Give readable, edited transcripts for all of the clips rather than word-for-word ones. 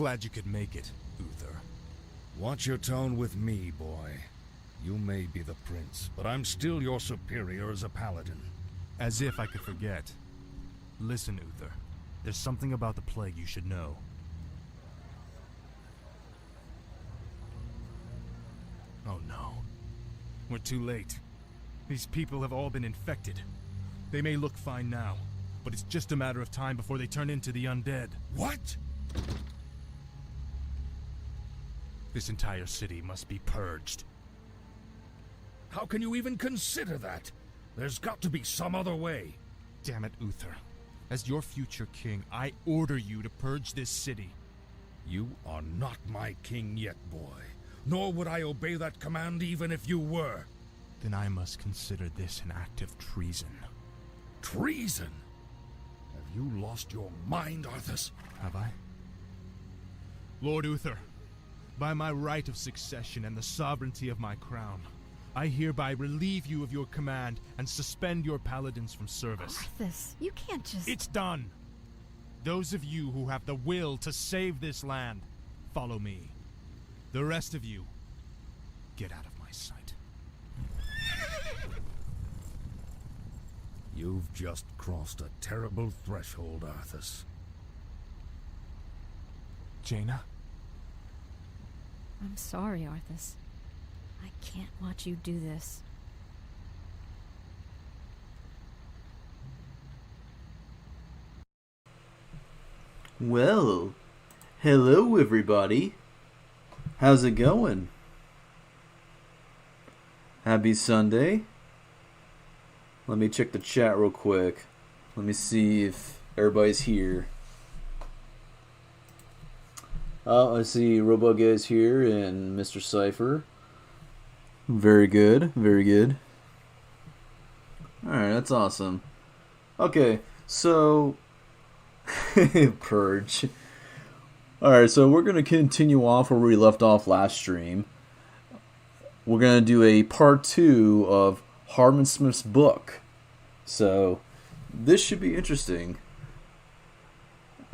glad you could make it, Uther. Watch your tone with me, boy. You may be the prince, but I'm still your superior as a paladin. As if I could forget. Listen, Uther. There's something about the plague you should know. Oh no. We're too late. These people have all been infected. They may look fine now, but it's just a matter of time before they turn into the undead. What? This entire city must be purged. How can you even consider that? There's got to be some other way. Damn it, Uther. As your future king, I order you to purge this city. You are not my king yet, boy. Nor would I obey that command even if you were. Then I must consider this an act of treason. Treason? Have you lost your mind, Arthas? Have I? Lord Uther, by my right of succession and the sovereignty of my crown, I hereby relieve you of your command and suspend your paladins from service. Arthas, you can't just... It's done! Those of you who have the will to save this land, follow me. The rest of you, get out of my sight. You've just crossed a terrible threshold, Arthas. Jaina? I'm sorry, Arthas. I can't watch you do this. Well, hello everybody. How's it going? Happy Sunday. Let me check the chat real quick. Let me see if everybody's here. Oh, I see Robug is here and Mr. Cypher. Very good, very good. Alright, that's awesome. Okay, so... Purge. Alright, so we're going to continue off where we left off last stream. We're going to do a part 2 of Harman Smith's book. So, this should be interesting.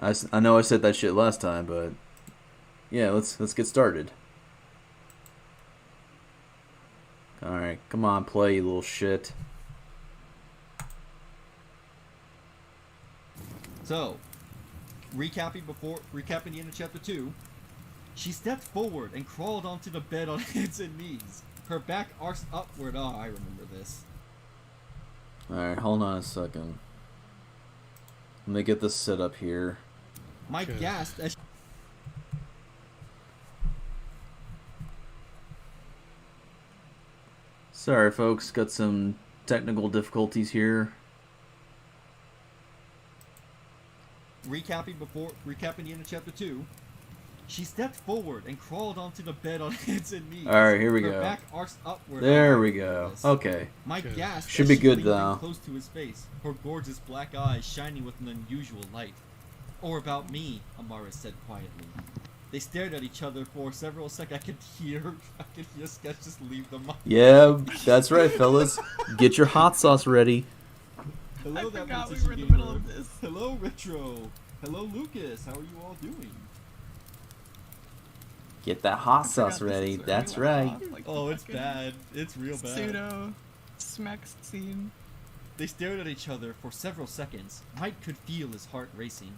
I know I said that shit last time, but... yeah, let's get started. Alright, come on, play, you little shit. So, recapping the end of chapter 2, she stepped forward and crawled onto the bed on hands and knees. Her back arched upward. Oh, I remember this. Alright, hold on a second. Let me get this set up here. Mike gasped as Sorry, folks, got some technical difficulties here. recapping the end of chapter 2, she stepped forward and crawled onto the bed on hands and knees. Alright, here we Her go. back arched upward. There we go. Okay. Mike gasped Should as be she good, leaned in though. close to his face, her gorgeous black eyes shining with an unusual light. Or about me, Amara said quietly. They stared at each other for several seconds. I could hear Sketch just leave the mic. Yeah, that's right, fellas. Get your hot sauce ready. Hello, I that forgot we PlayStation were in the gamer. middle of this. Hello, Retro. Hello, Lucas. How are you all doing? Get that hot I sauce forgot this ready. is where That's we left right. off, like, Oh, the it's fucking bad. It's real bad. Pseudo smack scene. They stared at each other for several seconds. Mike could feel his heart racing.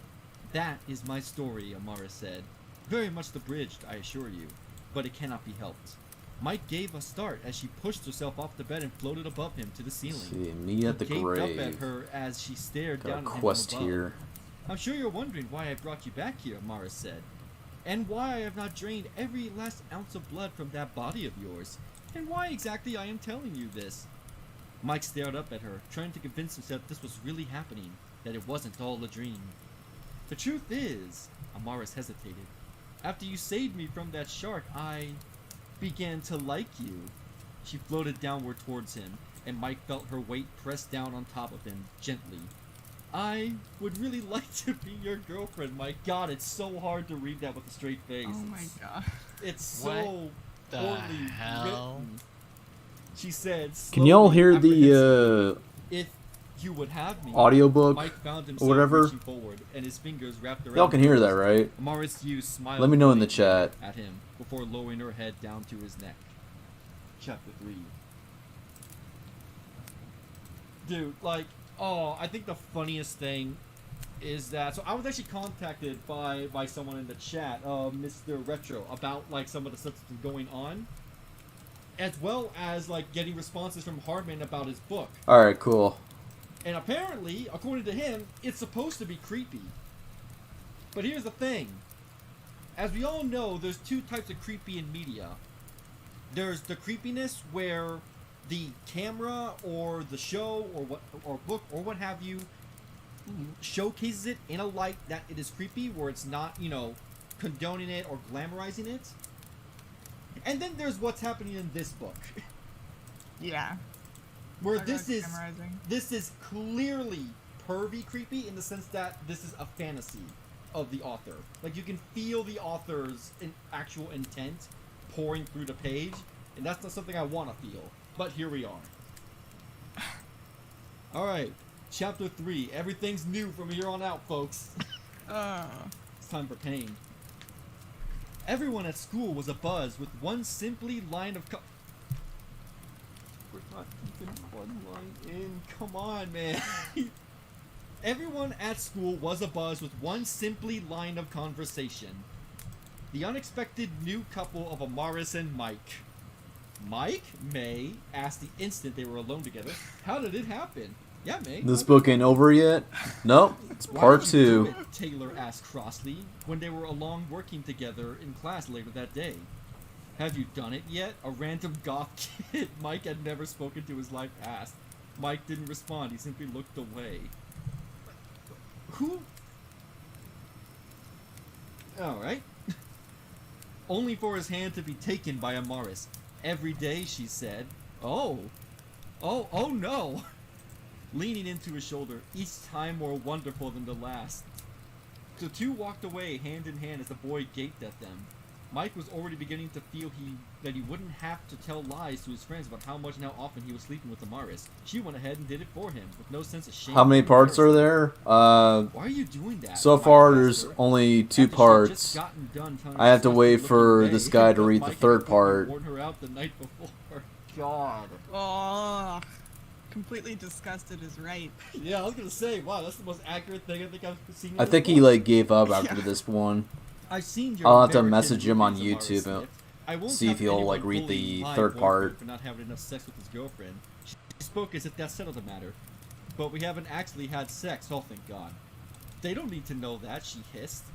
That is my story, Amara said. Very much abridged, I assure you, but it cannot be helped. Mike gave a start as she pushed herself off the bed and floated above him to the ceiling. See, me at the He gaped up at grave. her as she stared Got a down at him quest from above. here. I'm sure you're wondering why I brought you back here, Amara said. And why I have not drained every last ounce of blood from that body of yours. And why exactly I am telling you this. Mike stared up at her, trying to convince himself this was really happening, that it wasn't all a dream. The truth is, Amaris hesitated. After you saved me from that shark, I began to like you. She floated downward towards him, and Mike felt her weight press down on top of him, gently. I would really like to be your girlfriend, Mike. God, it's so hard to read that with a straight face. Oh my god. It's so the poorly hell? written. She said, Can y'all slowly, hear apprehensively, the If You would have me. audiobook Mike found or himself whatever. reaching forward, and his fingers wrapped around Y'all can hear that, hers. right? Amaris Yu smiled. Let me know in the brilliantly chat. at him before lowering her head down to his neck. Chapter 3. Dude, like, I think the funniest thing is that, so I was actually contacted by someone in the chat, Mr. Retro, about like some of the stuff that's been going on, as well as like getting responses from Harman about his book. All right, cool. And apparently, according to him, it's supposed to be creepy. But here's the thing. As we all know, there's two types of creepy in media. There's the creepiness where the camera or the show or book or what have you showcases it in a light that it is creepy, where it's not, condoning it or glamorizing it. And then there's what's happening in this book. Yeah. Where I this know is glamorizing. this is clearly pervy creepy in the sense that this is a fantasy of the author. Like, you can feel the author's actual intent pouring through the page, and that's not something I want to feel. But here we are. Alright, chapter 3. Everything's new from here on out, folks. It's time for pain. Everyone at school was abuzz with one simply line of We're not keeping one line in. Come on, man. Everyone at school was abuzz with one simply line of conversation. The unexpected new couple of Amaris and Mike. Mike, May, asked the instant they were alone together. How did it happen? Yeah, May. This book ain't over yet? Nope. It's Why part did you do 2. it? Taylor asked crossly when they were along working together in class later that day. Have you done it yet? A random goth kid Mike had never spoken to his life asked. Mike didn't respond. He simply looked away. Who? Alright. Only for his hand to be taken by Amaris. Every day, she said. Oh no. Leaning into his shoulder, each time more wonderful than the last. The two walked away hand in hand as the boy gaped at them. Mike was already beginning to feel that he wouldn't have to tell lies to his friends about how much and how often he was sleeping with Amaris. She went ahead and did it for him, with no sense of shame. How many or parts are embarrassment. there? Why are you doing that? So Mike far asked there's her. only 2 After she had just parts. gotten done telling I have to her wait sister for looking this away, guy to but read Mike the had 3rd completely part. warned her out the night before. God. Oh, completely disgusted is right. Yeah, I was gonna say, wow, that's the most accurate thing I think I've seen. I think he like gave up after this one. I've seen your I'll have to American message him on movies, Amara YouTube Smith. I won't see if have he'll, anyone like, read bully the my 3rd boyfriend part. for not having enough sex with his girlfriend. She spoke as if that settled the matter. But we haven't actually had sex, oh thank God. They don't need to know that, she hissed.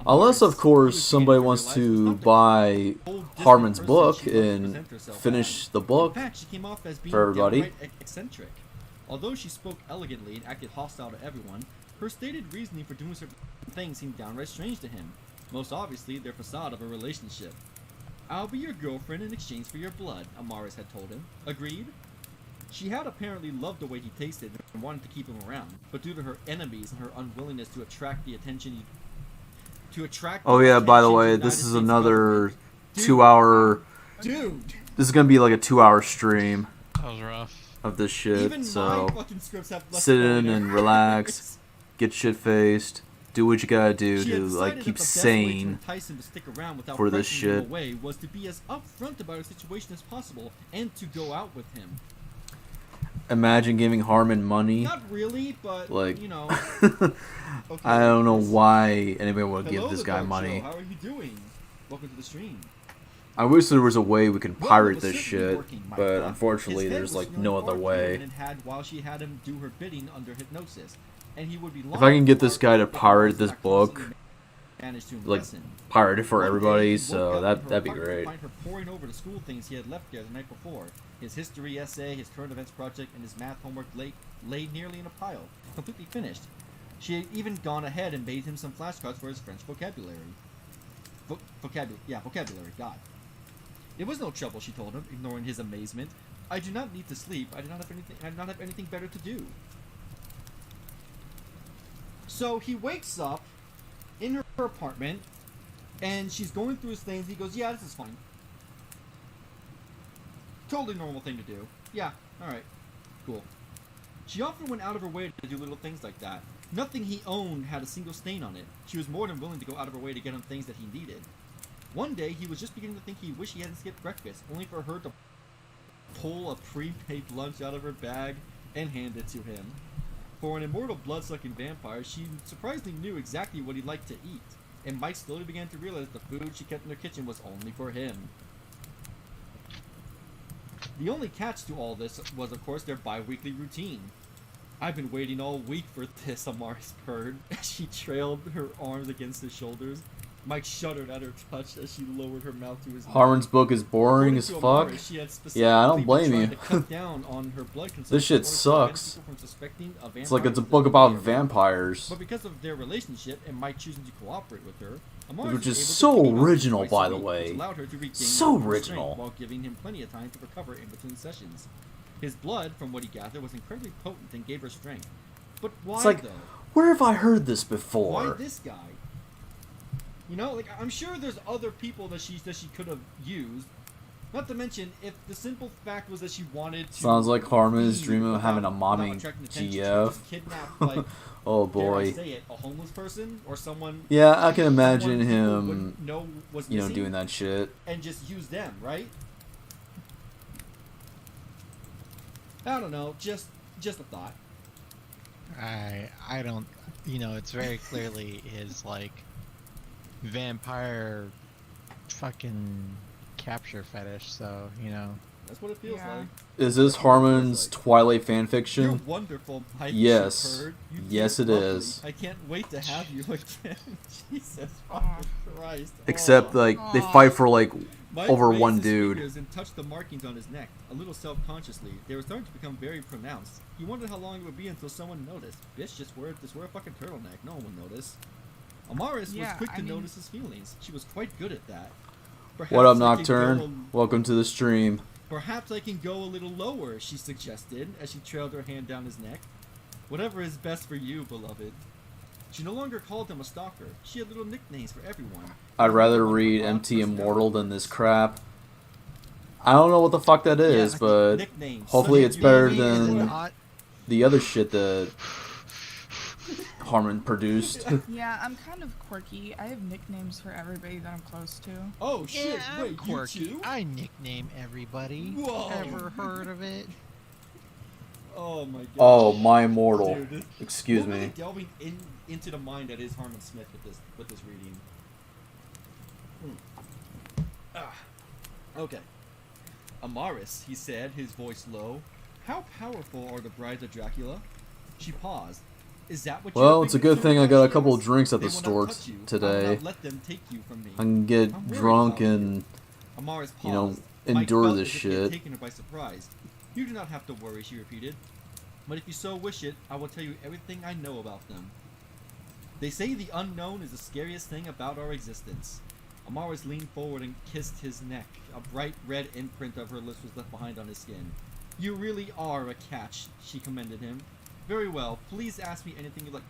Unless, of Amaris, course, who was somebody gaining wants her life, to was not the buy cold, distant Harman's person book she loved to and present herself finish as. the In book. fact, she came off as being for everybody. downright eccentric. Although she spoke elegantly and acted hostile to everyone, her stated reasoning for doing certain things seemed downright strange to him. Most obviously, their facade of a relationship. I'll be your girlfriend in exchange for your blood, Amaris had told him. Agreed? She had apparently loved the way he tasted and wanted to keep him around, but due to her enemies and her unwillingness to attract the attention Oh yeah, by the attention way, United this is States another government. Dude. 2-hour. Dude! This is gonna be like a 2-hour stream That was rough. of this shit. Even So my fucking scripts have less sit quality in than and hers. relax, get shit faced, do what you gotta do She had to like decided keep that the best way to sane. entice him to stick around without for this pressuring shit. him away was to be as upfront about her situation as possible and to go out with him. Imagine giving Harman money. Not really, but Like, you know. Okay, I don't know Chris. why anybody would Hello, give this the guy Dark money. Show. How are you doing? Welcome to the stream. I wish there was a way we can Well, pirate it was this certainly shit, working, Mike but thought. unfortunately His head there's was like feeling no other far clearer way. than it had while she had him do her bidding under hypnosis, and he would be If I can get this guy to pirate this book, managed to like impress him. pirate it for One day, everybody, he so woke up in her that'd be apartment to great. Find her poring over the school things he had left there the night before. His history essay, his current events project, and his math homework lay nearly in a pile, completely finished. She had even gone ahead and made him some flashcards for his French vocabulary. Vocabulary, God. It was no trouble, she told him, ignoring his amazement. I do not need to sleep. I do not have anything better to do. So he wakes up in her apartment, and she's going through his things. He goes, yeah, this is fine. Totally normal thing to do. Yeah, alright. Cool. She often went out of her way to do little things like that. Nothing he owned had a single stain on it. She was more than willing to go out of her way to get him things that he needed. One day, he was just beginning to think he wished he hadn't skipped breakfast, only for her to pull a pre-made lunch out of her bag and hand it to him. For an immortal blood-sucking vampire, she surprisingly knew exactly what he liked to eat, and Mike slowly began to realize the food she kept in her kitchen was only for him. The only catch to all this was, of course, their bi-weekly routine. I've been waiting all week for this, Amaris purred as she trailed her arms against his shoulders. Mike shuddered at her touch as she lowered her mouth to his neck. Harman's book is boring as fuck. Amaris, she had Yeah, I don't specifically blame been you. trying to cut down on her blood consumption This shit in order to prevent sucks. people from suspecting a It's like it's a vampire book was about near. vampires. But because of their relationship and Mike choosing to cooperate with her, Amaris Which was is able to so keep him out original, twice a by the week, way. which allowed her to regain So her original. strength while giving him plenty of time to recover in between sessions. His blood, from what he gathered, was incredibly potent and gave her strength. But why, It's like, though? where have I heard this Why before? this guy? You know, like, I'm sure there's other people that she could have used. Not to mention, if the simple fact was that she wanted to... Sounds like Harman is leave dreaming of having a without mommy attracting attention, she GF. just kidnapped, like, Oh dare I boy. say it, a homeless person or someone... Yeah, I can someone imagine people him, would know was you know, missing doing that shit. and just use them, right? I don't know, just a thought. I don't, you know, it's very clearly his like vampire fucking capture fetish, so you know. That's what it feels Yeah. like. Is this Harman's Twilight fanfiction? You're wonderful, Mike. Yes. Shepherd. You Yes, did it lovely. is. I can't wait to have you again. Jesus Aw. fucking Christ. Except, Aw. like, they Aw. fight for, like, Mike over raised one his dude. fingers and touched the markings on his neck, a little self-consciously. They were starting to become very pronounced. He wondered how long it would be until someone noticed. Bitch, just wear a fucking turtleneck. No one would notice. Amaris Yeah, was quick I to mean- notice his feelings. She was quite good at that. What up, Perhaps I can Nocturne? Welcome to the stream. Perhaps I can go a little lower, she suggested, as she trailed her hand down his neck. Whatever is best for you, beloved. She no longer called him a stalker. She had little nicknames for everyone. I'd rather One read for odd MT personality. Immortal than this crap. I don't know what the fuck that is, Yeah, but nicknames. hopefully So it's you better know what I mean? than Not- the other shit that Harman produced. Yeah, I'm kind of quirky. I have nicknames for everybody that I'm close to. Oh shit! Yeah, Wait, quirky. you too? I nickname everybody. Whoa. Ever heard of it? Oh my god. Oh, my immortal. Dude, Excuse we're really me. delving into the mind that is Harman Smith with this reading. Okay. Amaris, he said, his voice low. How powerful are the brides of Dracula? She paused. Is that what Well, you're it's a good concerned thing I about, got a Shamus? couple drinks at They the will not store touch you. I will today. not let them take you from me. I can get I'm worried drunk about you. and Amaris paused. you know, Mike endure felt this as if he had shit. taken her by surprise. You do not have to worry, she repeated. But if you so wish it, I will tell you everything I know about them. They say the unknown is the scariest thing about our existence. Amaris leaned forward and kissed his neck. A bright red imprint of her lips was left behind on his skin. You really are a catch, she commended him. Very well, please ask me anything you like.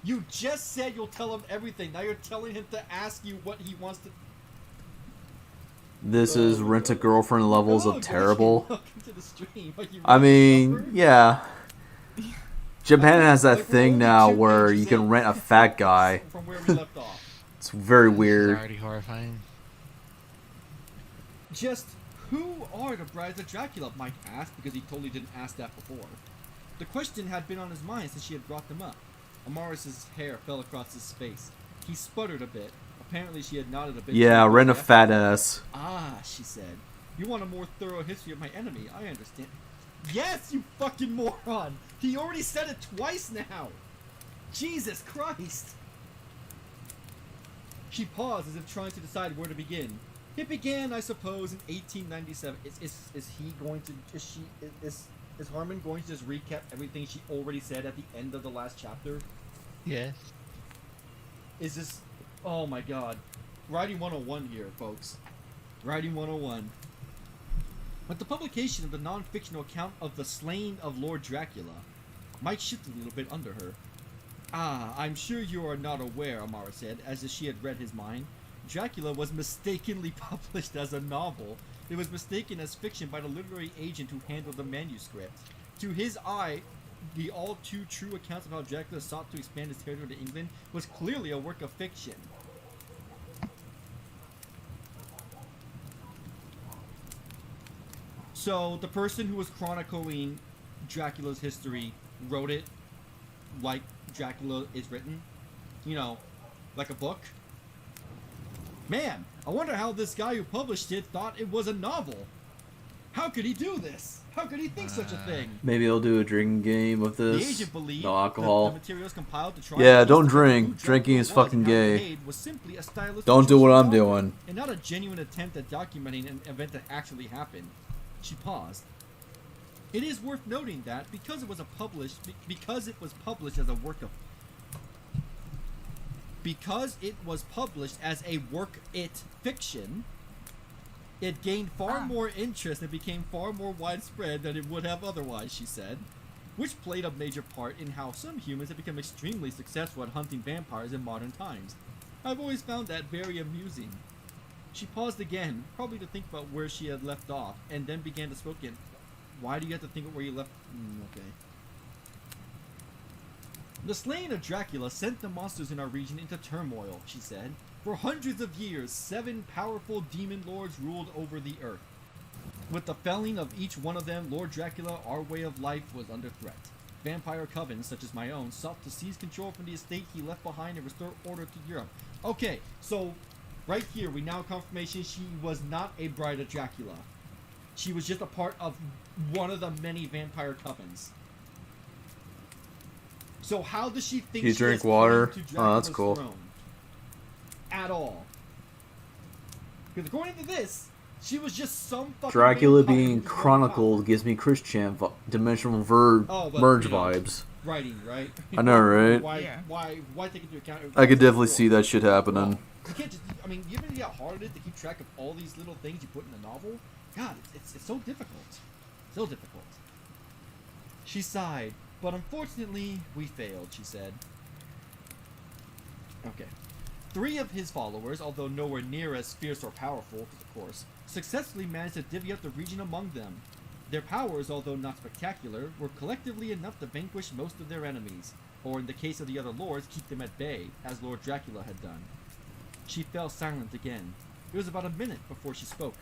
You just said you'll tell him everything. Now you're telling him to ask you what he wants to... This is rent a girlfriend levels Oh, of gosh, terrible. welcome to the stream. Are you I ready to mean, suffer? yeah. Japan has that Like, we're thing only now 2 where pages you can in rent a fat guy. From where we left off. It's very This is weird. already horrifying. Just who are the brides of Dracula? Mike asked because he totally didn't ask that before. The question had been on his mind since she had brought them up. Amaris's hair fell across his face. He sputtered a bit. Apparently she had nodded a bit. Yeah, too. rent a fat ass. Ah, she said. You want a more thorough history of my enemy. I understand. Yes, you fucking moron! He already said it twice now! Jesus Christ! She paused as if trying to decide where to begin. It began, I suppose, in 1897. Is Harman going to just recap everything she already said at the end of the last chapter? Yes. Is this... Oh my god. Writing 101 here, folks. Writing 101. With the publication of the non-fictional account of the slaying of Lord Dracula, Mike shifted a little bit under her. Ah, I'm sure you are not aware, Amara said, as if she had read his mind. Dracula was mistakenly published as a novel. It was mistaken as fiction by the literary agent who handled the manuscript. To his eye, the all too true accounts of how Dracula sought to expand his territory to England was clearly a work of fiction. So the person who was chronicling Dracula's history wrote it like Dracula is written, you know, like a book. Man, I wonder how this guy who published it thought it was a novel. How could he do this? How could he think such a thing? Maybe he'll do a drinking game with The this. agent believed No alcohol. the materials compiled to try Yeah, to don't justify drink. who Dracula Drinking is was fucking and how he gay. behaved was simply a stylistic Don't do choice what of I'm author, doing. and not a genuine attempt at documenting an event that actually happened. She paused. It is worth noting that because it was published as a work of fiction, it gained far more interest and became far more widespread than it would have otherwise, she said, which played a major part in how some humans have become extremely successful at hunting vampires in modern times. I've always found that very amusing. She paused again, probably to think about where she had left off, and then began to speak again. Why do you have to think of where you left? Okay. The slaying of Dracula sent the monsters in our region into turmoil, she said. For hundreds of years, 7 powerful demon lords ruled over the earth. With the felling of each one of them, Lord Dracula, our way of life, was under threat. Vampire covens, such as my own, sought to seize control from the estate he left behind and restore order to Europe. Okay, so right here, we now have confirmation she was not a bride of Dracula. She was just a part of one of the many vampire covens. So how does she think You she drink has water? claim to Oh, that's Dracula's cool. throne? At all. Because according to this, she was just some fucking Dracula vampire being who just chronicled gives me Chris Chan dimensional Oh, but, merge you know, vibes. writing, right? I know, right? Why take into account? I could definitely see that shit happening. You can't just. I mean, you ever see how hard it is to keep track of all these little things you put in a novel? God, it's so difficult. So difficult. She sighed, but unfortunately, we failed, she said. Okay. 3 of his followers, although nowhere near as fierce or powerful, of course, successfully managed to divvy up the region among them. Their powers, although not spectacular, were collectively enough to vanquish most of their enemies, or in the case of the other lords, keep them at bay, as Lord Dracula had done. She fell silent again. It was about a minute before she spoke.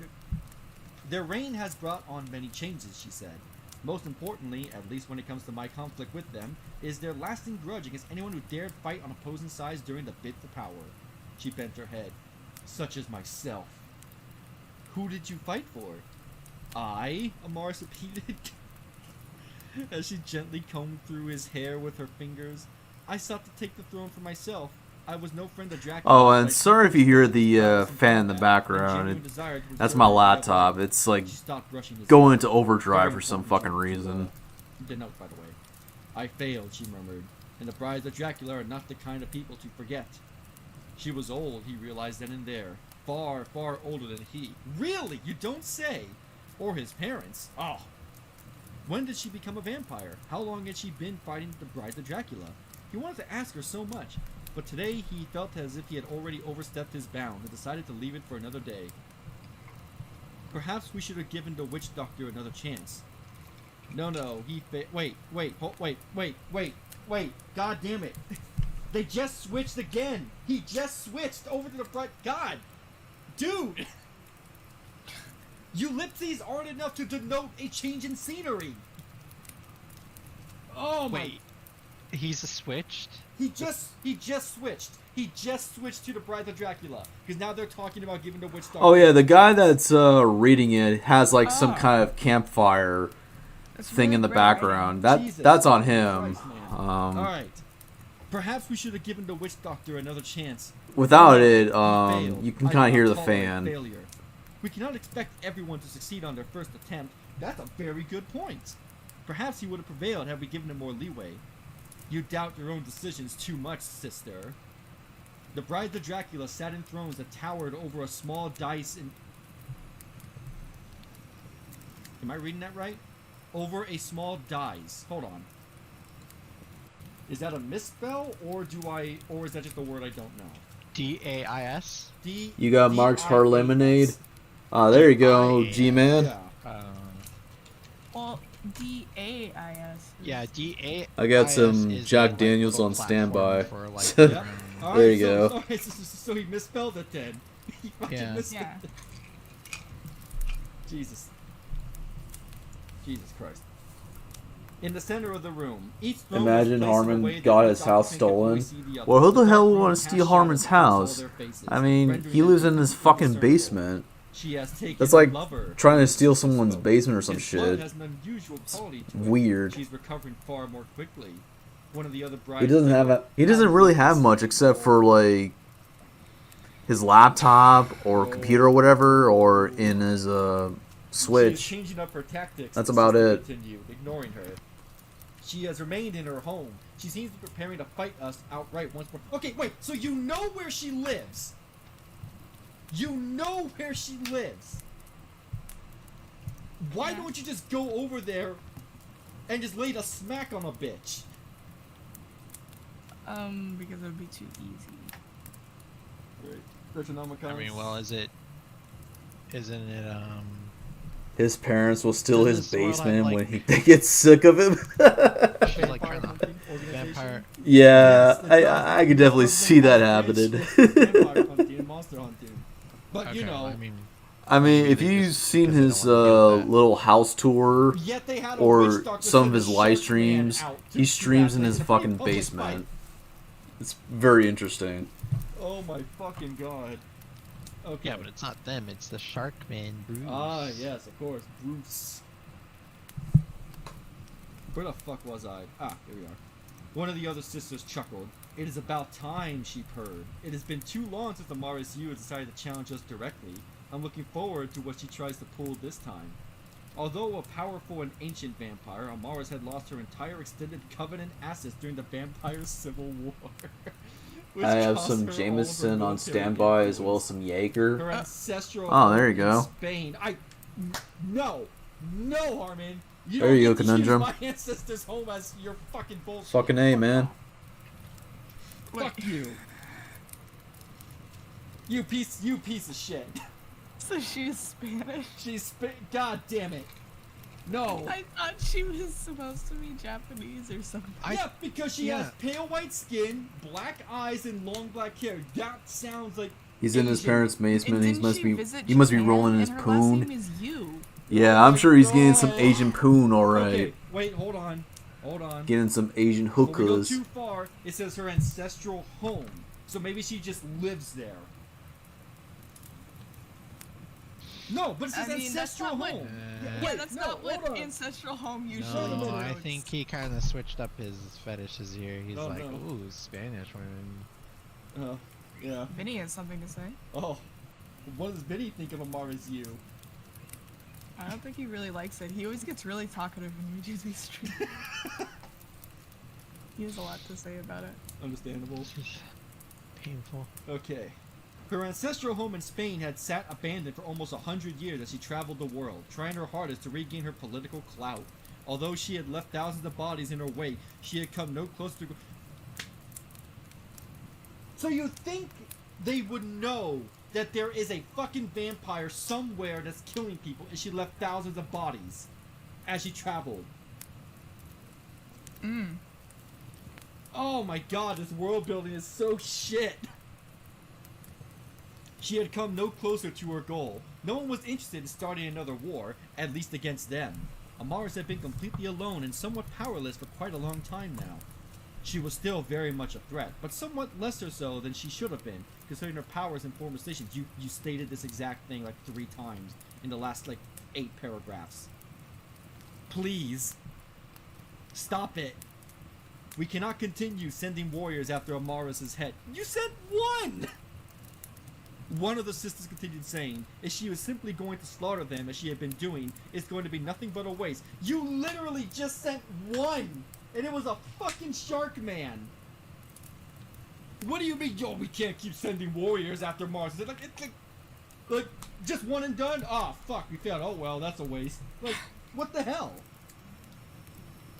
Their reign has brought on many changes, she said. Most importantly, at least when it comes to my conflict with them, is their lasting grudge against anyone who dared fight on opposing sides during the bid for power. She bent her head. Such as myself. Who did you fight for? I? Amaris repeated, as she gently combed through his hair with her fingers. I sought to take the throne for myself. I was no friend of Dracula. Oh, and sorry if you hear the fan in the background. That's my laptop. It's like going into overdrive for some fucking reason. The note, by the way. I failed, she murmured, and the brides of Dracula are not the kind of people to forget. She was old, he realized then and there. Far, far older than he. Really? You don't say? Or his parents. Oh. When did she become a vampire? How long had she been fighting the brides of Dracula? He wanted to ask her so much, but today he felt as if he had already overstepped his bounds and decided to leave it for another day. Perhaps we should have given the witch doctor another chance. No, wait, god damn it. They just switched again. He just switched over to the front. God. Dude. Ellipses aren't enough to denote a change in scenery. Oh my. Wait. He's switched? He just switched. He just switched to the Bride of Dracula. Because now they're talking about giving the witch doctor. Oh yeah, the guy that's reading it has like some kind of campfire thing in the background. That's on him. Alright. Perhaps we should have given the witch doctor another chance. Without it, you can kind of hear the fan. Failure. We cannot expect everyone to succeed on their first attempt. That's a very good point. Perhaps he would have prevailed had we given him more leeway. You doubt your own decisions too much, sister. The brides of Dracula sat in thrones that towered over a small dais in... Am I reading that right? Over a small dais. Hold on. Is that a misspell, or is that just a word I don't know? D-A-I-S? You got Mark's Hard Lemonade. There you go, G-Man. Yeah. Well, D-A-I-S. Yeah, D-A. I got some is Jack the, like, Daniels full on platform standby. For, like, There Yep. All you right, go. So he misspelled it then. He fucking Yeah. misspelled Yeah. it. Jesus. Jesus Christ. In the center of the room, each throne was Imagine placed in a Harman way that got each his house occupant could fully stolen. see the other. Well, who the dark hell would room want to cast steal shadows Harman's across all house? their faces, I mean, rendering he them lives in his completely fucking discernible. basement. She has taken That's a like lover trying to who steal is someone's slow. basement or some His blood shit. has an unusual quality to it. Weird. She's recovering far more quickly. One of the other brides He doesn't have he doesn't "How really do have you much see except all for like his laptop or computer or whatever, or in his She is Switch. changing up her tactics. That's the about sister it. Continued, ignoring her. She has remained in her home. She seems to be preparing to fight us outright once more. Okay, wait. So you know where she lives? You know where she lives. Why Yeah. don't you just go over there and just lay the smack on a bitch? Because it would be too easy. I mean, well, isn't it, His parents will steal Does his this world have, basement like- when they get sick of him. she's like trying to vampire. Yeah, Yes, it does. I could definitely Does see that vampire happening. vampire hunting and monster hunting. But Okay, you know, well, I mean, I mean, if They you've just- seen 'cause they don't his wanna deal with that. little house tour yet they had a or witch doctor some of send his a live shark man streams, out to he do streams that in his in a fucking public basement. fight. It's very interesting. Oh my fucking god. Okay. yeah, but it's not them. It's the Shark Man, Bruce. Ah, yes, of course. Bruce. Where the fuck was I? Ah, here we are. One of the other sisters chuckled. It is about time, she purred. It has been too long since Amaris Yu has decided to challenge us directly. I'm looking forward to what she tries to pull this time. Although a powerful and ancient vampire, Amaris had lost her entire extended covenant assets during the vampire civil war. which I have cost some her all of her Jameson on military standby as well as influence. some Her Jaeger. ancestral Oh, there home you go. in Spain. No, Harman. You There don't you get go, to use Conundrum. my ancestors' home as your fucking bullshit. Fucking A, Fuck man. off. Fuck you. You piece of shit. So she's Spanish? God damn it. No. I thought she was supposed to be Japanese or something. Yeah, because she has pale white skin, black eyes, and long black hair. That sounds like He's in his Asian. parents' basement. He Didn't must she be visit he must be Japan? rolling in his And her last name poon. is Yu. Yeah, Oh I'm my sure he's getting some God. Asian poon, all right. Okay, wait, hold on. Getting some Asian Before we go hookahs. too far, it says her ancestral home. So maybe she just lives there. No, but it says I mean, that's ancestral not what- home. Yeah, that's not what hold on. ancestral home usually No, I denotes. think he kind of switched up his fetishes here. He's Oh, like, no. ooh, Spanish women. Yeah. Vinny has something to say. Oh. What does Vinny think of Amara's you? I don't think he really likes it. He always gets really talkative when we do these streams. He has a lot to say about it. Understandable. Painful. Okay. Her ancestral home in Spain had sat abandoned for almost 100 years as she traveled the world, trying her hardest to regain her political clout. Although she had left thousands of bodies in her wake, she had come no closer to... So you think they would know that there is a fucking vampire somewhere that's killing people and she left thousands of bodies as she traveled? Oh my god, this world building is so shit! She had come no closer to her goal. No one was interested in starting another war, at least against them. Amaris had been completely alone and somewhat powerless for quite a long time now. She was still very much a threat, but somewhat lesser so than she should have been, considering her powers and former stations. You stated this exact thing like 3 times in the last, 8 paragraphs. Please. Stop it. We cannot continue sending warriors after Amaris' head. You sent 1! One of the sisters continued saying, if she was simply going to slaughter them as she had been doing, it's going to be nothing but a waste. You literally just sent 1! And it was a fucking shark man! What do you mean, yo, we can't keep sending warriors after Mars? Is it like, just 1 and done? Oh, fuck, we failed. Oh, well, that's a waste. What the hell?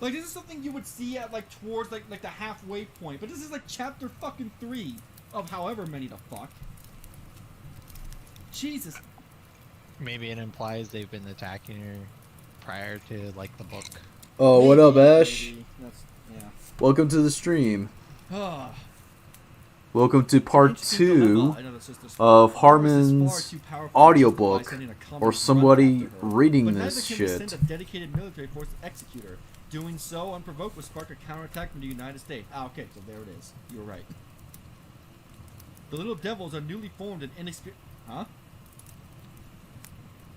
This is something you would see at, towards, the halfway point. But this is, chapter fucking 3 of however many the fuck. Jesus. Maybe it implies they've been attacking her prior to like the book. Oh, what up, Ash? Maybe. That's, yeah. Welcome to the stream. Ah. Welcome to part Interesting dilemma, 2 another sister of Morris is far Harman's too powerful to audiobook, justify sending a common or grunt somebody after her. reading But this neither can we shit. send a dedicated military force to execute her. Doing so unprovoked would spark a counterattack from the United States. Ah, okay, so there it is. You were right. The little devils are newly formed and inexperienced. Huh?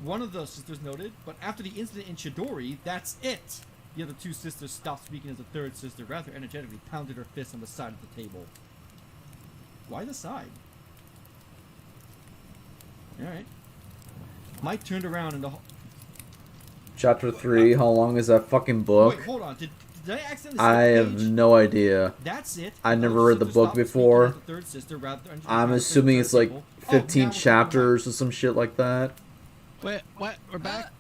One of the sisters noted, but after the incident in Chidori, that's it. The other two sisters stopped speaking as the third sister rather energetically pounded her fist on the side of the table. Why the side? Alright. Mike turned around in the Chapter 3, how long is that fucking book? Wait, hold on. Did I accidentally skip I a have page? no idea. That's it. I The never other read the sister book stopped speaking before. as the third sister rather than I'm the assuming third it's like table. Oh, 15 now we're chapters or some shit like that. Wait, what? We're back?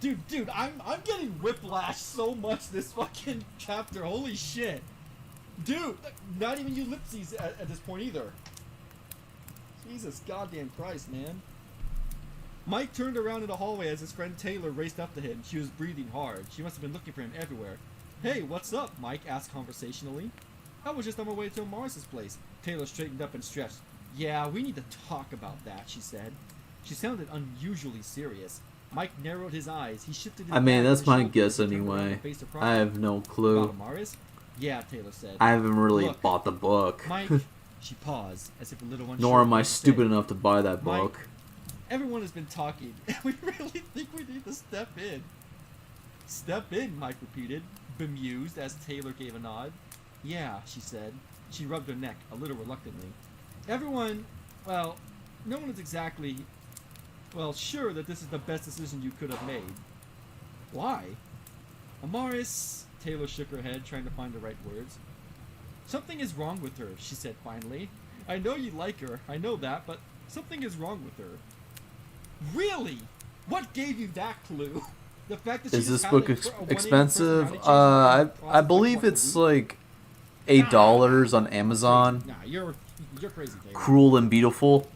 Dude, I'm getting whiplash so much this fucking chapter. Holy shit. Dude, not even ellipses at this point either. Jesus goddamn Christ, man. Mike turned around in the hallway as his friend Taylor raced up to him. She was breathing hard. She must have been looking for him everywhere. Hey, what's up? Mike asked conversationally. I was just on my way to Morris's place. Taylor straightened up and stretched. Yeah, we need to talk about that, she said. She sounded unusually serious. Mike narrowed his eyes. He shifted his I mean, back that's on his my shoulder guess and turned around anyway. and faced her I properly. have no clue. About Morris? Yeah, Taylor said. I haven't really Look, bought the book. Mike, she paused, as if a little unsure. Nor am I what to say. stupid enough to buy that Mike, book. Everyone has been talking. We really think we need to step in. Step in, Mike repeated, bemused as Taylor gave a nod. Yeah, she said. She rubbed her neck, a little reluctantly. Everyone, well, no one is exactly, well, sure that this is the best decision you could have made. Why? Amaris, Taylor shook her head, trying to find the right words. Something is wrong with her, she said finally. I know you like her, I know that, but something is wrong with her. Really? What gave you that clue? The fact that she Is just this had book a 180 expensive? personality change I and process believe quite it's quickly? like $8 on Amazon. Nah, you're crazy, Taylor. Cruel and Beautiful.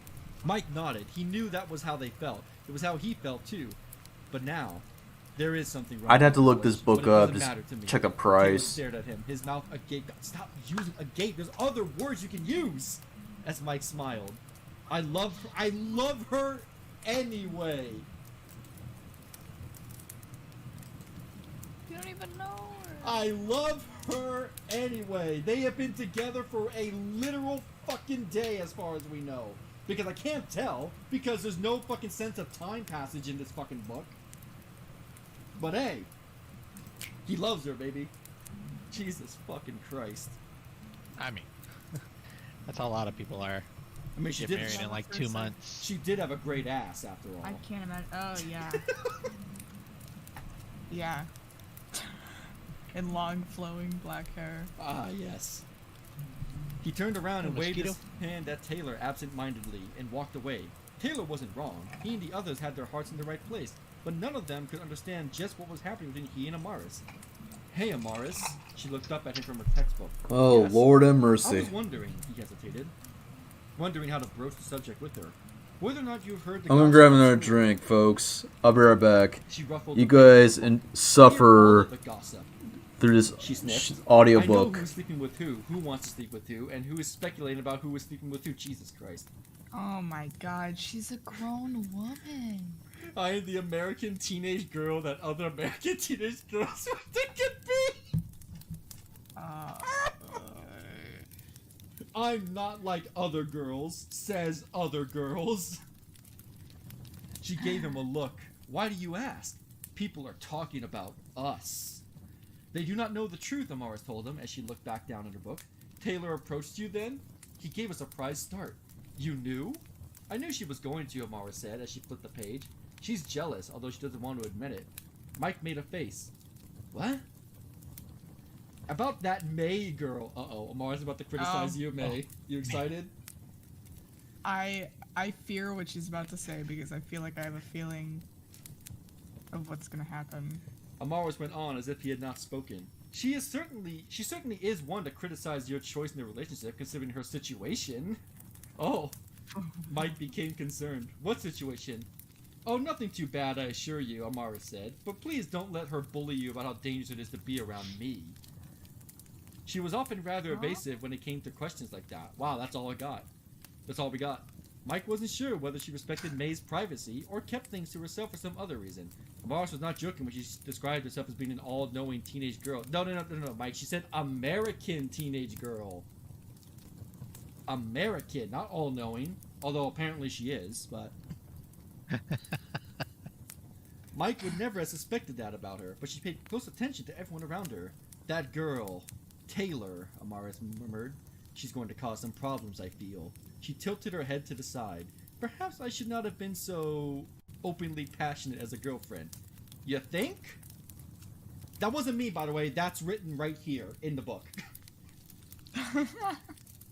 Mike nodded. He knew that was how they felt. It was how he felt too. But now, there is something wrong. I'd have with to look college, this book but it up, doesn't just matter to me. check a Taylor price. stared at him, his mouth agape. Stop using agape. There's other words you can use. As Mike smiled. I love her anyway. You don't even know her. I love her anyway. They have been together for a literal fucking day as far as we know. Because I can't tell, because there's no fucking sense of time passage in this fucking book. But hey, he loves her, baby. Jesus fucking Christ. I mean, that's how a lot of people are. I mean, she Get did. married in like 2 months. She did have a great ass after all. I can't imagine. Oh, yeah. Yeah. And long, flowing black hair. Ah, yes. He turned around and A waved mosquito? his hand at Taylor absent-mindedly and walked away. Taylor wasn't wrong. He and the others had their hearts in the right place, but none of them could understand just what was happening between he and Amaris. Hey, Amaris. She looked up at him from her textbook. Oh, Yes? Lord have I mercy. was wondering, he hesitated, wondering how to broach the subject with her. Whether or not you've heard the I'm gonna gossip grab at another school. drink, folks. I'll be right back. She ruffled You the paper. guys Hear all suffer of the gossip. through this She sniffed. I know audiobook. who's sleeping with who wants to sleep with who, and who is speculating about who is sleeping with who. Jesus Christ. Oh my god, she's a grown woman. I am the American teenage girl that other American teenage girls would think it'd be. I'm not like other girls, says other girls. She gave him a look. Why do you ask? People are talking about us. They do not know the truth, Amaris told him as she looked back down at her book. Taylor approached you then? He gave a surprised start. You knew? I knew she was going to, Amaris said as she flipped the page. She's jealous, although she doesn't want to admit it. Mike made a face. What? About that May girl. Uh-oh, Amaris about to criticize you, May. You excited? I fear what she's about to say because I feel like I have a feeling of what's gonna happen. Amaris went on as if he had not spoken. She certainly is one to criticize your choice in the relationship, considering her situation. Oh, Mike became concerned. What situation? Oh, nothing too bad, I assure you, Amara said. But please don't let her bully you about how dangerous it is to be around me. She was often rather evasive when it came to questions like that. Wow, that's all I got. That's all we got. Mike wasn't sure whether she respected May's privacy or kept things to herself for some other reason. Amaris was not joking when she described herself as being an all-knowing teenage girl. No, Mike. She said American teenage girl. American, not all-knowing. Although apparently she is, but... Mike would never have suspected that about her, but she paid close attention to everyone around her. That girl, Taylor, Amaris murmured. She's going to cause some problems, I feel. She tilted her head to the side. Perhaps I should not have been so openly passionate as a girlfriend. You think? That wasn't me, by the way. That's written right here in the book.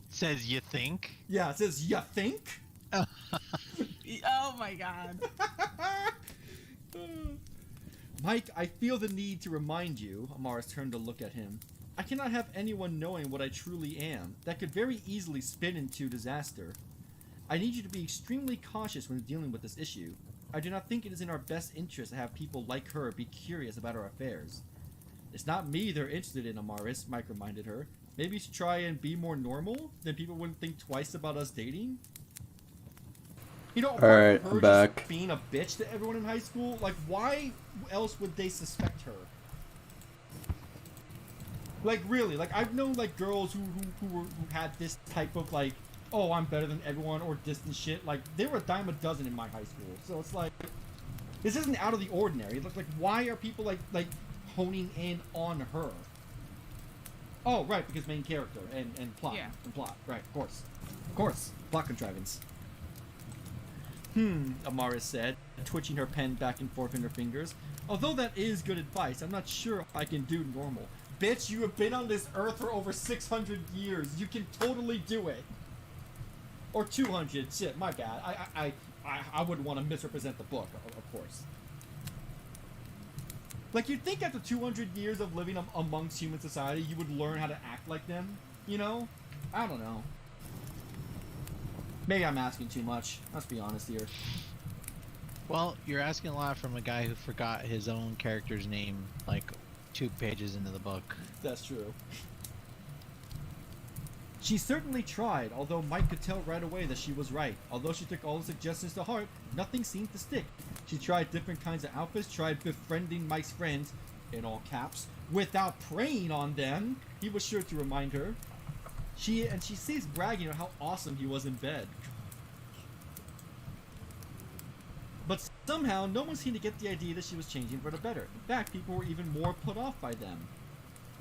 Says you think? Yeah, it says you think? Oh my god. Mike, I feel the need to remind you, Amaris turned to look at him. I cannot have anyone knowing what I truly am. That could very easily spin into disaster. I need you to be extremely cautious when dealing with this issue. I do not think it is in our best interest to have people like her be curious about our affairs. It's not me they're interested in, Amaris, Mike reminded her. Maybe you should try and be more normal? Then people wouldn't think twice about us dating? You know, Alright, her I'm back. just being a bitch to everyone in high school, like, why else would they suspect her? Like, really, like, I've known, like, girls who had this type of, like, oh, I'm better than everyone, or distant shit. Like, they were a dime a dozen in my high school. So it's like, this isn't out of the ordinary. Like, why are people, like honing in on her? Oh, right, because main character and plot. Yeah. And plot, right, of course. Of course, plot contrivance. Amaris said, twitching her pen back and forth in her fingers. Although that is good advice, I'm not sure I can do normal. Bitch, you have been on this earth for over 600 years. You can totally do it. Or 200. Shit, my bad. I wouldn't want to misrepresent the book, of course. Like, you'd think after 200 years of living amongst human society, you would learn how to act like them. You know? I don't know. Maybe I'm asking too much. Let's be honest here. Well, you're asking a lot from a guy who forgot his own character's name, like, 2 pages into the book. That's true. She certainly tried, although Mike could tell right away that she was right. Although she took all the suggestions to heart, nothing seemed to stick. She tried different kinds of outfits, tried befriending Mike's friends, in all caps, without preying on them. He was sure to remind her. She ceased bragging on how awesome he was in bed. But somehow, no one seemed to get the idea that she was changing for the better. In fact, people were even more put off by them.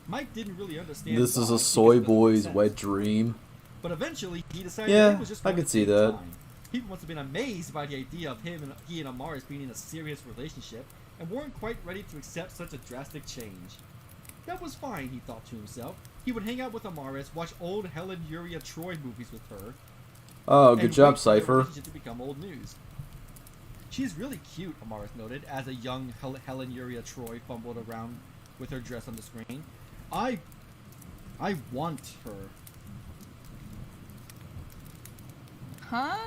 Mike didn't really understand. This is a soy boy's wet dream. But eventually, he decided Yeah, that it was just I going could to see take that. time. People must have been amazed by the idea of he and Amaris being in a serious relationship, and weren't quite ready to accept such a drastic change. That was fine, he thought to himself. He would hang out with Amaris, watch old Helen Uria Troy movies with her. Oh, and good job, wait for their Cypher. relationship to become old news. She's really cute, Amaris noted, as a young Helen Uria Troy fumbled around with her dress on the screen. I want her. Huh?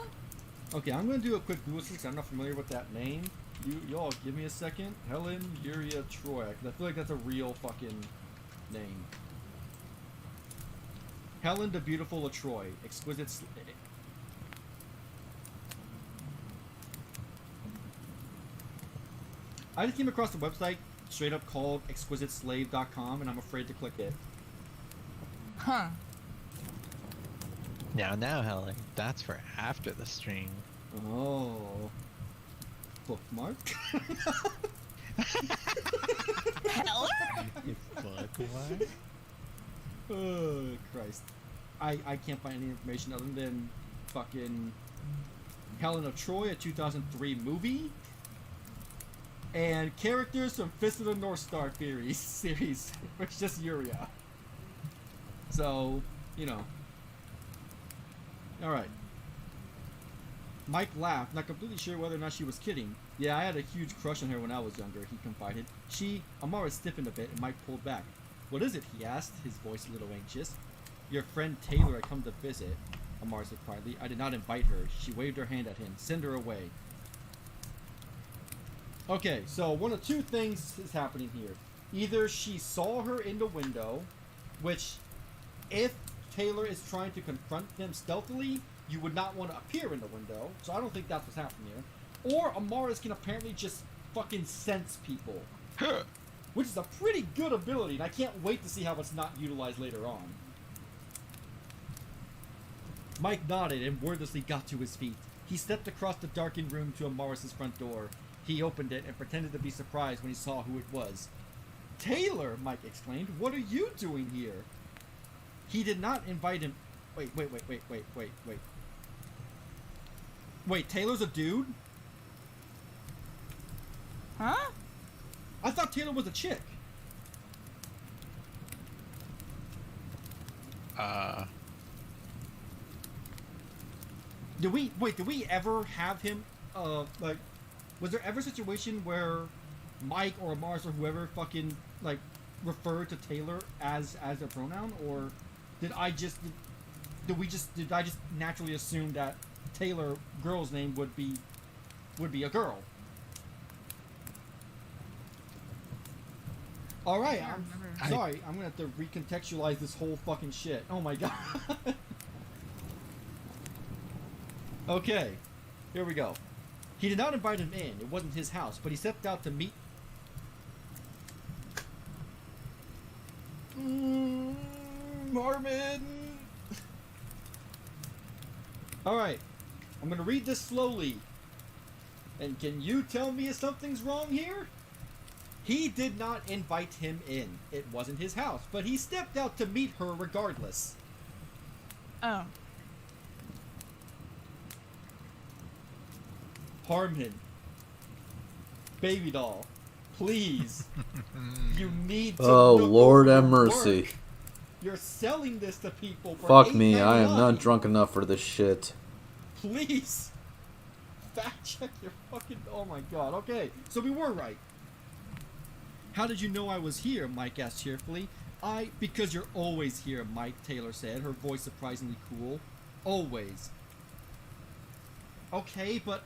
Okay, I'm gonna do a quick Google search. I'm not familiar with that name. Y'all give me a second. Helen Uria Troy. 'Cause I feel like that's a real fucking name. Helen the Beautiful of Troy. Exquisite. I just came across the website straight up called exquisiteslave.com, and I'm afraid to click it. Huh. Now, Helen, that's for after the stream. Oh. Bookmark? Heller? Bookmark? Oh, Christ. I can't find any information other than fucking Helen of Troy, a 2003 movie, and characters from Fist of the North Star series, which is just Uria. So, you know. Alright. Mike laughed, not completely sure whether or not she was kidding. Yeah, I had a huge crush on her when I was younger, he confided. Amara stiffened a bit and Mike pulled back. What is it? He asked, his voice a little anxious. Your friend Taylor had come to visit, Amara said quietly. I did not invite her. She waved her hand at him. Send her away. Okay, so one of two things is happening here. Either she saw her in the window, which, if Taylor is trying to confront them stealthily, you would not want to appear in the window. So I don't think that's what's happening here. Or Amaris can apparently just fucking sense people. Which is a pretty good ability, and I can't wait to see how it's not utilized later on. Mike nodded and wordlessly got to his feet. He stepped across the darkened room to Amaris' front door. He opened it and pretended to be surprised when he saw who it was. Taylor, Mike exclaimed. What are you doing here? He did not invite him. Wait. Wait, Taylor's a dude? Huh? I thought Taylor was a chick. Did we ever have him, like, was there ever a situation where Mike or Mars or whoever fucking, like, referred to Taylor as a pronoun? Or did I just naturally assume that Taylor, girl's name, would be a girl? Alright, I'm sorry, I'm gonna have to recontextualize this whole fucking shit. Oh my god. Okay, here we go. He did not invite him in. It wasn't his house, but he stepped out to meet... Harman! Alright, I'm gonna read this slowly. And can you tell me if something's wrong here? He did not invite him in. It wasn't his house, but he stepped out to meet her regardless. Oh. Harman. Baby doll. Please. You need to Oh, look Lord over have your mercy. work. You're selling this to people for Fuck me, I am $8.99. not drunk enough for this shit. Please. Fact check your fucking... Oh my god. Okay, so we were right. How did you know I was here? Mike asked cheerfully. Because you're always here, Mike, Taylor said, her voice surprisingly cool. Always. Okay, but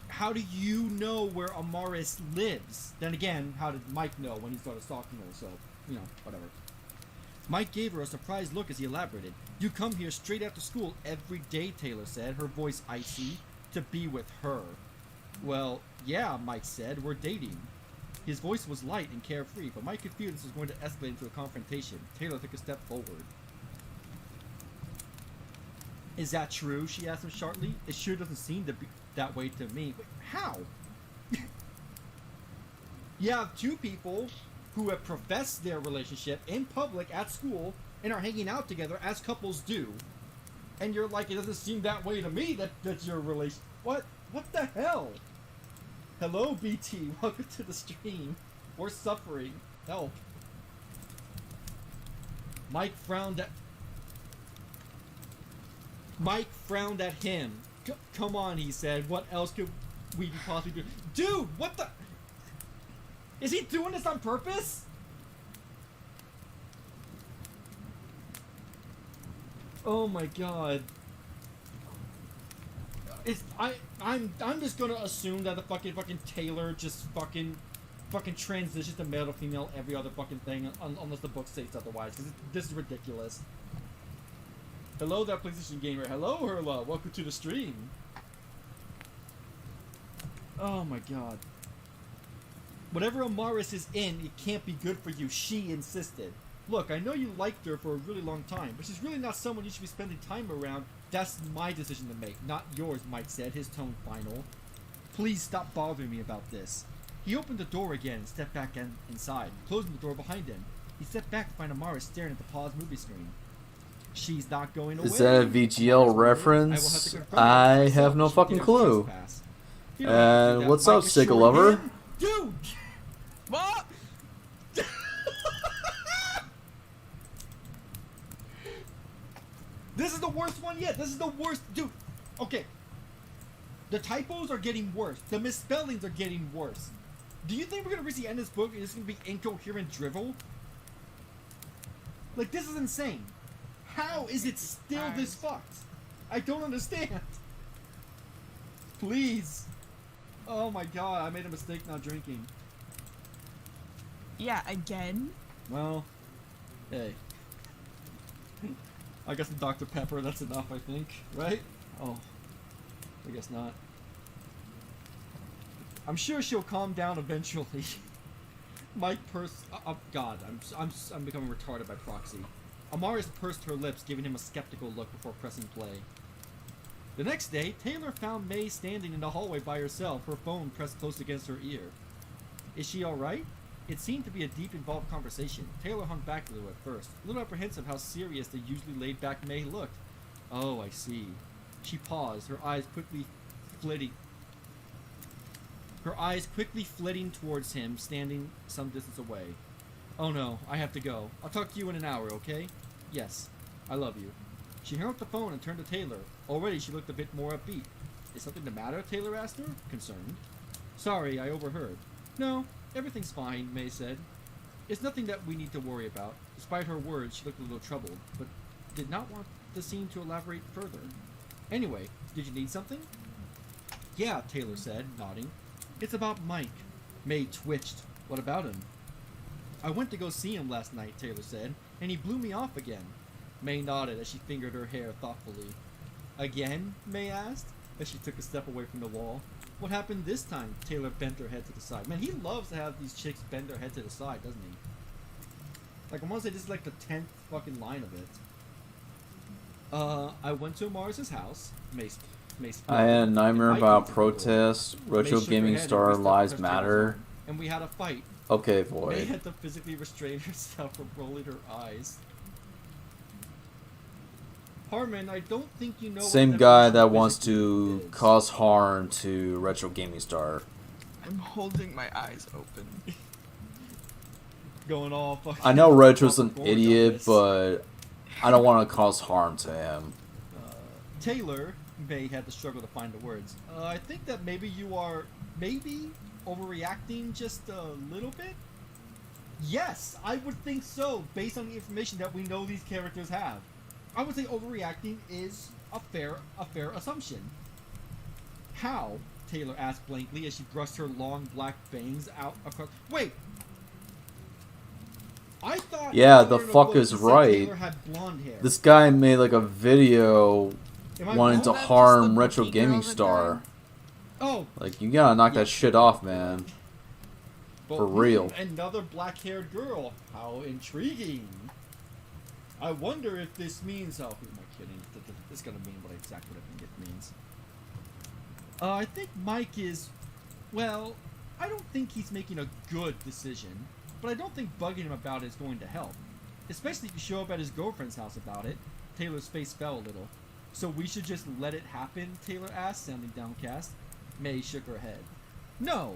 how do you know where Amaris lives? Then again, how did Mike know when he started stalking her? So, you know, whatever. Mike gave her a surprised look as he elaborated. You come here straight after school every day, Taylor said, her voice icy, to be with her. Well, yeah, Mike said, we're dating. His voice was light and carefree, but Mike could feel this was going to escalate into a confrontation. Taylor took a step forward. Is that true? She asked him sharply. It sure doesn't seem to be that way to me. Wait, how? You have two people who have professed their relationship in public at school and are hanging out together as couples do. And you're like, it doesn't seem that way to me that's your relation. What? What the hell? Hello, BT. Welcome to the stream. We're suffering. Help. Mike frowned at him. Come on, he said. What else could we possibly do? Dude, what the... Is he doing this on purpose? Oh my god. I'm just gonna assume that the fucking Taylor just fucking transitions to male to female every other fucking thing unless the book states otherwise, because this is ridiculous. Hello there, PlayStation Gamer. Hello, Herla. Welcome to the stream. Oh my god. Whatever Amaris is in, it can't be good for you, she insisted. Look, I know you liked her for a really long time, but she's really not someone you should be spending time around. That's my decision to make, not yours, Mike said, his tone final. Please stop bothering me about this. He opened the door again and stepped back inside, closing the door behind him. He stepped back to find Amaris staring at the paused movie screen. She's not going away. Is that a VGL reference? I have no fucking clue. And what's up, Sigga Lover? Dude! What? This is the worst one yet. This is the worst. Dude, okay. The typos are getting worse. The misspellings are getting worse. Do you think we're going to reach the end of this book and it's going to be incoherent drivel? Like, this is insane. How is it still this fucked? I don't understand. Please. Oh my god, I made a mistake not drinking. Yeah, again? Well, hey. I got some Dr. Pepper, that's enough, I think. Right? Oh. I guess not. I'm sure she'll calm down eventually. Mike pursed... Oh, God, I'm becoming retarded by proxy. Amaris pursed her lips, giving him a skeptical look before pressing play. The next day, Taylor found May standing in the hallway by herself, her phone pressed close against her ear. Is she alright? It seemed to be a deep, involved conversation. Taylor hung back a little at first, a little apprehensive how serious the usually laid-back May looked. Oh, I see. She paused, her eyes quickly flitting towards him, standing some distance away. Oh no, I have to go. I'll talk to you in an hour, okay? Yes. I love you. She hung up the phone and turned to Taylor. Already she looked a bit more upbeat. Is something the matter? Taylor asked her, concerned. Sorry, I overheard. No, everything's fine, May said. It's nothing that we need to worry about. Despite her words, she looked a little troubled, but did not want the scene to elaborate further. Anyway, did you need something? Yeah, Taylor said, nodding. It's about Mike. May twitched. What about him? I went to go see him last night, Taylor said, and he blew me off again. May nodded as she fingered her hair thoughtfully. Again? May asked, as she took a step away from the wall. What happened this time? Taylor bent her head to the side. Man, he loves to have these chicks bend their head to the side, doesn't he? Like, I want to say this is like the 10th fucking line of it. I went to Mars' house. I had a nightmare about protests. May Retro shook her Gaming head and Star reached up Lives to touch Taylor's Matter. arm, and we had a fight. Okay, May Void. had to physically restrain herself from rolling her eyes. Harman, I don't think you know Same what guy evolution that wants physically to is. cause harm to Retro Gaming Star. I'm holding my eyes open. Going all fucking... I know Retro's an forward on idiot, this. but I don't want to cause harm to him. Taylor, May had to struggle to find the words. I think that maybe you are, overreacting just a little bit? Yes, I would think so, based on the information that we know these characters have. I would say overreacting is a fair assumption. How? Taylor asked blankly as she brushed her long black bangs out across... Wait! I thought... Yeah, earlier the in fuck book is you said right. Taylor had blonde hair. This guy made like a video Am I wanting wrong? to Isn't that just harm the Retro Bookie Gaming girl that Star. died? Oh, Like, you gotta knock Yeah. that shit off, man. but For real. Another black-haired girl. How intriguing. I wonder if this means... Oh, who am I kidding? This is gonna mean exactly what I think it means. I think Mike is... Well, I don't think he's making a good decision, but I don't think bugging him about it is going to help. Especially if you show up at his girlfriend's house about it. Taylor's face fell a little. So we should just let it happen, Taylor asked, sounding downcast. May shook her head. No.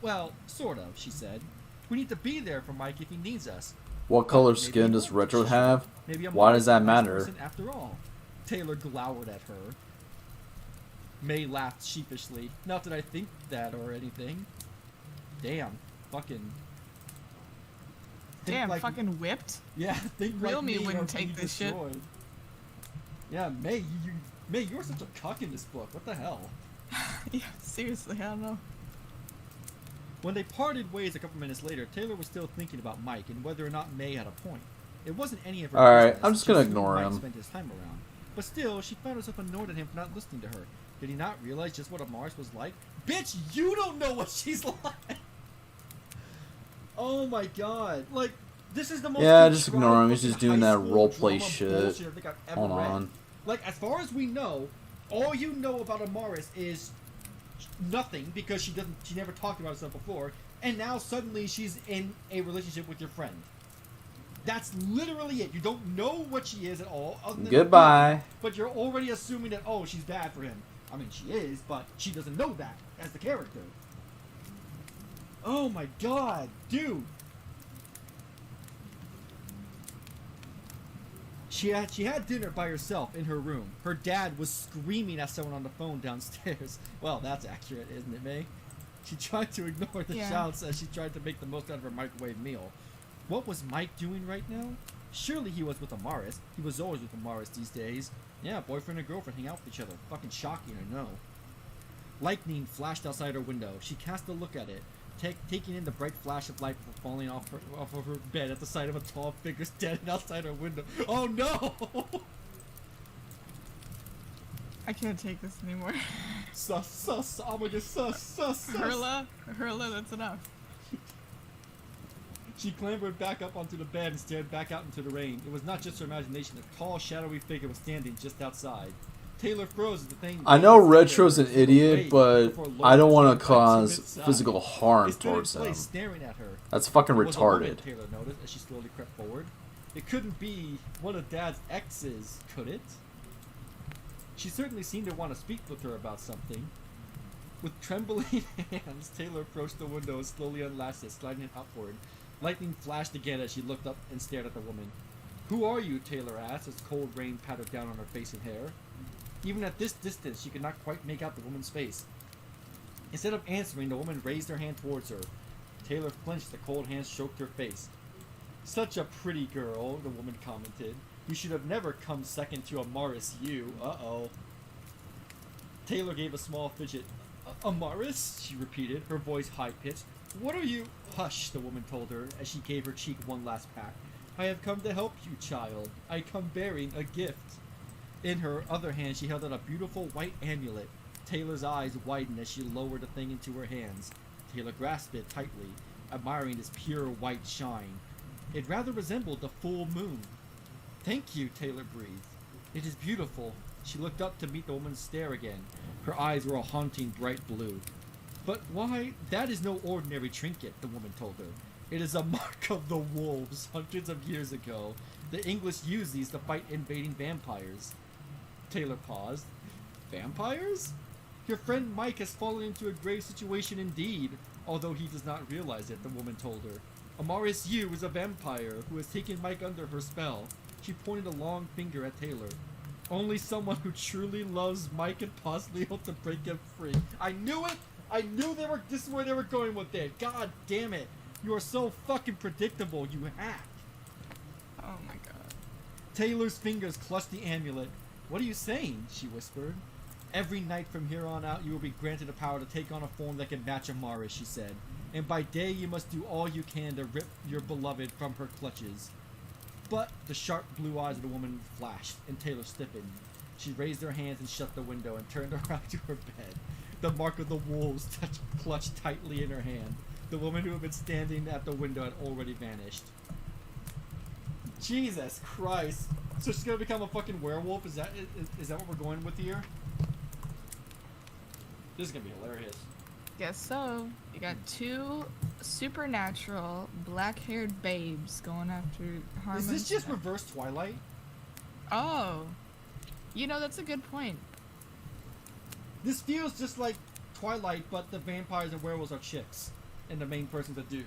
Well, sort of, she said. We need to be there for Mike if he needs us. What color Maybe skin he does won't, Retro she have? said. Maybe I'm Why not does that a nice matter? person after all. Taylor glowered at her. May laughed sheepishly. Not that I think that or anything. Damn. Fucking. Think Damn, like- fucking whipped? Yeah, think Real like me me wouldn't or take be this shit. destroyed. Yeah, May, May, you're such a cuck in this book. What the hell? Yeah, seriously, I don't know. When they parted ways a couple minutes later, Taylor was still thinking about Mike and whether or not May had a point. It wasn't any of her Alright, business. I'm just She gonna knew ignore Mike him. spent his time around. But still, she found herself annoyed at him for not listening to her. Did he not realize just what Amaris was like? Bitch, you don't know what she's like! Oh my god. Like, this is the most Yeah, just contrived ignore him. He's fucking just doing high that school roleplay drama shit. bullshit I think I've ever Hold read. on. Like, as far as we know, all you know about Amaris is nothing because she never talked about herself before, and now suddenly she's in a relationship with your friend. That's literally it. You don't know what she is at all. Other than Goodbye. but you're already assuming that, oh, she's bad for him. I mean, she is, but she doesn't know that as the character. Oh my god, dude. She had dinner by herself in her room. Her dad was screaming at someone on the phone downstairs. Well, that's accurate, isn't it, May? She tried to ignore the Yeah. shouts as she tried to make the most out of her microwave meal. What was Mike doing right now? Surely he was with Amaris. He was always with Amaris these days. Yeah, boyfriend and girlfriend hang out with each other. Fucking shocking, I know. Lightning flashed outside her window. She cast a look at it, taking in the bright flash of light before falling off of her bed at the sight of a tall figure standing outside her window. Oh no! I can't take this anymore. Sus, oh my god, sus. Hurla, that's enough. She clambered back up onto the bed and stared back out into the rain. It was not just her imagination. A tall, shadowy figure was standing just outside. Taylor froze at the thing. I know Retro's an idiot, but I don't want to cause physical harm It stood in towards him. place, staring at her. That's fucking It was a woman, retarded. Taylor noticed as she slowly crept forward. It couldn't be one of Dad's exes, could it? She certainly seemed to want to speak with her about something. With trembling hands, Taylor approached the window and slowly unlatched it, sliding it upward. Lightning flashed again as she looked up and stared at the woman. "Who are you?" Taylor asked as cold rain pattered down on her face and hair. Even at this distance, she could not quite make out the woman's face. Instead of answering, the woman raised her hand towards her. Taylor flinched. The cold hand stroked her face. "Such a pretty girl," the woman commented. "You should have never come second to Amaris, you." Uh-oh. Taylor gave a small fidget. "Amaris?" she repeated, her voice high-pitched. "What are you—" "Hush," the woman told her, as she gave her cheek one last pat. "I have come to help you, child. I come bearing a gift." In her other hand, she held out a beautiful white amulet. Taylor's eyes widened as she lowered the thing into her hands. Taylor grasped it tightly, admiring its pure white shine. It rather resembled the full moon. "Thank you," Taylor breathed. "It is beautiful." She looked up to meet the woman's stare again. Her eyes were a haunting bright blue. "But why, that is no ordinary trinket," the woman told her. "It is a mark of the wolves. Hundreds of years ago, the English used these to fight invading vampires." Taylor paused. "Vampires? Your friend Mike has fallen into a grave situation indeed, although he does not realize it," the woman told her. "Amaris Yu is a vampire who has taken Mike under her spell." She pointed a long finger at Taylor. "Only someone who truly loves Mike can possibly hope to break him free." I knew it! I knew this is where they were going with it. God damn it. You are so fucking predictable, you hack. Oh my god. Taylor's fingers clutched the amulet. "What are you saying?" she whispered. "Every night from here on out, you will be granted the power to take on a form that can match Amaris," she said. "And by day, you must do all you can to rip your beloved from her clutches." But the sharp blue eyes of the woman flashed, and Taylor stiffened. She raised her hands and shut the window and turned around to her bed. The mark of the wolves clutched tightly in her hand. The woman who had been standing at the window had already vanished. Jesus Christ. So she's gonna become a fucking werewolf? Is that what we're going with here? This is gonna be hilarious. Guess so. You got two supernatural black-haired babes going after Harman. Is this just Smith. reverse Twilight? Oh. You know, that's a good point. This feels just like Twilight, but the vampires and werewolves are chicks, and the main person's a dude.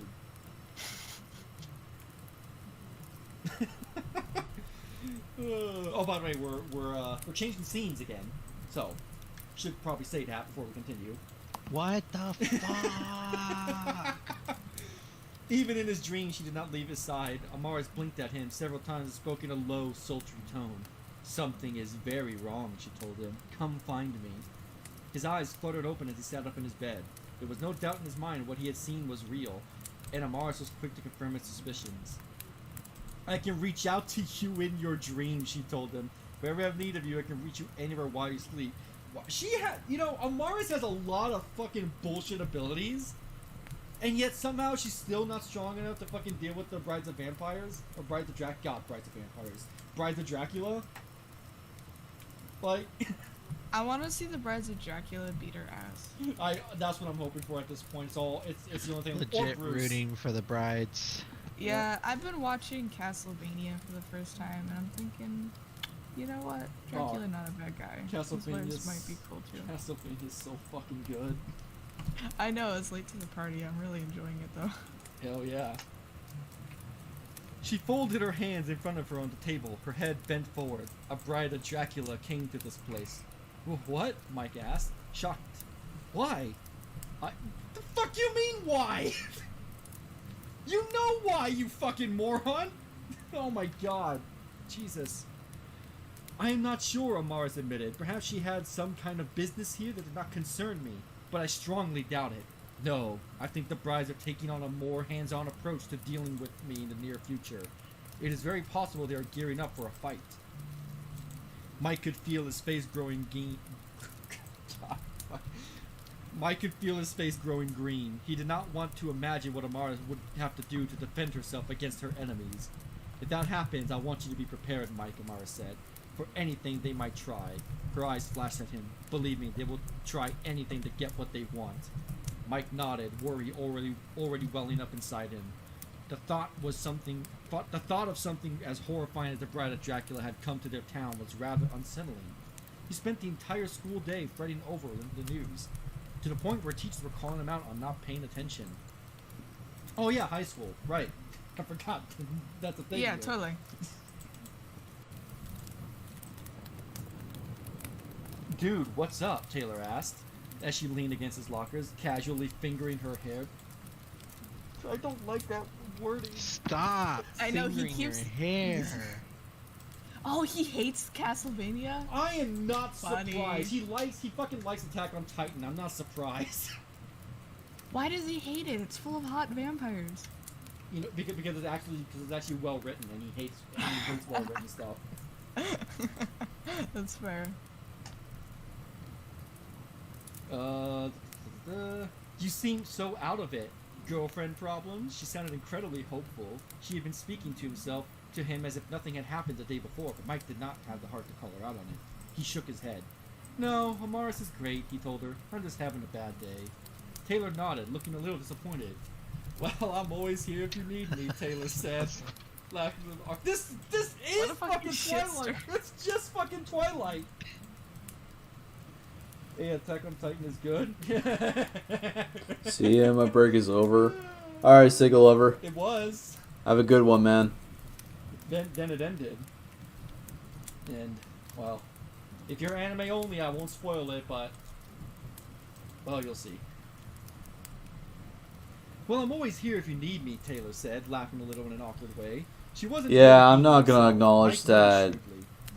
Oh, by the way, we're changing scenes again, so should probably say that before we continue. What the fuck? Even in his dream, she did not leave his side. Amaris blinked at him several times and spoke in a low, sultry tone. "Something is very wrong," she told him. "Come find me." His eyes fluttered open as he sat up in his bed. There was no doubt in his mind what he had seen was real, and Amaris was quick to confirm his suspicions. "I can reach out to you in your dreams," she told him. "If I ever have need of you, I can reach you anywhere while you sleep." She had, Amaris has a lot of fucking bullshit abilities, and yet somehow she's still not strong enough to fucking deal with the Brides of Vampires, or Brides of Dracula. Like, I want to see the Brides of Dracula beat her ass. that's what I'm hoping for at this point. It's the only thing. Legit rooting for the brides. Yeah, I've been watching Castlevania for the first time, and I'm thinking, you know what? Dracula not a bad guy. Castlevania might be cool too. Castlevania is so fucking good. I know, it's late to the party. I'm really enjoying it though. Hell yeah. She folded her hands in front of her on the table, her head bent forward. A bride of Dracula came to this place. "What?" Mike asked, shocked. "Why?" The fuck you mean, why? You know why, you fucking moron! Oh my god. Jesus. I am not sure, Amaris admitted. Perhaps she had some kind of business here that did not concern me, but I strongly doubt it. No, I think the brides are taking on a more hands-on approach to dealing with me in the near future. It is very possible they are gearing up for a fight. Mike could feel his face growing Mike could feel his face growing green. He did not want to imagine what Amaris would have to do to defend herself against her enemies. If that happens, I want you to be prepared, Mike, Amaris said, for anything they might try. Her eyes flashed at him. Believe me, they will try anything to get what they want. Mike nodded, worry already welling up inside him. The thought of something as horrifying as the bride of Dracula had come to their town was rather unsettling. He spent the entire school day fretting over the news, to the point where teachers were calling him out on not paying attention. Oh yeah, high school, right. I forgot. That's a thing. Yeah, here. totally. Dude, what's up? Taylor asked, as she leaned against his lockers, casually fingering her hair. I don't like that wording. Stop. I know, he fingering keeps- your hair. Oh, he hates Castlevania? I am not Funny. surprised. He fucking likes Attack on Titan. I'm not surprised. Why does he hate it? It's full of hot vampires. You know, because it's actually well written, and he hates well written stuff. That's fair. You seem so out of it. Girlfriend problems? She sounded incredibly hopeful. She had been speaking to him as if nothing had happened the day before, but Mike did not have the heart to call her out on it. He shook his head. No, Amaris is great, he told her. I'm just having a bad day. Taylor nodded, looking a little disappointed. Well, I'm always here if you need me, Taylor said. Laughing with This is What a fucking Twilight! shitster. It's just fucking Twilight! Hey, Attack on Titan is good. See ya, my break is over. Alright, Sigil Lover. It was. Have a good one, man. Then it ended. And, well, if you're anime only, I won't spoil it, but, well, you'll see. Well, I'm always here if you need me, Taylor said, laughing a little in an awkward way. She wasn't. Yeah, really I'm not gonna herself. acknowledge Mike that laughed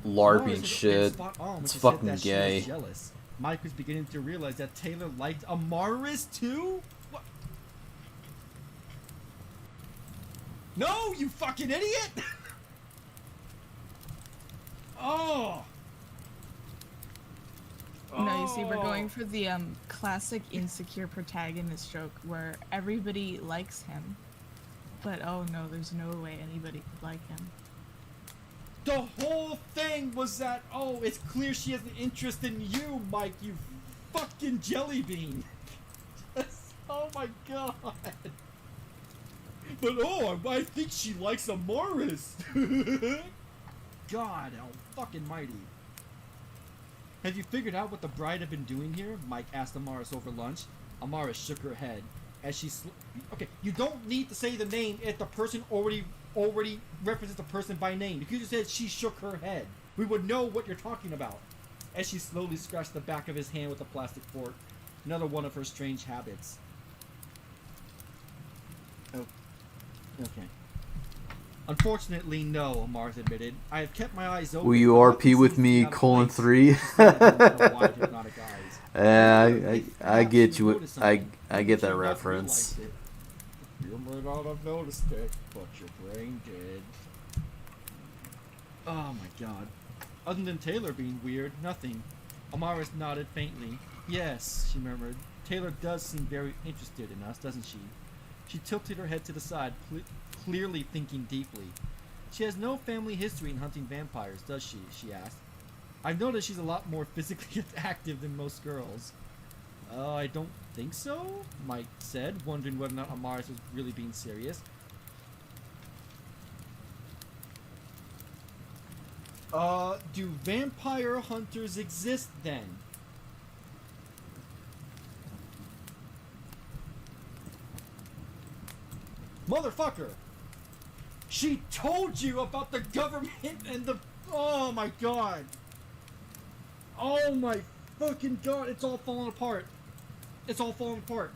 shrewdly. LARPing Amaris was shit. spot on when It's she said fucking that she gay. was jealous. Mike was beginning to realize that Taylor liked Amaris too? What? No, you fucking idiot! Oh! No, you see, we're going for the classic insecure protagonist joke where everybody likes him, but oh no, there's no way anybody could like him. The whole thing was that, oh, it's clear she has an interest in you, Mike, you fucking jelly bean. Oh my god. But oh, I think she likes Amaris. God, fucking mighty. Have you figured out what the bride had been doing here? Mike asked Amaris over lunch. Amaris shook her head as she okay, you don't need to say the name if the person already represents the person by name. If you just said she shook her head, we would know what you're talking about. As she slowly scratched the back of his hand with a plastic fork, another one of her strange habits. Oh, okay. Unfortunately, no, Amaris admitted. I have kept my eyes open. Will you RP with me, colon 3? Yeah, I get you. I get that reference. You might not have noticed it, but your brain did. Oh my god. Other than Taylor being weird, nothing. Amaris nodded faintly. Yes, she murmured. Taylor does seem very interested in us, doesn't she? She tilted her head to the side, clearly thinking deeply. She has no family history in hunting vampires, does she? She asked. I've noticed she's a lot more physically active than most girls. I don't think so, Mike said, wondering whether or not Amaris was really being serious. Do vampire hunters exist then? Motherfucker! She told you about the government and the... Oh my god! Oh my fucking god, it's all falling apart. It's all falling apart.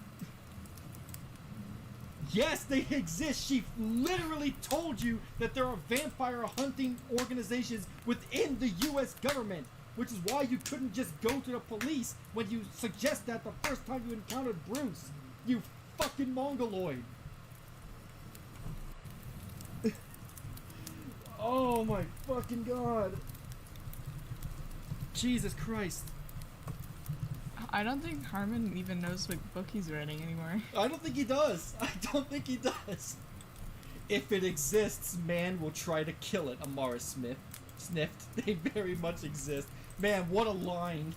Yes, they exist. She literally told you that there are vampire hunting organizations within the U.S. government, which is why you couldn't just go to the police when you suggest that the first time you encountered Bruce. You fucking mongoloid. Oh my fucking god. Jesus Christ. I don't think Harman even knows what book he's writing anymore. I don't think he does. I don't think he does. If it exists, man will try to kill it, Amara Smith. Sniffed. They very much exist. Man, what a line.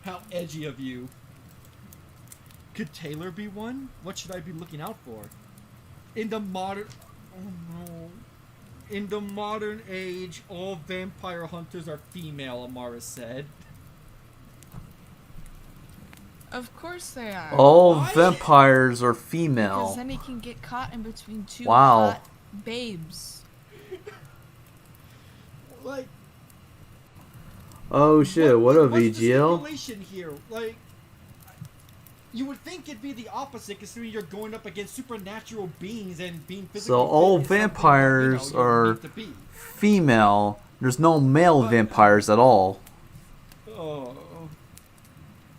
How edgy of you. Could Taylor be one? What should I be looking out for? In the modern... Oh no. In the modern age, all vampire hunters are female, Amara said. Of course they are. All Why? vampires are Because female. then he can get caught in between two Wow. hot babes. Like... Oh shit, what a what's the VGL. stipulation here? Like, you would think it'd be the opposite, considering you're going up against supernatural beings and being physically. So all fit is something that, vampires you don't are need to be. female. There's no male vampires at all. Oh,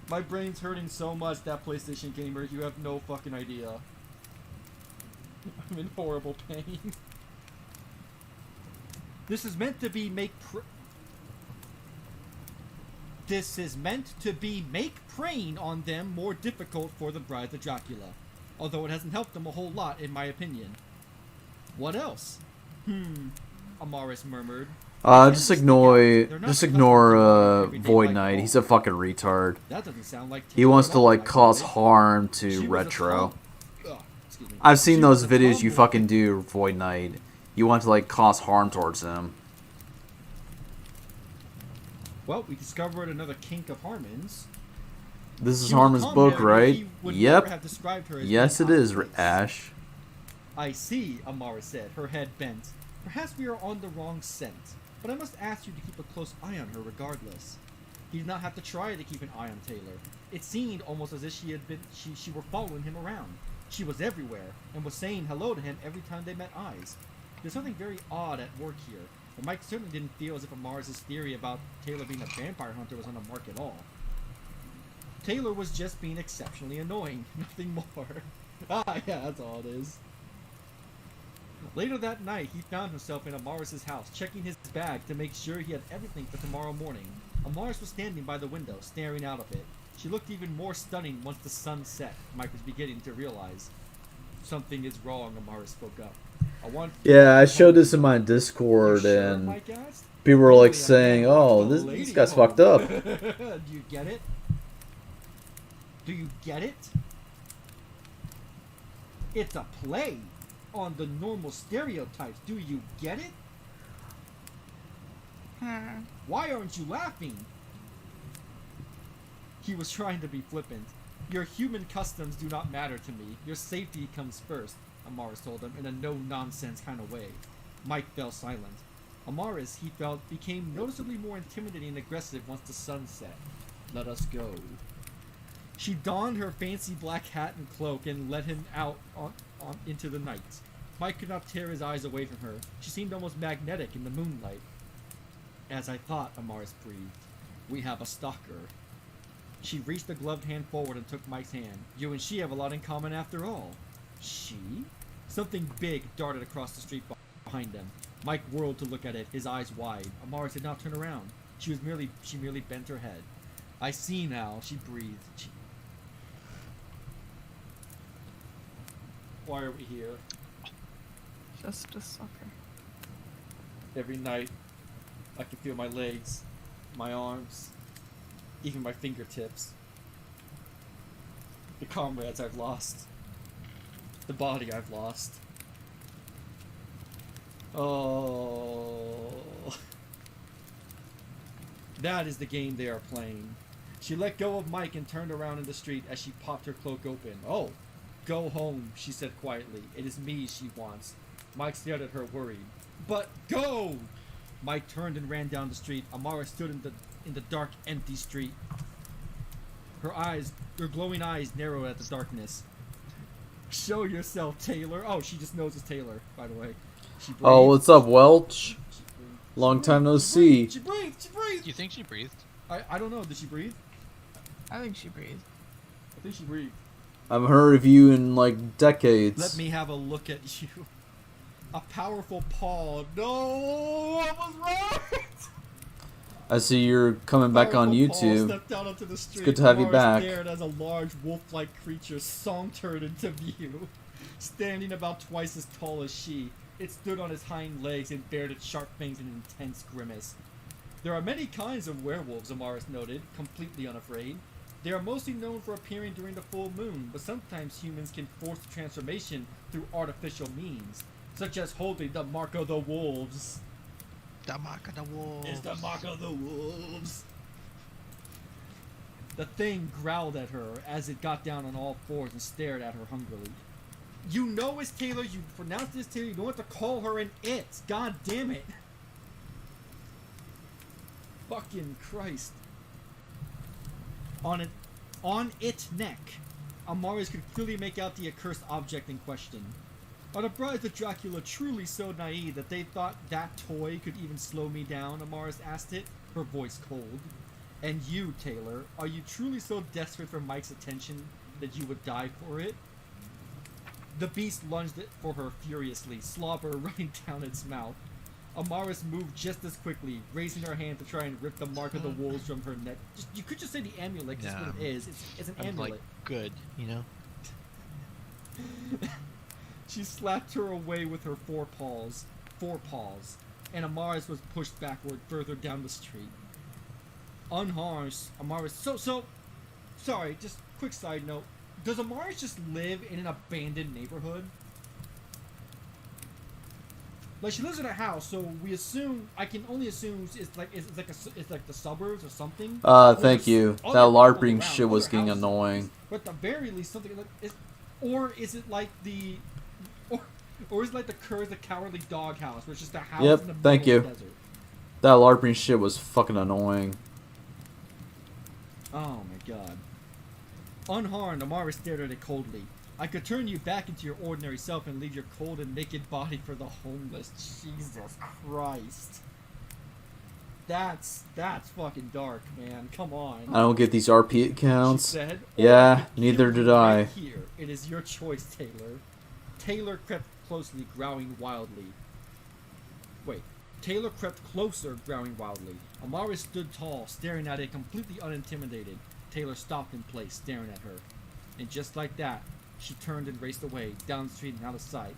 my brain's hurting so much. That PlayStation gamer, you have no fucking idea. I'm in horrible pain. This is meant to be make preying on them more difficult for the Bride of Dracula. Although it hasn't helped them a whole lot, in my opinion. What else? Amaris murmured. Just ignore Void Knight. He's a fucking retard. That doesn't sound like He wants to Taylor at all, like cause actually. harm She to was a Retro. excuse me. I've seen She those was a videos you tomboy. fucking do, Void Knight. You want to like cause harm towards him. Well, we discovered another kink of Harman's. This is She was Harman's calm book, there, right? he would never have Yep. described her as Yes, being it out is, of place. Ash. I see, Amara said, her head bent. Perhaps we are on the wrong scent, but I must ask you to keep a close eye on her regardless. He did not have to try to keep an eye on Taylor. It seemed almost as if she were following him around. She was everywhere, and was saying hello to him every time they met eyes. There's something very odd at work here, but Mike certainly didn't feel as if Amara's theory about Taylor being a vampire hunter was on the mark at all. Taylor was just being exceptionally annoying, nothing more. Yeah, that's all it is. Later that night, he found himself in Amaris' house, checking his bag to make sure he had everything for tomorrow morning. Amaris was standing by the window, staring out of it. She looked even more stunning once the sun set. Mike was beginning to realize. Something is wrong, Amaris spoke up. Yeah, I showed this in my Discord, and Mike asked? people were Only like a saying, man "Oh, with a this lady guy's home." fucked up." Do you get it? Do you get it? It's a play on the normal stereotypes. Do you get it? Why aren't you laughing? He was trying to be flippant. Your human customs do not matter to me. Your safety comes first, Amaris told him in a no-nonsense kind of way. Mike fell silent. Amaris, he felt, became noticeably more intimidating and aggressive once the sun set. Let us go. She donned her fancy black hat and cloak and led him out into the night. Mike could not tear his eyes away from her. She seemed almost magnetic in the moonlight. As I thought, Amaris breathed. We have a stalker. She reached a gloved hand forward and took Mike's hand. You and she have a lot in common after all. She? Something big darted across the street behind them. Mike whirled to look at it, his eyes wide. Amaris did not turn around. She merely bent her head. I see now, she breathed. Why are we here? Just a sucker. Every night, I can feel my legs, my arms, even my fingertips. The comrades I've lost. The body I've lost. Oh. That is the game they are playing. She let go of Mike and turned around in the street as she popped her cloak open. Oh, go home, she said quietly. It is me she wants. Mike stared at her, worried. But go! Mike turned and ran down the street. Amara stood in the dark, empty street. Her glowing eyes narrowed at the darkness. Show yourself, Taylor. Oh, she just knows it's Taylor, by the way. She Oh, breathes. what's up, Welch? She breathes. Long time no She see. breathed. She breathed. She breathed. You think she breathed? I don't know. Did she breathe? I think she breathed. I think she breathed. I haven't heard of you in like decades. Let me have a look at you. A powerful paw. No, I was right. I see you're coming back on Powerful paw YouTube. stepped out onto the street. good to have you Mars back. stared as a large wolf-like creature sauntered into view, standing about twice as tall as she. It stood on its hind legs and bared its sharp fangs in an intense grimace. There are many kinds of werewolves, Amaris noted, completely unafraid. They are mostly known for appearing during the full moon, but sometimes humans can force the transformation through artificial means, such as holding the mark of the wolves. The mark of the wolves. It's the mark of the wolves. The thing growled at her as it got down on all fours and stared at her hungrily. You know it's Taylor, you pronounce this Taylor, you don't have to call her an it. God damn it. Fucking Christ. On its neck, Amaris could clearly make out the accursed object in question. Are the brides of Dracula truly so naive that they thought that toy could even slow me down? Amaris asked it, her voice cold. And you, Taylor, are you truly so desperate for Mike's attention that you would die for it? The beast lunged for her furiously, slobber running down its mouth. Amaris moved just as quickly, raising her hand to try and rip the mark of the wolves from her neck. You could just say the amulet, because that's what it is. It's an amulet. Like, good, you know? She slapped her away with her four paws, and Amaris was pushed backward further down the street. Unharmed, Amaris... Sorry, just quick side note. Does Amaris just live in an abandoned neighborhood? Like, she lives in a house, so I can only assume it's like the suburbs or something. Thank you. That LARPing shit was getting annoying. But at the very least, something like or is it like the or is it like the Courage the Cowardly Dog house, where it's just a house Yep, in the middle thank of you. the desert? That LARPing shit was fucking annoying. Oh my god. Unharmed, Amara stared at it coldly. I could turn you back into your ordinary self and leave your cold and naked body for the homeless. Jesus Christ. That's fucking dark, man. Come on. I don't get these RP accounts. She said, Yeah, "Or I could neither kill did you I. right here. It is your choice, Taylor. Taylor crept closely, growling wildly. Wait. Taylor crept closer, growling wildly. Amara stood tall, staring at it, completely unintimidated. Taylor stopped in place, staring at her. And just like that, she turned and raced away, down the street and out of sight.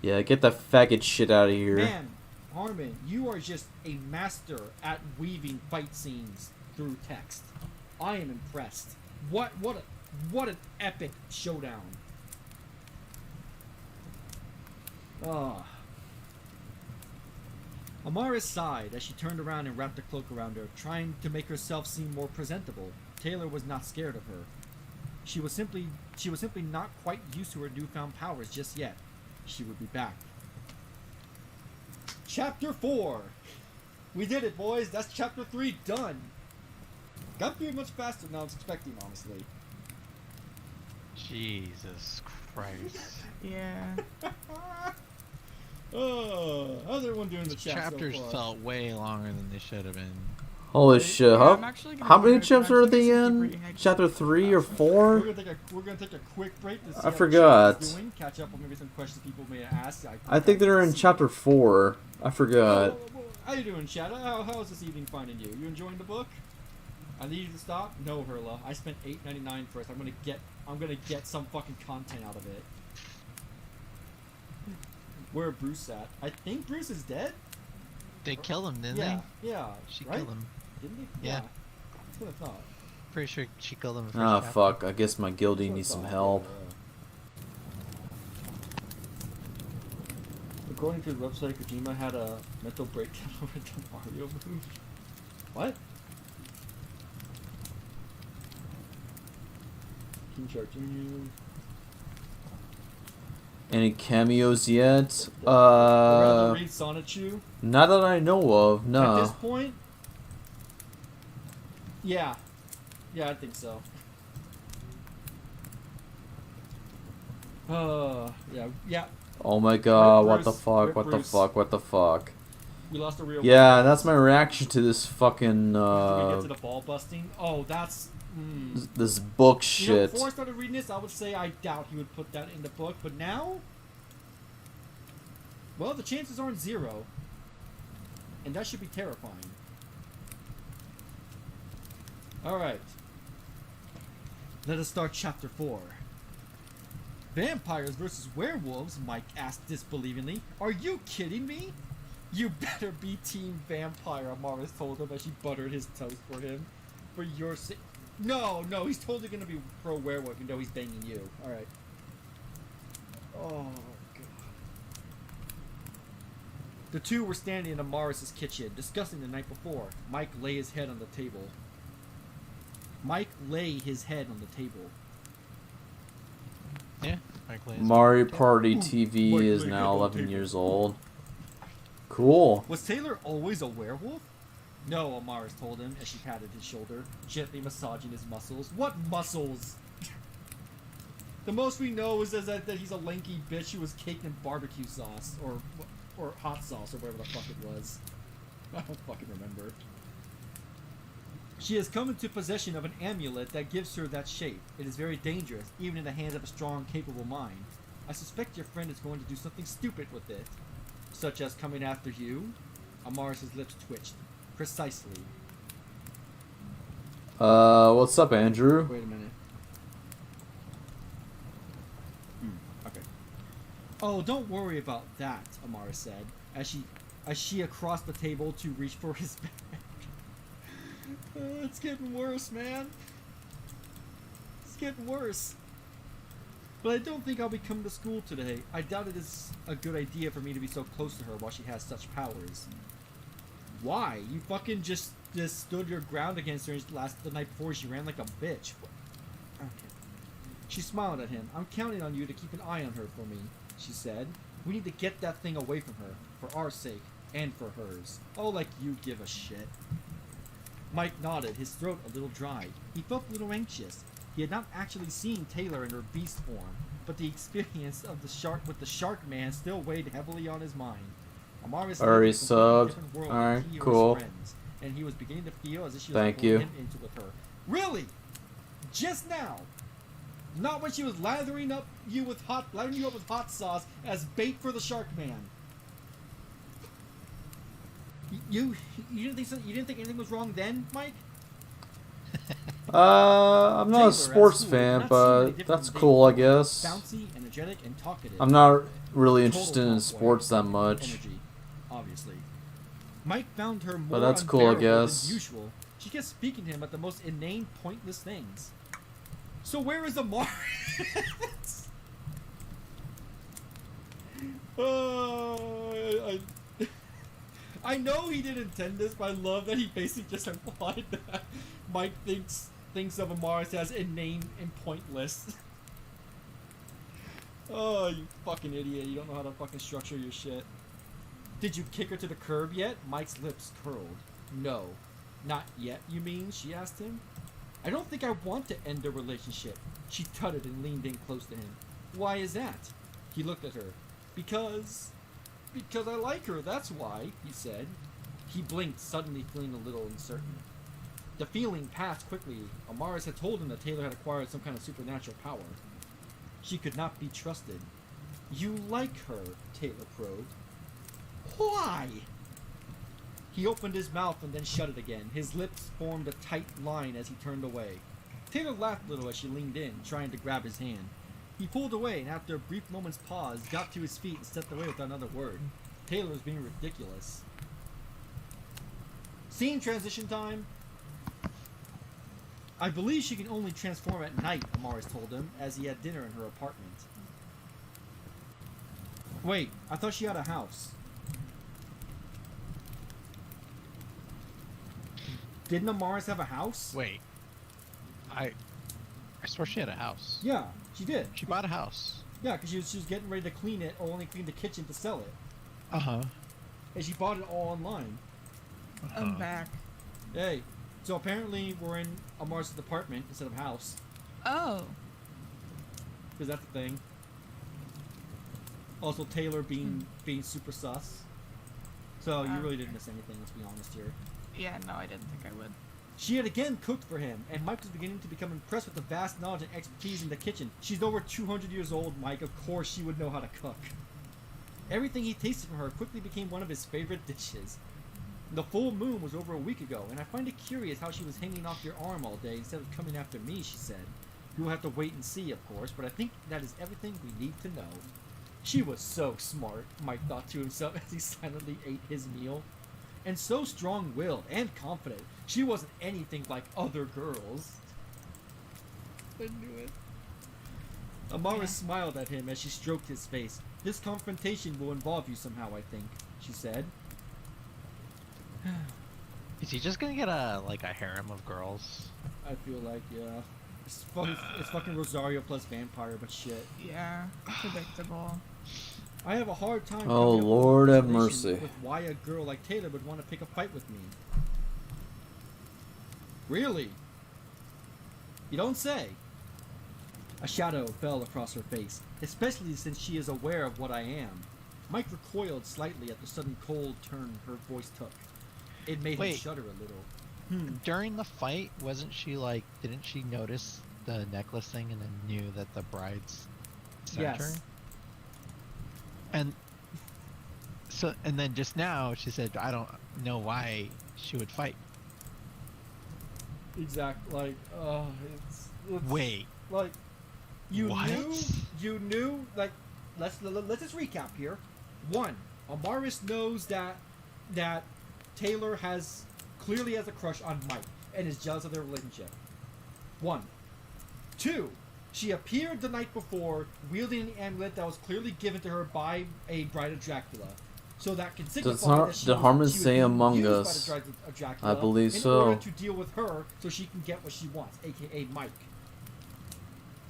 Yeah, get the faggot shit out of here. Man, Harman, you are just a master at weaving fight scenes through text. I am impressed. What an epic showdown. Ah. Amara sighed as she turned around and wrapped a cloak around her, trying to make herself seem more presentable. Taylor was not scared of her. She was simply not quite used to her newfound powers just yet. She would be back. Chapter 4. We did it, boys. That's chapter 3 done. Got through much faster than I was expecting, honestly. Jesus Christ. Yeah. How's everyone doing in the chat Chapters so far? felt way longer than they should have been. Holy shit! Yeah, How, I'm actually gonna how many do- chapters I'm are actually they gonna keep in? reading. I just- Chapter 3 or We're 4? gonna take a quick break to see I how the forgot. chat is doing, catch up on maybe some questions people may have asked. I think they're in chapter 4. I forgot. How you doing, chat? How is this evening finding you? You enjoying the book? I need you to stop. No, Hurla. I spent $8.99 for it. I'm gonna get some fucking content out of it. Where Bruce at? I think Bruce is dead. They killed him, didn't Yeah, they? yeah. She right? killed him. Didn't they? Yeah. That's what I thought. Pretty sure she killed him. in the Ah, first fuck. I guess my guildie That's what I needs some thought, help. According to the website, Kojima had a mental breakdown over the Mario movie. What? King Shark Jr. Any cameos yet? We're gonna read Sonichu. Not that I know of, At this no. point, yeah, I think so. Yeah. Oh my god, what the Bruce, fuck, Rip what the Bruce. fuck, what the fuck. We lost a real. Yeah, that's my reaction to this fucking, Did we get to the ball busting? Oh, that's. this book You know, shit. before I started reading this, I would say I doubt he would put that in the book, but now, well, the chances aren't zero, and that should be terrifying. All right, let us start chapter 4. Vampires versus werewolves, Mike asked disbelievingly. Are you kidding me? You better be Team Vampire, Amaris told him as she buttered his toast for him. For your sake. No, he's totally gonna be pro werewolf, even though he's banging you. Alright. Oh, God. The two were standing in Amaris' kitchen, discussing the night before. Mike lay his head on the table. Yeah, Mike Lane. Mario Party TV is now 11 years old. Cool. Was Taylor always a werewolf? No, Amaris told him as she patted his shoulder, gently massaging his muscles. What muscles? The most we know is that he's a lanky bitch who was caked in barbecue sauce, or hot sauce, or whatever the fuck it was. I don't fucking remember. She has come into possession of an amulet that gives her that shape. It is very dangerous, even in the hands of a strong, capable mind. I suspect your friend is going to do something stupid with it. Such as coming after you? Amaris' lips twitched. Precisely. What's up, Andrew? Wait a minute. Okay. Oh, don't worry about that, Amaris said, as she across the table to reach for his bag. It's getting worse, man. It's getting worse. But I don't think I'll be coming to school today. I doubt it is a good idea for me to be so close to her while she has such powers. Why? You fucking just stood your ground against her the night before she ran like a bitch. Okay. She smiled at him. I'm counting on you to keep an eye on her for me, she said. We need to get that thing away from her, for our sake, and for hers. Oh, like you give a shit. Mike nodded, his throat a little dry. He felt a little anxious. He had not actually seen Taylor in her beast form, but the experience of the shark man still weighed heavily on his mind. Amaris Already lived in a completely subbed. different world Alright, than he or his cool. friends, and he was beginning to feel as if she was Thank pulling you. him into with her. Really? Just now? Not when she was lathering you up with hot sauce as bait for the shark man. You didn't think anything was wrong then, Mike? I'm not Taylor, a at sports school, fan, did not seem any but different that's from cool, I Dave. guess. Bouncy, energetic, and talkative. I'm not really Total interested in tomboy. sports that much. Energy, obviously. Mike found her more But that's cool, I unbearable guess. than usual. She kept speaking to him about the most inane, pointless things. So where is Amari? I know he didn't intend this, but I love that he basically just implied that Mike thinks of Amaris as inane and pointless. Oh, you fucking idiot. You don't know how to fucking structure your shit. Did you kick her to the curb yet? Mike's lips curled. No. Not yet, you mean? She asked him. I don't think I want to end the relationship. She tutted and leaned in close to him. Why is that? He looked at her. Because I like her, that's why, he said. He blinked, suddenly feeling a little uncertain. The feeling passed quickly. Amaris had told him that Taylor had acquired some kind of supernatural power. She could not be trusted. You like her, Taylor probed. Why? He opened his mouth and then shut it again. His lips formed a tight line as he turned away. Taylor laughed a little as she leaned in, trying to grab his hand. He pulled away and after a brief moment's pause, got to his feet and stepped away without another word. Taylor was being ridiculous. Scene transition time. I believe she can only transform at night, Amaris told him, as he had dinner in her apartment. Wait, I thought she had a house. Didn't Amaris have a house? Wait. I swear she had a house. Yeah, she did. She bought a house. Yeah, because she was getting ready to clean it, or only clean the kitchen to sell it. Uh-huh. And she bought it all online. I'm back. Hey, so apparently we're in Amaris' apartment instead of house. Oh. Because that's the thing. Also, Taylor being super sus. So you really didn't miss anything, let's be honest here. Yeah, no, I didn't think I would. She had again cooked for him, and Mike was beginning to become impressed with the vast knowledge and expertise in the kitchen. She's over 200 years old, Mike. Of course she would know how to cook. Everything he tasted from her quickly became one of his favorite dishes. The full moon was over a week ago, and I find it curious how she was hanging off your arm all day instead of coming after me, she said. You will have to wait and see, of course, but I think that is everything we need to know. She was so smart, Mike thought to himself as he silently ate his meal. And so strong-willed and confident. She wasn't anything like other girls. I knew it. Amara smiled at him as she stroked his face. This confrontation will involve you somehow, I think, she said. Is he just gonna get a harem of girls? I feel like, yeah. It's fucking Rosario plus vampire, but shit. Yeah, predictable. I have a hard time Oh, coming up with Lord an have explanation mercy. with why a girl like Taylor would want to pick a fight with me. Really? You don't say. A shadow fell across her face, especially since she is aware of what I am. Mike recoiled slightly at the sudden cold turn her voice took. It made him shudder a little. During the fight, wasn't she didn't she notice the necklace thing and then knew that the bride's sent her? Yes. And then just now she said, I don't know why she would fight. Exactly. It's Wait. Like, you What? knew. Like, let's just recap here. 1, Amaris knows that Taylor clearly has a crush on Mike and is jealous of their relationship. 1. 2, she appeared the night before wielding an amulet that was clearly given to her by a bride of Dracula. So that can signify that Did Harman say being Among used Us? by the bride of Dracula I believe in so. order to deal with her so she can get what she wants, aka Mike.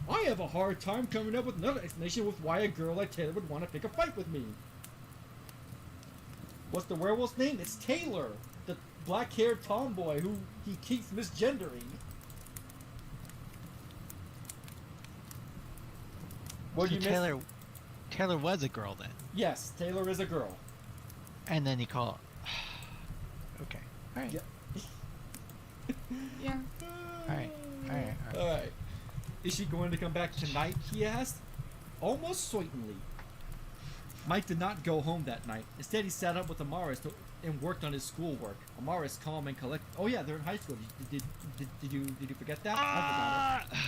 I have a hard time coming up with another explanation with why a girl like Taylor would want to pick a fight with me. What's the werewolf's name? It's Taylor, the black-haired tomboy who he keeps misgendering. What So do you miss? Taylor was a girl then. Yes, Taylor is a girl. And then he called. Okay. Alright. Yeah. Yeah. Alright. Alright. Is she going to come back tonight? He asked. Almost certainly. Mike did not go home that night. Instead, he sat up with Amaris and worked on his schoolwork. Amaris, calm and collected. Oh yeah, they're in high school. Did you forget that? I forgot it.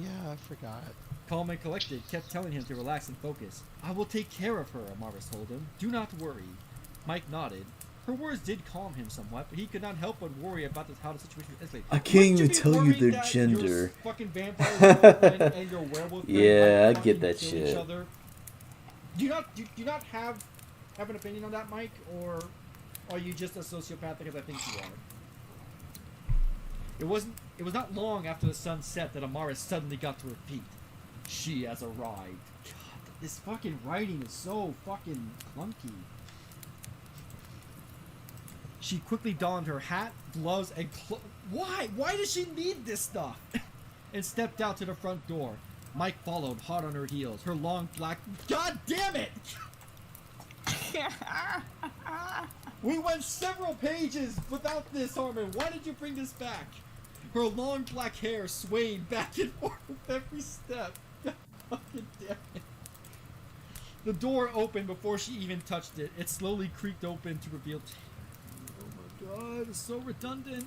Yeah, I forgot. Calm and collected, kept telling him to relax and focus. I will take care of her, Amaris told him. Do not worry. Mike nodded. Her words did calm him somewhat, but he could not help but worry about how the situation escalated. I can't even tell you their gender. Fucking vampire girlfriend and your werewolf friend Yeah, might I get fucking that kill shit. each other. Do you not have an opinion on that, Mike, or are you just a sociopathic as I think you are? It was not long after the sun set that Amaris suddenly got to her feet. She has arrived. God, this fucking writing is so fucking clunky. She quickly donned her hat, gloves, and Why? Why does she need this stuff? And stepped out to the front door. Mike followed, hot on her heels. Her long black... God damn it! We went several pages without this, Harman. Why did you bring this back? Her long black hair swayed back and forth with every step. Fucking damn it. The door opened before she even touched it. It slowly creaked open to reveal... Oh my god, it's so redundant.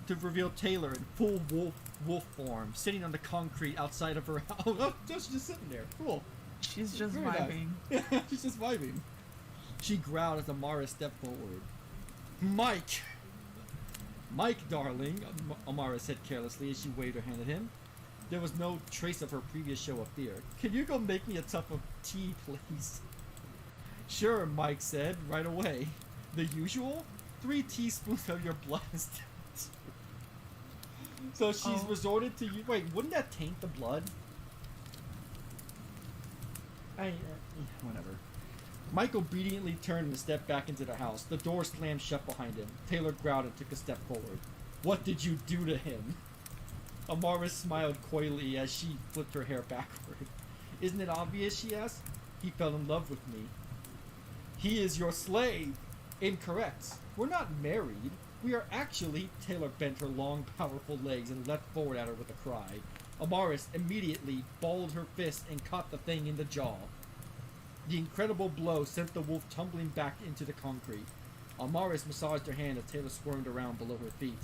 To reveal Taylor in full wolf form, sitting on the concrete outside of her house. Oh, she's just sitting there. Cool. She's just Very nice. vibing. Yeah, she's just vibing. She growled as Amara stepped forward. Mike, darling, Amara said carelessly as she waved her hand at him. There was no trace of her previous show of fear. Can you go make me a cup of tea, please? Sure, Mike said, right away. The usual? 3 teaspoons of your blood is So she's resorted to you. Wait, wouldn't that taint the blood? Whatever. Mike obediently turned and stepped back into the house. The door slammed shut behind him. Taylor growled and took a step forward. What did you do to him? Amara smiled coyly as she flipped her hair backward. Isn't it obvious, she asked? he fell in love with me. He is your slave. Incorrect. We're not married. We are actually... Taylor bent her long, powerful legs and leapt forward at her with a cry. Amaris immediately balled her fist and caught the thing in the jaw. The incredible blow sent the wolf tumbling back into the concrete. Amaris massaged her hand as Taylor squirmed around below her feet.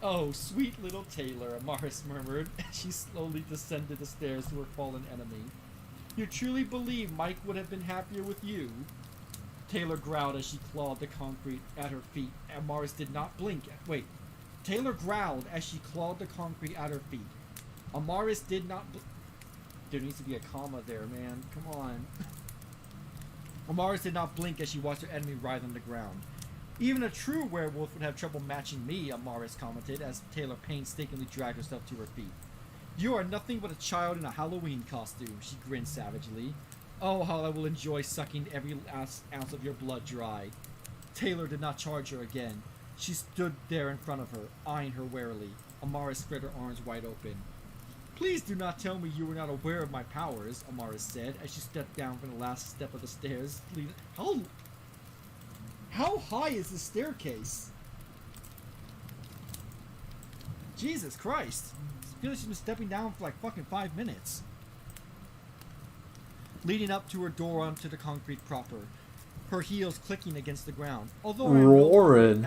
"Oh, sweet little Taylor," Amaris murmured as she slowly descended the stairs to her fallen enemy. "You truly believe Mike would have been happier with you?" Taylor growled as she clawed the concrete at her feet. Amaris did not blink. Wait. Taylor growled as she clawed the concrete at her feet. Amaris did not There needs to be a comma there, man. Come on. Amaris did not blink as she watched her enemy writhe on the ground. "Even a true werewolf would have trouble matching me," Amaris commented as Taylor painstakingly dragged herself to her feet. "You are nothing but a child in a Halloween costume," she grinned savagely. "Oh, how I will enjoy sucking every ounce of your blood dry." Taylor did not charge her again. She stood there in front of her, eyeing her warily. Amaris spread her arms wide open. "Please do not tell me you were not aware of my powers," Amaris said as she stepped down from the last step of the stairs. How high is this staircase? Jesus Christ. I feel like she's been stepping down for like fucking 5 minutes. Leading up to her door onto the concrete proper, her heels clicking against the ground. Roaring.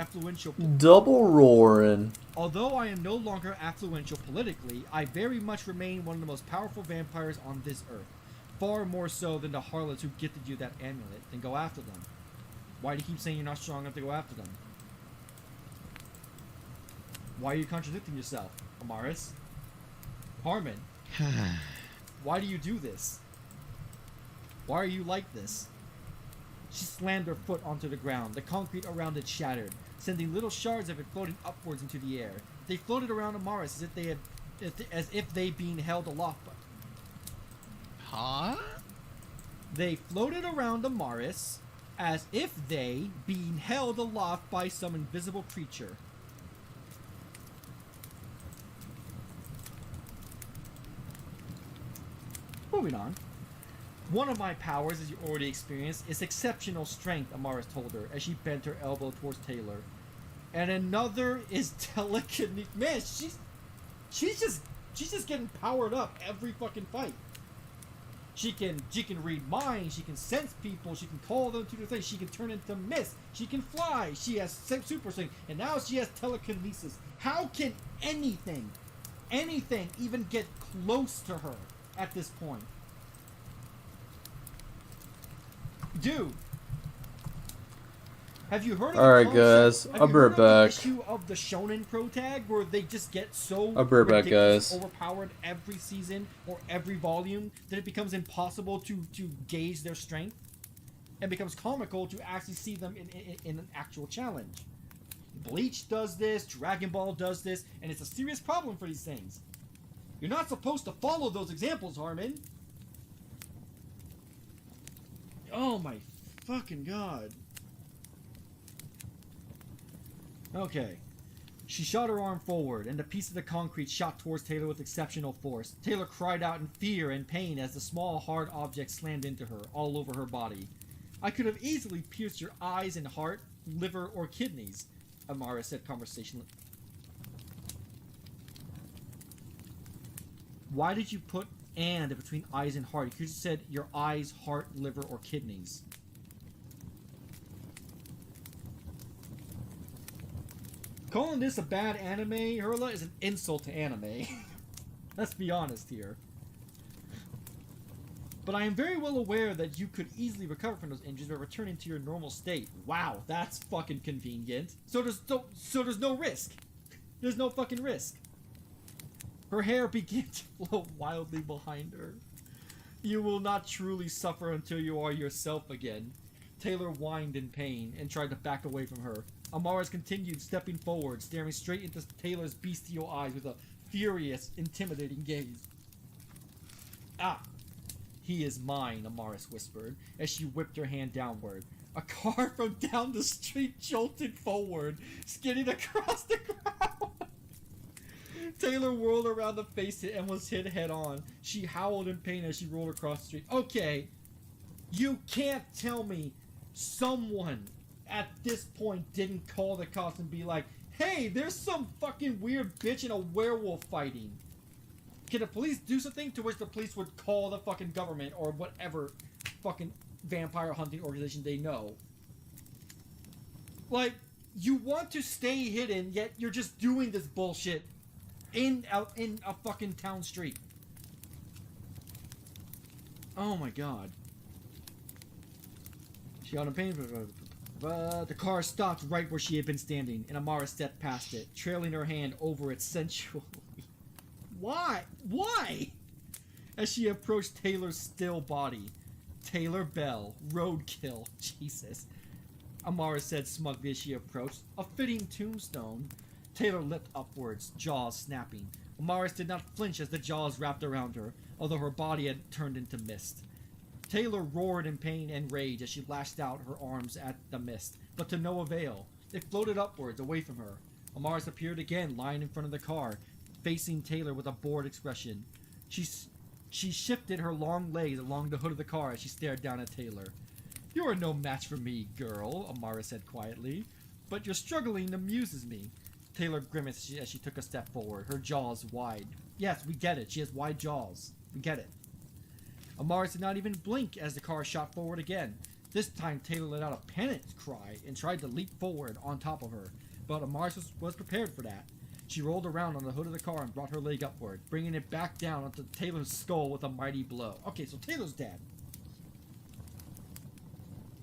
Double roaring. Although I am no longer affluential politically, I very much remain one of the most powerful vampires on this earth. Far more so than the harlots who gifted you that amulet. Then go after them. Why do you keep saying you're not strong enough to go after them? Why are you contradicting yourself, Amaris? Harman. Why do you do this? Why are you like this? She slammed her foot onto the ground. The concrete around it shattered, sending little shards of it floating upwards into the air. They floated around Amaris as if they being held aloft. Huh? They floated around Amaris as if they being held aloft by some invisible creature. Moving on. "One of my powers, as you already experienced, is exceptional strength," Amaris told her as she bent her elbow towards Taylor. "And another is telekinesis." Man, she's just getting powered up every fucking fight. She can read minds, she can sense people, she can call them to the things, she can turn into mist, she can fly, she has super strength, and now she has telekinesis. How can anything even get close to her at this point? Dude, have you heard of Alright guys, I'll be right back. Issue of the Shonen Pro Tag where they just get so I'll be right back, guys. overpowered every season or every volume that it becomes impossible to gauge their strength and becomes comical to actually see them in an actual challenge. Bleach does this, Dragon Ball does this, and it's a serious problem for these things. You're not supposed to follow those examples, Harman. Oh my fucking god. Okay. She shot her arm forward, and the piece of the concrete shot towards Taylor with exceptional force. Taylor cried out in fear and pain as the small, hard object slammed into her, all over her body. "I could have easily pierced your eyes and heart, liver, or kidneys," Amara said conversationally. Why did you put "and" between eyes and heart? You could have said your eyes, heart, liver, or kidneys. Calling this a bad anime, Hurla, is an insult to anime. Let's be honest here. But I am very well aware that you could easily recover from those injuries by returning to your normal state. Wow, that's fucking convenient. So there's no risk. There's no fucking risk. Her hair began to flow wildly behind her. "You will not truly suffer until you are yourself again." Taylor whined in pain and tried to back away from her. Amaris continued stepping forward, staring straight into Taylor's bestial eyes with a furious, intimidating gaze. "Ah, he is mine," Amaris whispered as she whipped her hand downward. A car from down the street jolted forward, skidding across the ground. Taylor whirled around to face it and was hit head on. She howled in pain as she rolled across the street. "Okay, You can't tell me someone at this point didn't call the cops and be like, hey, there's some fucking weird bitch and a werewolf fighting. Can the police do something? To which the police would call the fucking government or whatever fucking vampire hunting organization they know. Like, you want to stay hidden, yet you're just doing this bullshit in a fucking town street. Oh my god. She on a pain. The car stopped right where she had been standing, and Amara stepped past it, trailing her hand over it sensually. Why? Why? As she approached Taylor's still body. Taylor Bell. Roadkill. Jesus. Amara said smugly as she approached. A fitting tombstone. Taylor leapt upwards, jaws snapping. Amaris did not flinch as the jaws wrapped around her, although her body had turned into mist. Taylor roared in pain and rage as she lashed out her arms at the mist, but to no avail. It floated upwards, away from her. Amaris appeared again, lying in front of the car, facing Taylor with a bored expression. She shifted her long legs along the hood of the car as she stared down at Taylor. You are no match for me, girl, Amara said quietly, but your struggling amuses me. Taylor grimaced as she took a step forward, her jaws wide. Yes, we get it. She has wide jaws. We get it. Amaris did not even blink as the car shot forward again. This time, Taylor let out a panicked cry and tried to leap forward on top of her, but Amaris was prepared for that. She rolled around on the hood of the car and brought her leg upward, bringing it back down onto Taylor's skull with a mighty blow. Okay, so Taylor's dead.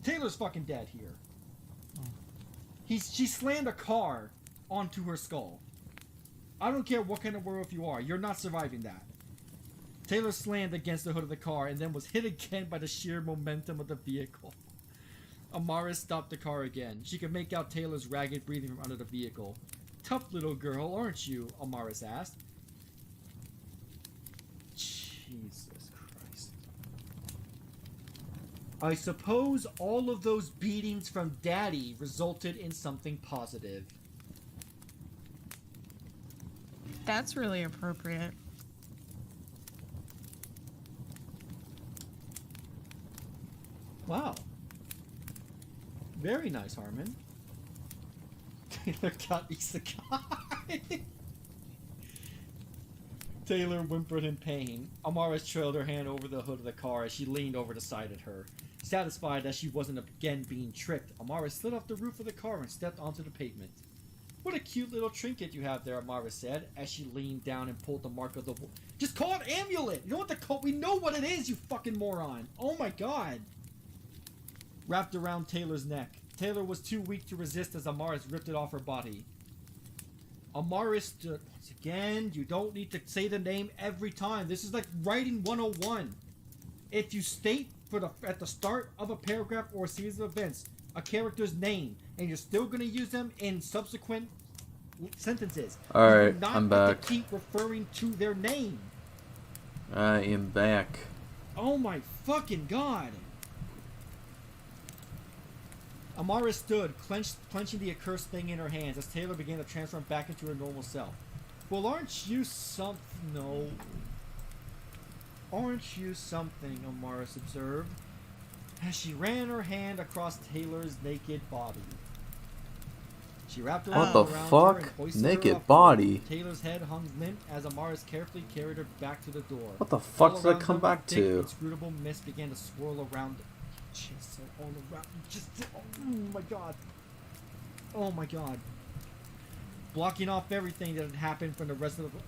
Taylor's fucking dead here. She slammed a car onto her skull. I don't care what kind of werewolf you are, you're not surviving that. Taylor slammed against the hood of the car and then was hit again by the sheer momentum of the vehicle. Amaris stopped the car again. She could make out Taylor's ragged breathing from under the vehicle. Tough little girl, aren't you? Amaris asked. Jesus Christ. I suppose all of those beatings from Daddy resulted in something positive. That's really appropriate. Wow. Very nice, Harman. Taylor got isekai. Taylor whimpered in pain. Amaris trailed her hand over the hood of the car as she leaned over the side at her. Satisfied that she wasn't again being tricked, Amaris slid off the roof of the car and stepped onto the pavement. What a cute little trinket you have there, Amaris said, as she leaned down and pulled the mark of the... Just call it amulet! You know what the call... We know what it is, you fucking moron! Oh my god! Wrapped around Taylor's neck. Taylor was too weak to resist as Amaris ripped it off her body. Amaris stood... Once again, you don't need to say the name every time. This is like writing 101. If you state at the start of a paragraph or a series of events a character's name, and you're still going to use them in subsequent sentences, Alright, not I'm have back. to keep referring to their name. I am back. Oh my fucking god. Amara stood, clenching the accursed thing in her hands as Taylor began to transform back into her normal self. Well, aren't you something? No. Aren't you something? Amaris observed, as she ran her hand across Taylor's naked body. She wrapped her What the arm around her fuck? and hoisted her Naked up. body? Taylor's head hung limp as Amaris carefully carried her back to the door. What the fuck All did I around come them, back thick, to? inscrutable mist began to swirl around. Just all around. Oh my god. Oh my god. Blocking off everything that had happened from the rest of the.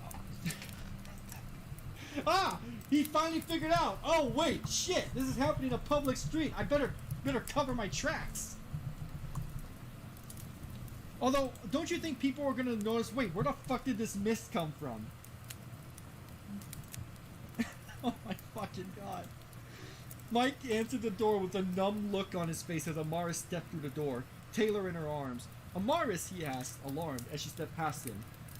Ah! He finally figured out. Oh wait, shit! This is happening in a public street. I better cover my tracks. Although, don't you think people are gonna notice? Wait, where the fuck did this mist come from? Oh my fucking god. Mike answered the door with a numb look on his face as Amaris stepped through the door, Taylor in her arms. Amaris, he asked, alarmed, as she stepped past him.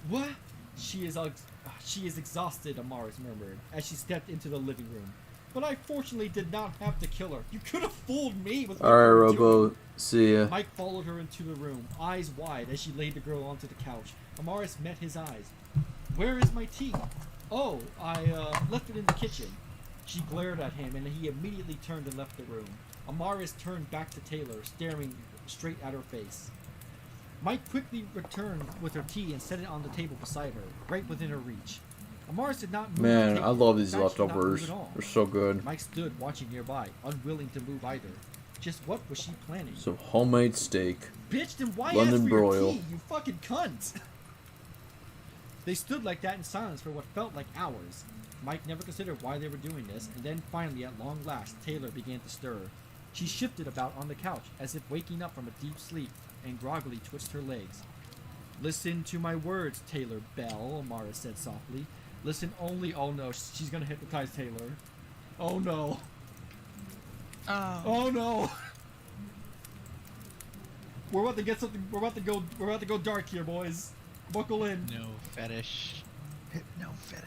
What? She is exhausted, Amaris murmured, as she stepped into the living room. But I fortunately did not have to kill her. You could have fooled me with what you Alright, were Robo. doing. See ya. Mike followed her into the room, eyes wide, as she laid the girl onto the couch. Amaris met his eyes. Where is my tea? Oh, I left it in the kitchen. She glared at him, and he immediately turned and left the room. Amaris turned back to Taylor, staring straight at her face. Mike quickly returned with her tea and set it on the table beside her, right within her reach. Amaris did not move. Man, I love these In fact, she did not move leftovers. at all. They're so good. Mike stood watching nearby, unwilling to move either. Just what was she planning? Some homemade steak. Bitch, then why London ask for broil. your tea, you fucking cunt? They stood like that in silence for what felt like hours. Mike never considered why they were doing this, and then finally, at long last, Taylor began to stir. She shifted about on the couch, as if waking up from a deep sleep, and groggily twitched her legs. Listen to my words, Taylor Bell, Amara said softly. Listen only. Oh no, she's gonna hypnotize Taylor. Oh no. Oh no. We're about to get something. We're about to go dark here, boys. Buckle in. No fetish. No fetish.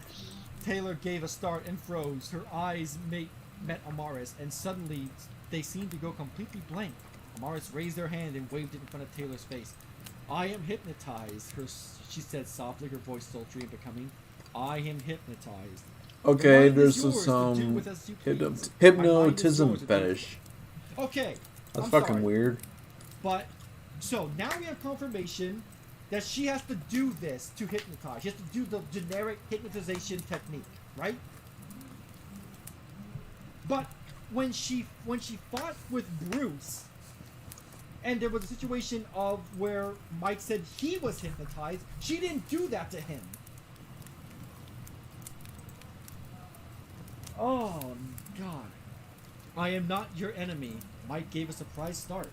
Taylor gave a start and froze. Her eyes met Amaris, and suddenly they seemed to go completely blank. Amaris raised her hand and waved it in front of Taylor's face. I am hypnotized, she said softly, her voice sultry and becoming. I am hypnotized. Okay, Your mind is there's yours to do some with as you please. My mind is hypnotism yours to do- fetish. Okay. That's I'm fucking sorry. weird. But, so now we have confirmation that she has to do this to hypnotize. She has to do the generic hypnotization technique, right? But when she fought with Bruce, and there was a situation of where Mike said he was hypnotized, she didn't do that to him. Oh, God. I am not your enemy. Mike gave a surprise start.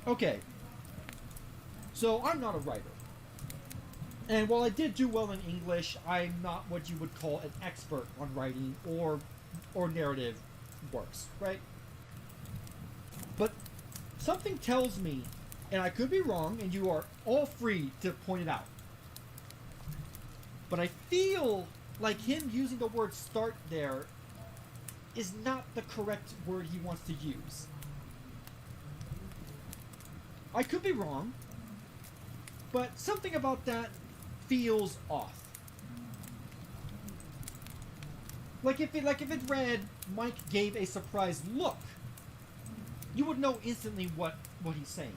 Okay. So, I'm not a writer. And while I did do well in English, I'm not what you would call an expert on writing or narrative works, right? But something tells me, and I could be wrong, and you are all free to point it out, but I feel like him using the word start there is not the correct word he wants to use. I could be wrong, but something about that feels off. Like if it read, Mike gave a surprised look, you would know instantly what he's saying.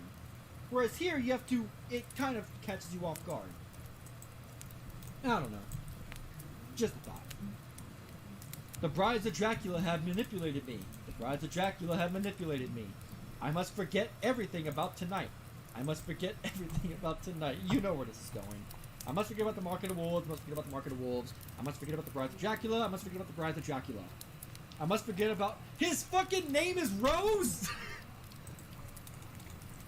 Whereas here, you have to, it kind of catches you off guard. I don't know. Just a thought. The brides of Dracula have manipulated me. The brides of Dracula have manipulated me. I must forget everything about tonight. I must forget everything about tonight. You know where this is going. I must forget about the Market of Wolves. I must forget about the Market of Wolves. I must forget about the Brides of Dracula. I must forget about the Brides of Dracula. I must forget about... His fucking name is Rose!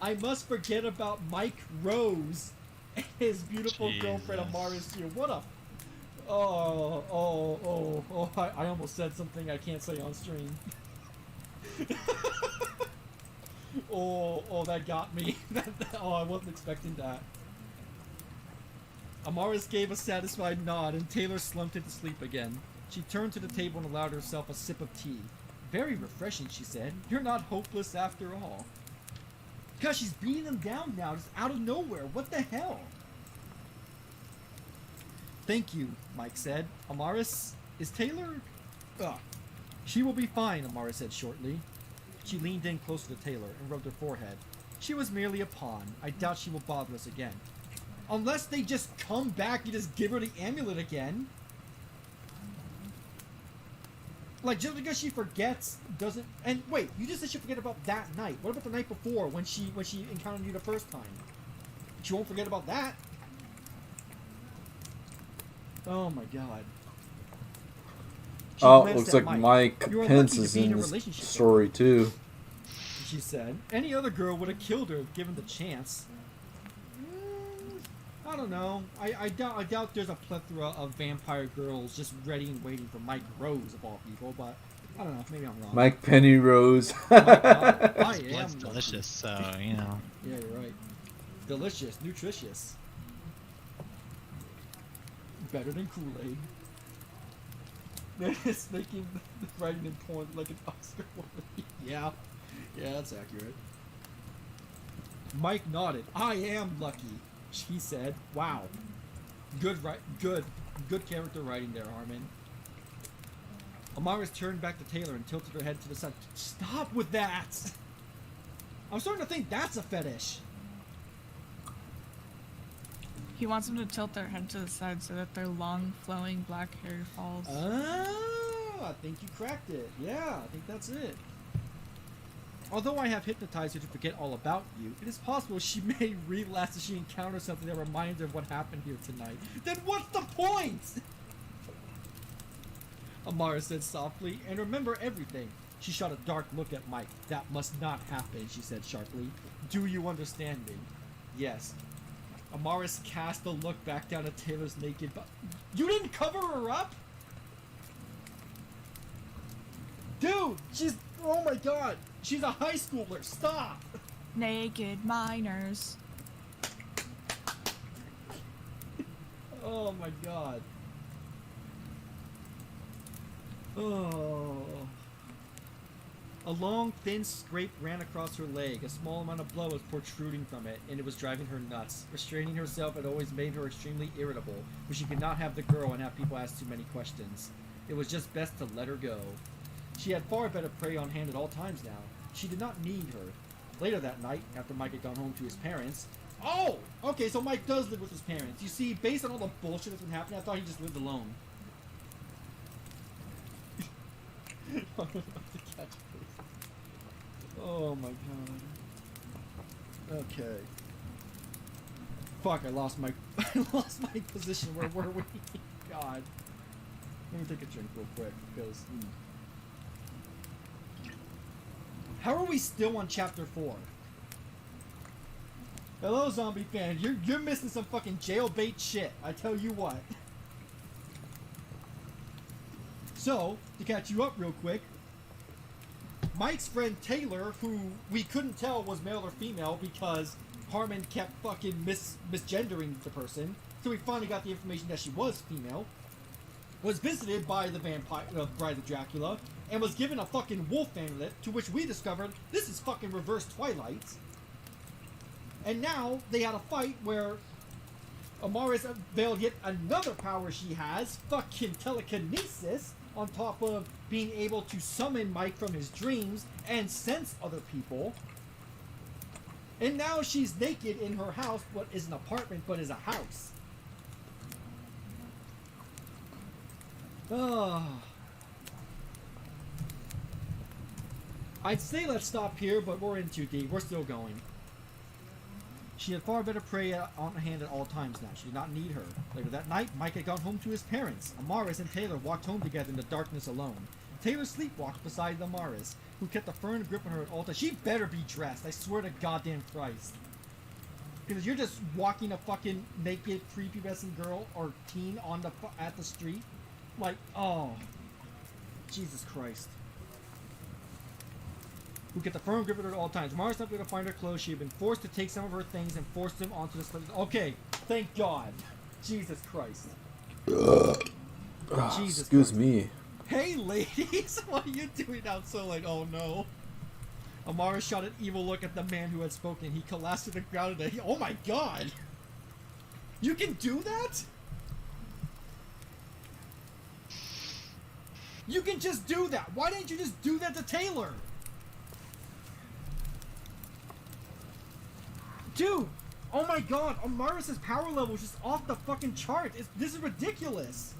I must forget about Mike Rose and his beautiful girlfriend Amaris here. What a... I almost said something I can't say on stream. That got me. I wasn't expecting that. Amaris gave a satisfied nod, and Taylor slumped into sleep again. She turned to the table and allowed herself a sip of tea. Very refreshing, she said. You're not hopeless after all. Gosh, she's beating them down now, just out of nowhere. What the hell? Thank you, Mike said. Amaris, is Taylor... Ugh. She will be fine, Amaris said shortly. She leaned in closer to Taylor and rubbed her forehead. She was merely a pawn. I doubt she will bother us again. Unless they just come back and just give her the amulet again. Like, just because she forgets doesn't... And wait, you just said she forget about that night. What about the night before when she encountered you the first time? She won't forget about that. Oh my god. She glanced looks at like Mike You are Pence lucky to is be in a this relationship with story too. she said. Any other girl would have killed her if given the chance. I don't know. I doubt there's a plethora of vampire girls just ready and waiting for Mike Rose of all people, but I don't know. Maybe I'm wrong. Mike Penrose. Oh my God, I am Blood's lucky. delicious, so, you know. Yeah, you're right. Delicious, nutritious. Better than Kool-Aid. It's making writing in porn like an Oscar worthy. Yeah, that's accurate. Mike nodded. I am lucky, she said. Wow. Good character writing there, Harman. Amaris turned back to Taylor and tilted her head to the side. Stop with that! I'm starting to think that's a fetish. He wants them to tilt their head to the side so that their long, flowing black hair falls. Oh, I think you cracked it. Yeah, I think that's it. Although I have hypnotized her to forget all about you, it is possible she may relapse if she encounters something that reminds her of what happened here tonight. Then what's the point? Amara said softly, and remember everything. She shot a dark look at Mike. That must not happen, she said sharply. Do you understand me? Yes. Amaris cast a look back down at Taylor's naked body. You didn't cover her up? Dude, she's... Oh my god. She's a high schooler. Stop. Naked minors. Oh my god. Oh. A long, thin scrape ran across her leg. A small amount of blood was protruding from it, and it was driving her nuts. Restraining herself had always made her extremely irritable, but she could not have the girl and have people ask too many questions. It was just best to let her go. She had far better prey on hand at all times now. She did not need her. Later that night, after Mike had gone home to his parents... Oh! Okay, so Mike does live with his parents. You see, based on all the bullshit that's been happening, I thought he just lived alone. Oh my god. Okay. Fuck, I lost my position. Where were we? God. Let me take a drink real quick, because... How are we still on chapter 4? Hello, zombie fan. You're missing some fucking jailbait shit. I tell you what. So, to catch you up real quick, Mike's friend Taylor, who we couldn't tell was male or female because Harman kept fucking misgendering the person, so we finally got the information that she was female, was visited by the vampire, Bride of Dracula, and was given a fucking wolf amulet, to which we discovered this is fucking reverse Twilight. And now they had a fight where Amaris unveiled yet another power she has, fucking telekinesis, on top of being able to summon Mike from his dreams and sense other people. And now she's naked in her house, what is an apartment but is a house. I'd say let's stop here, but we're in too deep. We're still going. She had far better prey on hand at all times now. She did not need her. Later that night, Mike had gone home to his parents. Amaris and Taylor walked home together in the darkness alone. Taylor sleepwalked beside Amaris, who kept a firm grip on her at all times. She better be dressed, I swear to goddamn Christ. Because you're just walking a fucking naked, prepubescent girl or teen on at the street. Like, oh. Jesus Christ. Who kept a firm grip on her at all times. Mara's not going to find her clothes. She had been forced to take some of her things and force them onto the sled. Okay, thank God. Jesus Christ. Jesus Excuse Christ. me. Hey, ladies, what are you doing out so like, oh no. Amara shot an evil look at the man who had spoken. He collapsed to the ground and oh my God. You can do that? You can just do that. Why didn't you just do that to Taylor? Dude, oh my God, Amaris' power level is just off the fucking chart. This is ridiculous.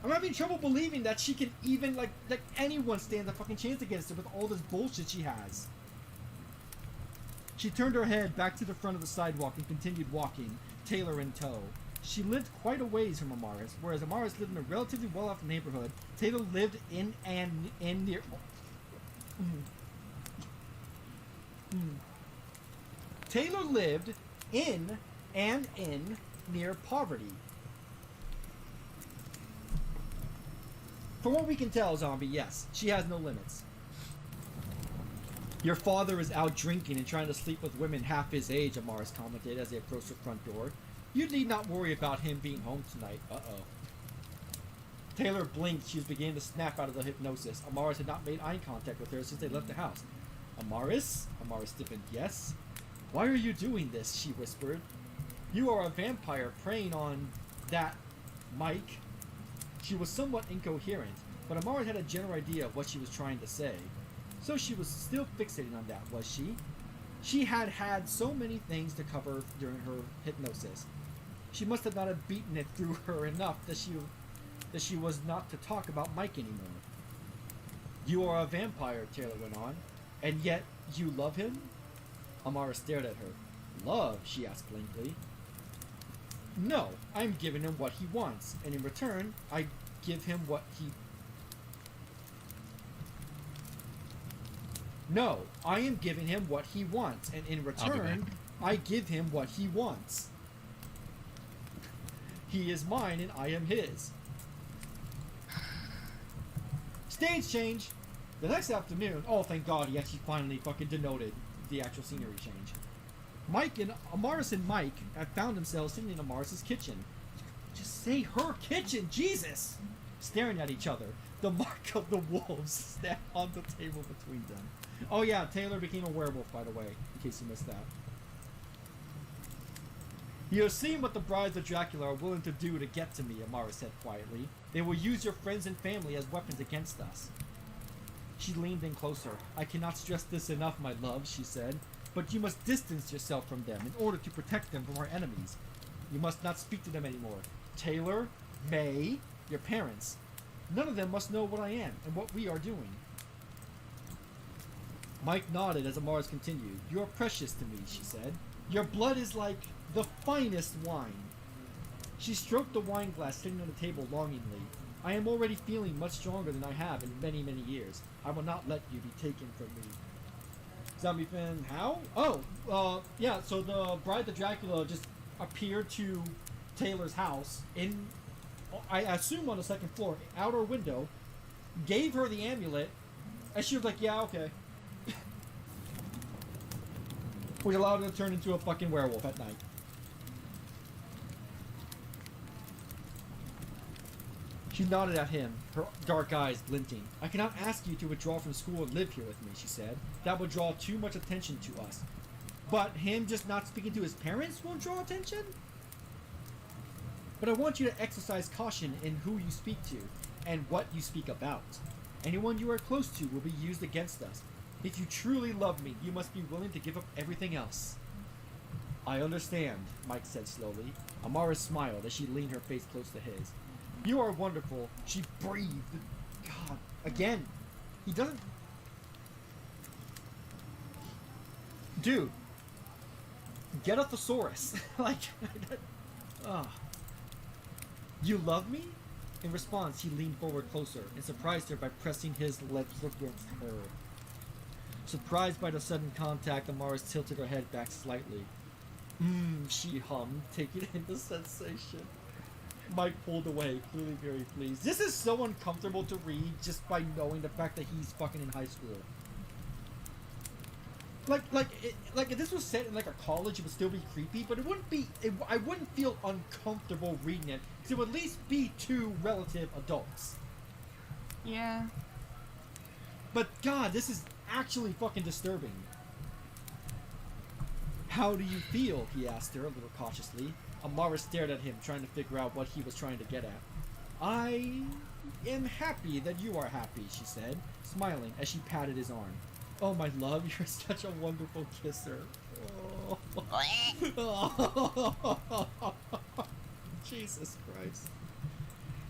I'm having trouble believing that she can even, like anyone stand a fucking chance against her with all this bullshit she has. She turned her head back to the front of the sidewalk and continued walking, Taylor in tow. She lived quite a ways from Amaris, whereas Amaris lived in a relatively well-off neighborhood. Taylor lived in near... Taylor lived in near poverty. From what we can tell, zombie, yes, she has no limits. Your father is out drinking and trying to sleep with women half his age, Amaris commented as they approached the front door. You need not worry about him being home tonight. Uh-oh. Taylor blinked. She was beginning to snap out of the hypnosis. Amaris had not made eye contact with her since they left the house. Amaris? Amaris stiffened. Yes? Why are you doing this? She whispered. You are a vampire preying on that, Mike. She was somewhat incoherent, but Amara had a general idea of what she was trying to say. So she was still fixated on that, was she? She had had so many things to cover during her hypnosis. She must have not have beaten it through her enough that she was not to talk about Mike anymore. You are a vampire, Taylor went on, and yet you love him? Amara stared at her. Love? She asked blankly. No, I'm giving him what he wants, and in return, I give him what he... No, I am giving him what he wants, and in return, I give him what he wants. He is mine, and I am his. Stage change! The next afternoon, oh thank God, he actually finally fucking denoted the actual scenery change. Amaris and Mike had found themselves sitting in Amaris' kitchen. Just say her kitchen, Jesus! Staring at each other. The mark of the wolves stamped on the table between them. Oh yeah, Taylor became a werewolf, by the way, in case you missed that. You have seen what the brides of Dracula are willing to do to get to me, Amara said quietly. They will use your friends and family as weapons against us. She leaned in closer. I cannot stress this enough, my love, she said. But you must distance yourself from them in order to protect them from our enemies. You must not speak to them anymore. Taylor, May, your parents. None of them must know what I am and what we are doing. Mike nodded as Amaris continued. You are precious to me, she said. Your blood is like the finest wine. She stroked the wine glass sitting on the table longingly. I am already feeling much stronger than I have in many, many years. I will not let you be taken from me. Zombie fan, how? Oh, yeah, so the Bride of Dracula just appeared to Taylor's house in, I assume on the second floor, out her window, gave her the amulet, and she was like, yeah, okay. Which allowed her to turn into a fucking werewolf at night. She nodded at him, her dark eyes glinting. I cannot ask you to withdraw from school and live here with me, she said. That would draw too much attention to us. But him just not speaking to his parents won't draw attention? But I want you to exercise caution in who you speak to and what you speak about. Anyone you are close to will be used against us. If you truly love me, you must be willing to give up everything else. I understand, Mike said slowly. Amara smiled as she leaned her face close to his. You are wonderful. She breathed. God, again. He doesn't... Dude. Get a thesaurus. Like... You love me? In response, he leaned forward closer and surprised her by pressing his lips against her. Surprised by the sudden contact, Amaris tilted her head back slightly. She hummed, taking in the sensation. Mike pulled away, clearly very pleased. This is so uncomfortable to read just by knowing the fact that he's fucking in high school. Like if this was set in like a college, it would still be creepy, but it wouldn't be. I wouldn't feel uncomfortable reading it because it would at least be two relative adults. Yeah. But God, this is actually fucking disturbing. How do you feel? He asked her a little cautiously. Amara stared at him, trying to figure out what he was trying to get at. I am happy that you are happy, she said, smiling as she patted his arm. Oh, my love, you're such a wonderful kisser. Oh. Jesus Christ.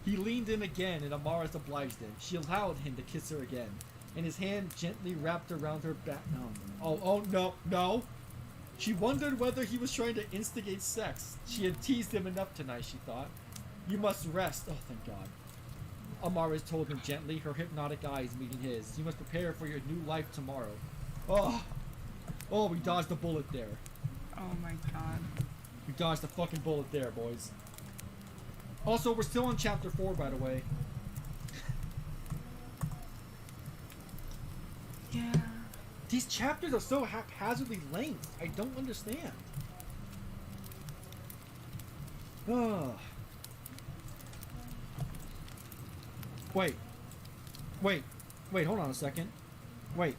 He leaned in again, and Amaris obliged him. She allowed him to kiss her again, and his hand gently wrapped around her back. No. She wondered whether he was trying to instigate sex. She had teased him enough tonight, she thought. You must rest. Oh, thank God. Amaris told him gently, her hypnotic eyes meeting his. You must prepare for your new life tomorrow. Oh, we dodged a bullet there. Oh my God. We dodged a fucking bullet there, boys. Also, we're still on chapter 4, by the way. Yeah. These chapters are so haphazardly length. I don't understand. Wait, hold on a second. Wait.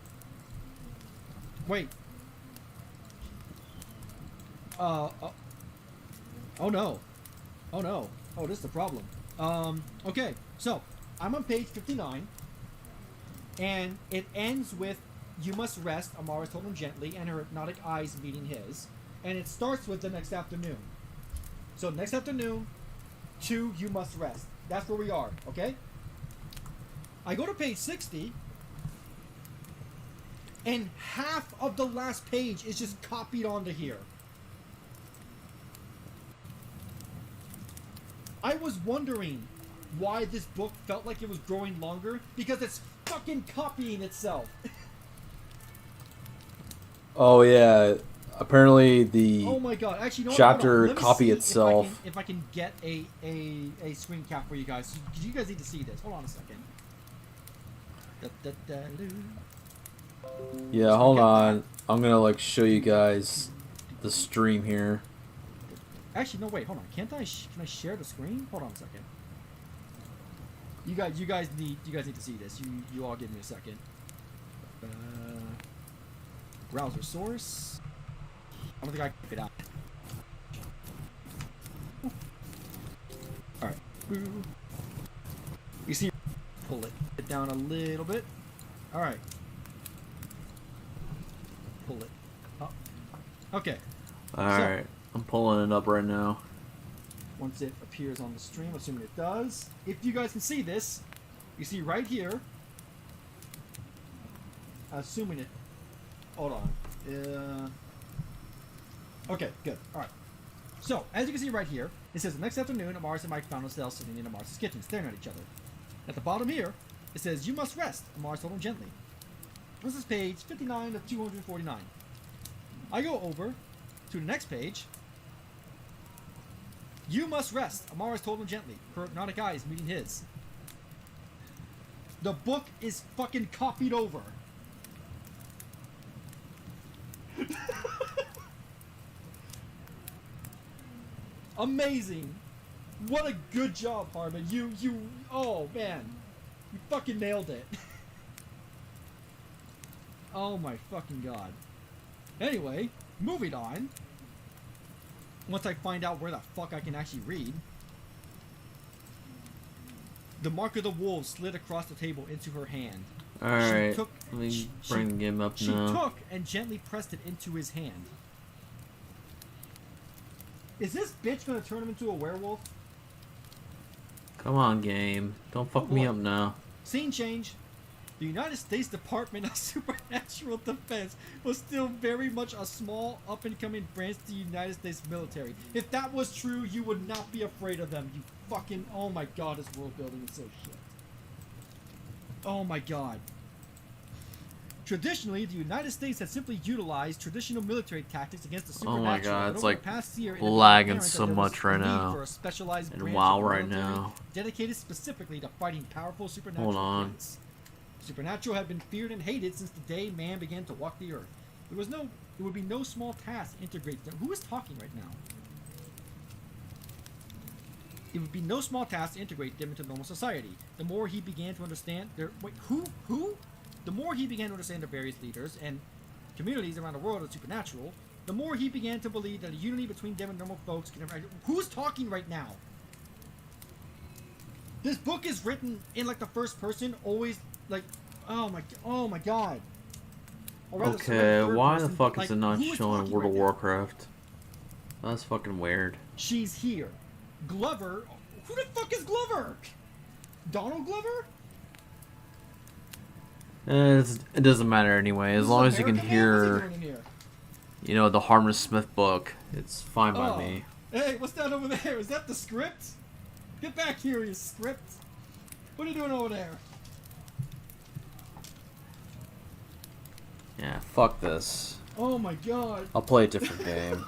Oh no. Oh no. Oh, this is the problem. Okay, so I'm on page 59, and it ends with "You must rest." Amara told him gently, and her hypnotic eyes meeting his, and it starts with the next afternoon. So next afternoon, to "You must rest." That's where we are. Okay. I go to page 60, and half of the last page is just copied onto here. I was wondering why this book felt like it was growing longer, because it's fucking copying itself. Oh yeah, apparently the Oh my god! Actually, you know what? chapter Hold on. Let me copy see itself. if I can get a screen cap for you guys. You guys need to see this. Hold on a second. Yeah, hold on. I'm gonna like show you guys the stream here. Actually, no, wait, hold on. Can't I? Can I share the screen? Hold on a second. You guys need to see this. You all give me a second. Browser source. I don't think I can get it out. All right. You see, pull it down a little bit. All right. Pull it up. Okay. Alright, I'm pulling it up right now. Once it appears on the stream, assuming it does. If you guys can see this, you see right here. Assuming it. Hold on. Okay, good. Alright. So, as you can see right here, it says the next afternoon, Amaris and Mike found themselves sitting in Amaris' kitchen, staring at each other. At the bottom here, it says, "You must rest," Amaris told him gently. This is page 59 of 249. I go over to the next page. "You must rest," Amaris told him gently, her hypnotic eyes meeting his. The book is fucking copied over. Amazing. What a good job, Harman. Oh man. You fucking nailed it. Oh my fucking god. Anyway, moving on. Once I find out where the fuck I can actually read. The mark of the wolf slid across the table into her hand. Alright, let me bring the game up now. She took and gently pressed it into his hand. Is this bitch gonna turn him into a werewolf? Come on, game. Don't fuck me up now. Scene change. The United States Department of Supernatural Defense was still very much a small, up-and-coming branch of the United States military. If that was true, you would not be afraid of them. You fucking... Oh my god, this world building is so shit. Oh my god. Traditionally, the United States has simply utilized traditional military tactics against the supernatural. Oh my god, it's like past year, lagging so much right now. For a specialized And branch WoW of the right military now. dedicated specifically to fighting powerful supernatural Hold on. threats. Supernatural had been feared and hated since the day man began to walk the earth. It would be no small task to integrate them. Who is talking right now? It would be no small task to integrate them into normal society. The more he began to understand their... Wait, who? The more he began to understand the various leaders and communities around the world of supernatural, the more he began to believe that a unity between them and normal folks can ever... Who's talking right now? This book is written in like the first person, always like... Oh my god. Or rather, Okay, why the person, fuck like, is it not who is showing talking World of right now? Warcraft? That's fucking weird. She's here. Glover? Who the fuck is Glover? Donald Glover? It doesn't matter anyway, as This long is as you can American Man? What's he hear, doing in here? you know, the Harman Smith book. It's fine by Oh. me. Hey, what's that over there? Is that the script? Get back here, you script. What are you doing over there? Yeah, fuck this. Oh my god. I'll play a different game.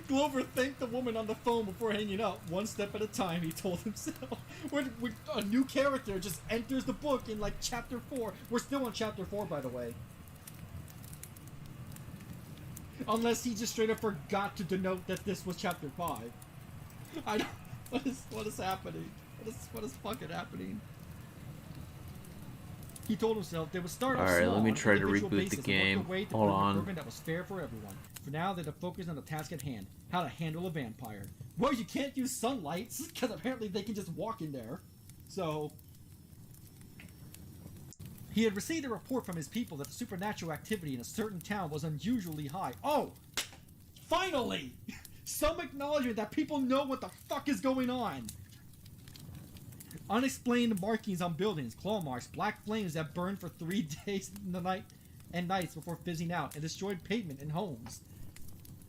Glover thanked the woman on the phone before hanging up. One step at a time, he told himself. When a new character just enters the book in like chapter 4. We're still on chapter 4, by the way. Unless he just straight up forgot to denote that this was chapter 5. I don't... What is happening? What is fucking happening? He told himself they would start off Alright, small let me on an try to individual reboot the basis and work game. their way to Hold build a on. program that was fair for everyone. For now, they're focused on the task at hand: how to handle a vampire. Well, you can't use sunlight because apparently they can just walk in there. So he had received a report from his people that the supernatural activity in a certain town was unusually high. Oh, finally, some acknowledgement that people know what the fuck is going on. Unexplained markings on buildings, claw marks, black flames that burned for 3 days and nights before fizzing out, and destroyed pavement and homes.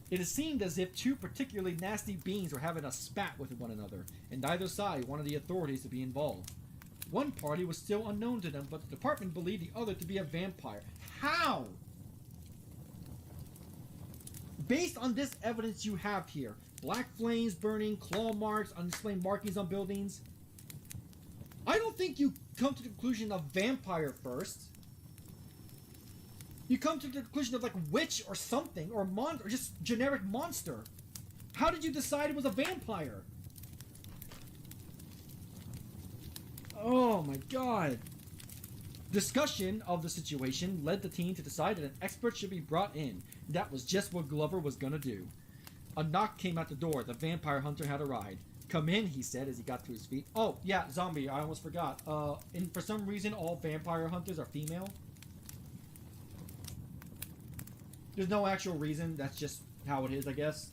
It seemed as if two particularly nasty beings were having a spat with one another, and neither side wanted the authorities to be involved. One party was still unknown to them, but the department believed the other to be a vampire. How? Based on this evidence you have here, black flames burning, claw marks, unexplained markings on buildings, I don't think you come to the conclusion of vampire first. You come to the conclusion of like witch or something, or monster, or just generic monster. How did you decide it was a vampire? Oh my god. Discussion of the situation led the team to decide that an expert should be brought in. That was just what Glover was gonna do. A knock came at the door. The vampire hunter had arrived. "Come in," he said as he got to his feet. "Oh, yeah, zombie, I almost forgot. And for some reason, all vampire hunters are female. There's no actual reason. That's just how it is, I guess."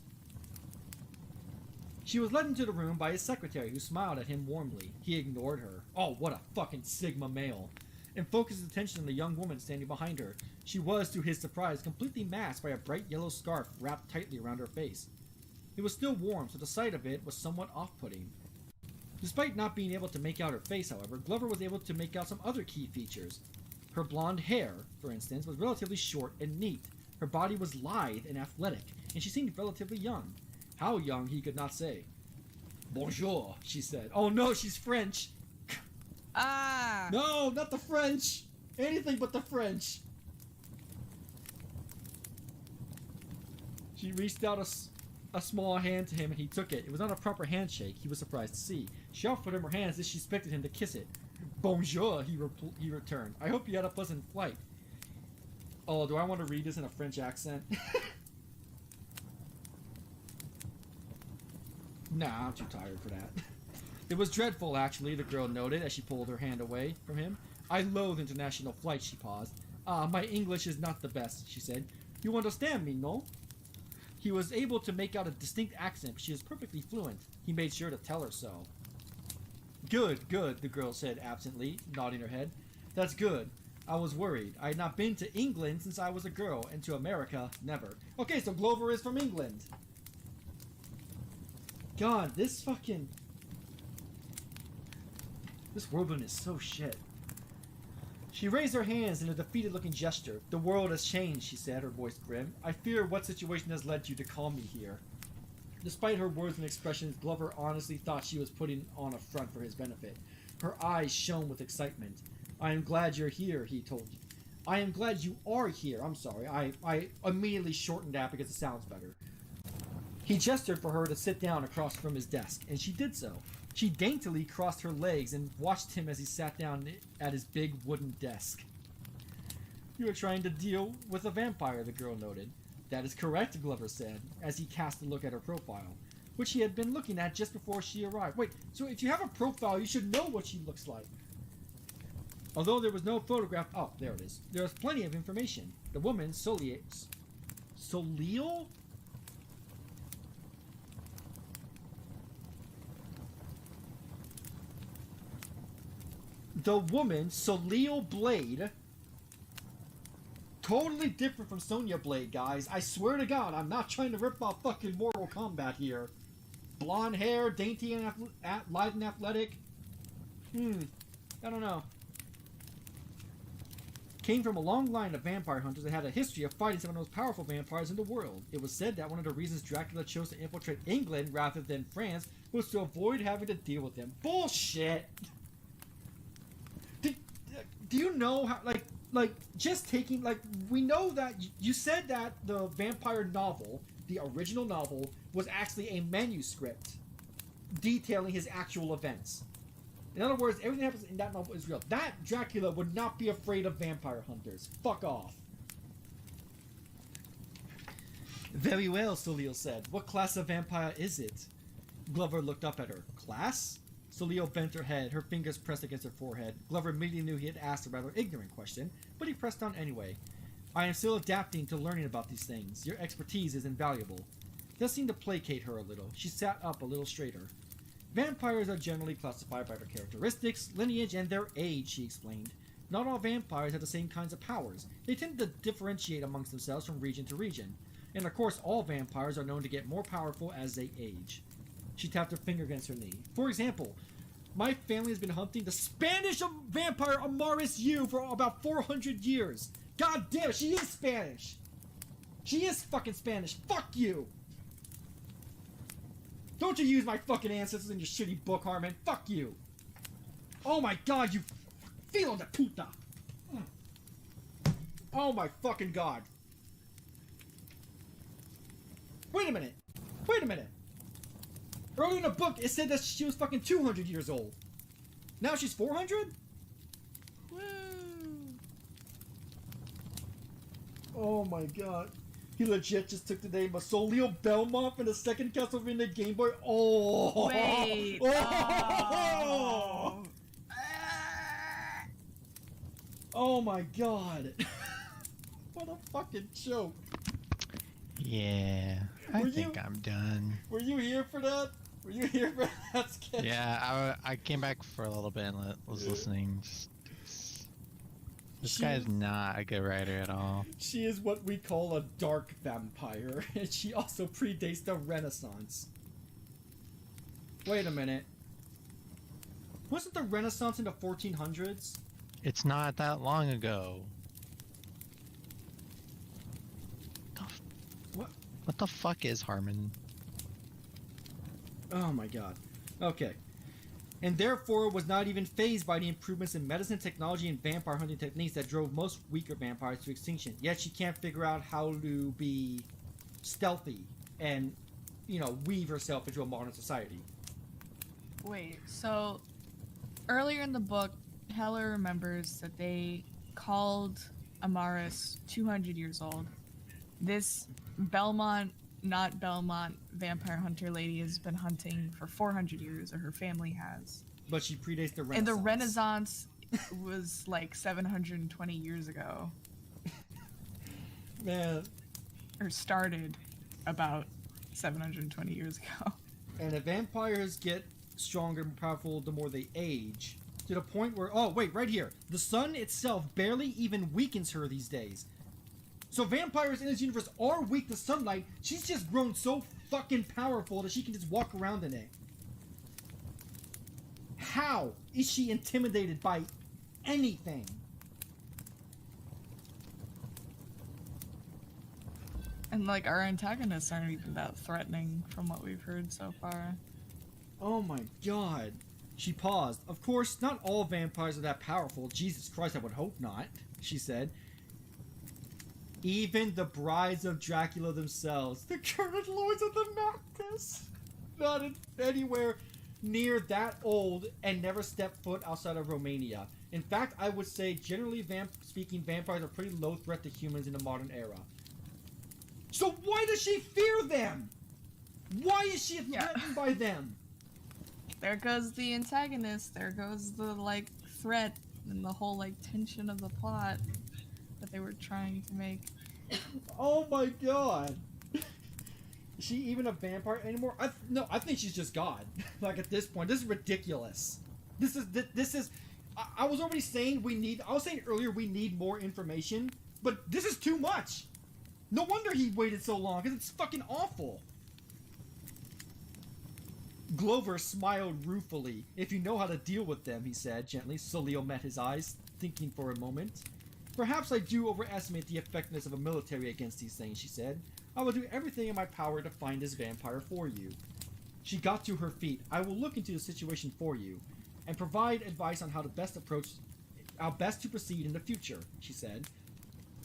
She was led into the room by his secretary, who smiled at him warmly. He ignored her. Oh, what a fucking Sigma male. And focused his attention on the young woman standing behind her. She was, to his surprise, completely masked by a bright yellow scarf wrapped tightly around her face. It was still warm, so the sight of it was somewhat off-putting. Despite not being able to make out her face, however, Glover was able to make out some other key features. Her blonde hair, for instance, was relatively short and neat. Her body was lithe and athletic, and she seemed relatively young. How young, he could not say. "Bonjour," she said. Oh no, she's French! Ah! No, not the French! Anything but the French! She reached out a small hand to him and he took it. It was not a proper handshake, he was surprised to see. She offered him her hand as if she expected him to kiss it. "Bonjour," he returned. "I hope you had a pleasant flight." Oh, do I want to read this in a French accent? Nah, I'm too tired for that. "It was dreadful, actually," the girl noted as she pulled her hand away from him. "I loathe international flights," she paused. My English is not the best," she said. "You understand me, no?" He was able to make out a distinct accent, but she was perfectly fluent. He made sure to tell her so. "Good, good," the girl said absently, nodding her head. "That's good. I was worried. I had not been to England since I was a girl, and to America, never." Okay, so Glover is from England. God, this worldling is so shit. She raised her hands in a defeated-looking gesture. "The world has changed," she said, her voice grim. "I fear what situation has led you to call me here." Despite her words and expressions, Glover honestly thought she was putting on a front for his benefit. Her eyes shone with excitement. "I am glad you're here," he told you. "I am glad you are here. I'm sorry. I immediately shortened that because it sounds better." He gestured for her to sit down across from his desk, and she did so. She daintily crossed her legs and watched him as he sat down at his big wooden desk. "You are trying to deal with a vampire," the girl noted. "That is correct," Glover said, as he cast a look at her profile, which he had been looking at just before she arrived. Wait, so if you have a profile, you should know what she looks like. Although there was no photograph... Oh, there it is. There was plenty of information. The woman, Soleil... The woman, Soleil Blade, totally different from Sonya Blade, guys. I swear to God, I'm not trying to rip off fucking Mortal Kombat here. Blonde hair, dainty and lithe and athletic. I don't know. Came from a long line of vampire hunters that had a history of fighting some of the most powerful vampires in the world. It was said that one of the reasons Dracula chose to infiltrate England rather than France was to avoid having to deal with them. Bullshit! Do you know how, like, just taking, like, we know that, you said that the vampire novel, the original novel, was actually a manuscript detailing his actual events. In other words, everything that happens in that novel is real. That Dracula would not be afraid of vampire hunters. Fuck off. Very well, Solio said. What class of vampire is it? Glover looked up at her. Class? Solio bent her head, her fingers pressed against her forehead. Glover immediately knew he had asked a rather ignorant question, but he pressed on anyway. I am still adapting to learning about these things. Your expertise is invaluable. This seemed to placate her a little. She sat up a little straighter. Vampires are generally classified by their characteristics, lineage, and their age, she explained. Not all vampires have the same kinds of powers. They tend to differentiate amongst themselves from region to region. And of course, all vampires are known to get more powerful as they age. She tapped her finger against her knee. For example, my family has been hunting the Spanish vampire Amaris U for about 400 years. God damn, she is Spanish. She is fucking Spanish. Fuck you. Don't you use my fucking ancestors in your shitty book, Harman. Fuck you. Oh my god, you filo de puta. Oh my fucking god. Wait a minute. Wait a minute. Earlier in the book, it said that she was fucking 200 years old. Now she's 400? Woo! Oh my god. He legit just took the name of Solio Belmont from the second Castlevania Game Boy. Oh! Wait! Oh! Oh my god. What a fucking joke. Yeah, I think I'm done. Were you here for that? Were you here for that sketch? Yeah, I came back for a little bit and was listening. This guy is not a good writer at all. She is what we call a dark vampire, and she also predates the Renaissance. Wait a minute. Wasn't the Renaissance in the 1400s? It's not that long ago. What the fuck is Harman? Oh my god. Okay. And therefore was not even fazed by the improvements in medicine, technology, and vampire hunting techniques that drove most weaker vampires to extinction. Yet she can't figure out how to be stealthy and, you know, weave herself into a modern society. Wait, so earlier in the book, Heller remembers that they called Amaris 200 years old. This Belmont, not Belmont, vampire hunter lady has been hunting for 400 years, or her family has. But she predates the Renaissance. And the Renaissance was like 720 years ago. Man. Or started about 720 years ago. And the vampires get stronger and powerful the more they age. To the point where, oh wait, right here. The sun itself barely even weakens her these days. So vampires in this universe are weak to sunlight. She's just grown so fucking powerful that she can just walk around in it. How is she intimidated by anything? And like our antagonists aren't even that threatening from what we've heard so far. Oh my god. She paused. Of course, not all vampires are that powerful. Jesus Christ, I would hope not, she said. Even the brides of Dracula themselves, the current lords of the Noctis, not anywhere near that old and never stepped foot outside of Romania. In fact, I would say, generally speaking, vampires are pretty low threat to humans in the modern era. So why does she fear them? Why is she threatened by them? There goes the antagonist. There goes the, like, threat and the whole, like, tension of the plot that they were trying to make. Oh my god. Is she even a vampire anymore? No, I think she's just God. Like, at this point, this is ridiculous. This is... I was already saying I was saying earlier we need more information, but this is too much. No wonder he waited so long, because it's fucking awful. Glover smiled ruefully. If you know how to deal with them, he said gently. Solio met his eyes, thinking for a moment. Perhaps I do overestimate the effectiveness of a military against these things, she said. I will do everything in my power to find this vampire for you. She got to her feet. I will look into the situation for you, and provide advice on how to best to proceed in the future, she said.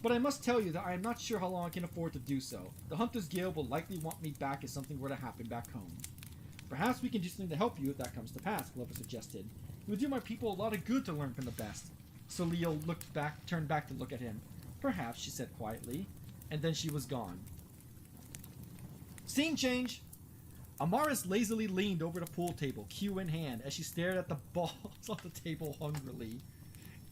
But I must tell you that I am not sure how long I can afford to do so. The Hunters Guild will likely want me back if something were to happen back home. Perhaps we can do something to help you if that comes to pass, Glover suggested. It would do my people a lot of good to learn from the best. Salil turned back to look at him. Perhaps, she said quietly, and then she was gone. Scene change! Amaris lazily leaned over the pool table, cue in hand, as she stared at the balls on the table hungrily.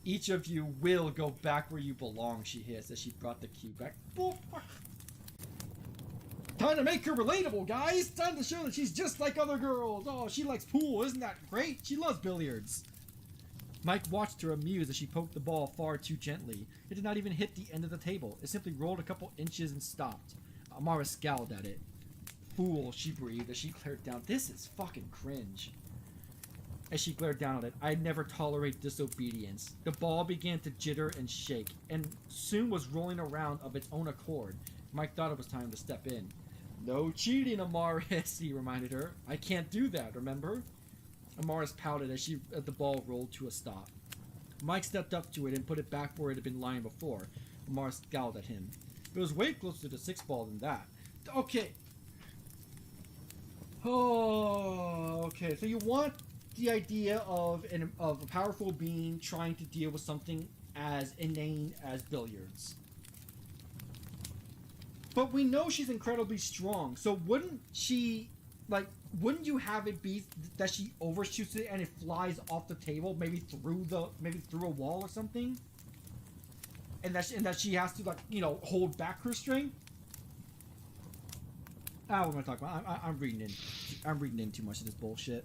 Each of you will go back where you belong, she hissed as she brought the cue back. Time to make her relatable, guys! Time to show that she's just like other girls! Oh, she likes pool, isn't that great? She loves billiards! Mike watched her amused as she poked the ball far too gently. It did not even hit the end of the table. It simply rolled a couple inches and stopped. Amara scowled at it. Fool, she breathed as she glared down. This is fucking cringe. As she glared down at it, I'd never tolerate disobedience. The ball began to jitter and shake, and soon was rolling around of its own accord. Mike thought it was time to step in. No cheating, Amaris, he reminded her. I can't do that, remember? Amaris pouted as the ball rolled to a stop. Mike stepped up to it and put it back where it had been lying before. Amaris scowled at him. It was way closer to 6-ball than that. Okay. Oh, okay. So you want the idea of a powerful being trying to deal with something as inane as billiards. But we know she's incredibly strong, so wouldn't you have it be that she overshoots it and it flies off the table, maybe through a wall or something? And that she has to hold back her strength? What am I talking about? I'm reading in too much of this bullshit.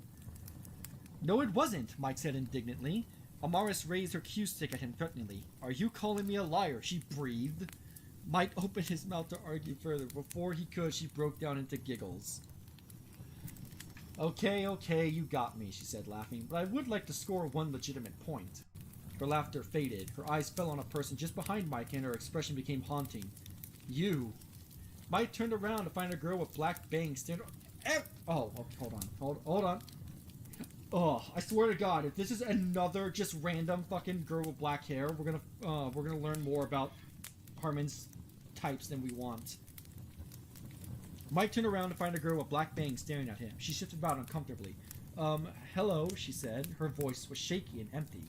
No, it wasn't, Mike said indignantly. Amaris raised her cue stick at him threateningly. Are you calling me a liar? She breathed. Mike opened his mouth to argue further. Before he could, she broke down into giggles. Okay, you got me, she said, laughing, but I would like to score one legitimate point. Her laughter faded. Her eyes fell on a person just behind Mike, and her expression became haunting. You. Mike turned around to find a girl with black bangs standing... Oh, hold on. Oh, I swear to God, if this is another just random fucking girl with black hair, we're gonna learn more about Harman's types than we want. Mike turned around to find a girl with black bangs staring at him. She shifted about uncomfortably. Hello, she said. Her voice was shaky and empty.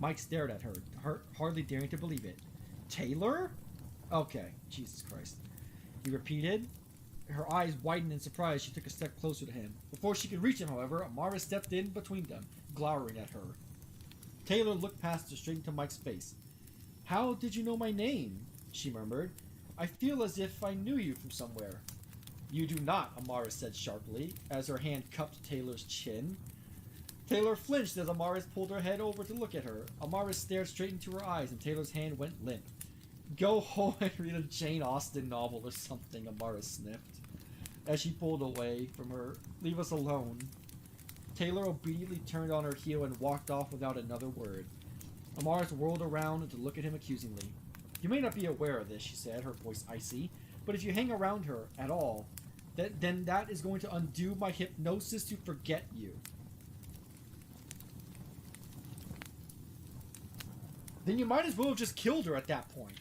Mike stared at her, hardly daring to believe it. Taylor? Okay, Jesus Christ. He repeated. Her eyes widened in surprise. She took a step closer to him. Before she could reach him, however, Amara stepped in between them, glowering at her. Taylor looked past her straight into Mike's face. How did you know my name? She murmured. I feel as if I knew you from somewhere. You do not, Amara said sharply, as her hand cupped Taylor's chin. Taylor flinched as Amaris pulled her head over to look at her. Amaris stared straight into her eyes, and Taylor's hand went limp. Go home and read a Jane Austen novel or something, Amaris sniffed, as she pulled away from her. Leave us alone. Taylor obediently turned on her heel and walked off without another word. Amaris whirled around to look at him accusingly. You may not be aware of this, she said, her voice icy, but if you hang around her at all, then that is going to undo my hypnosis to forget you. Then you might as well have just killed her at that point.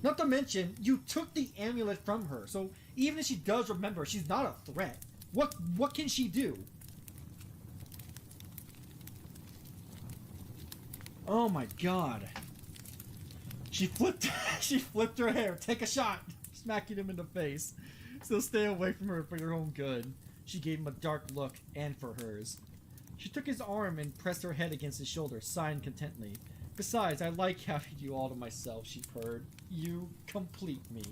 Not to mention, you took the amulet from her, so even if she does remember, she's not a threat. What can she do? Oh my God. She flipped her hair. Take a shot. Smacking him in the face. So stay away from her for your own good. She gave him a dark look, and for hers. She took his arm and pressed her head against his shoulder, sighing contently. Besides, I like having you all to myself, she purred. You complete me.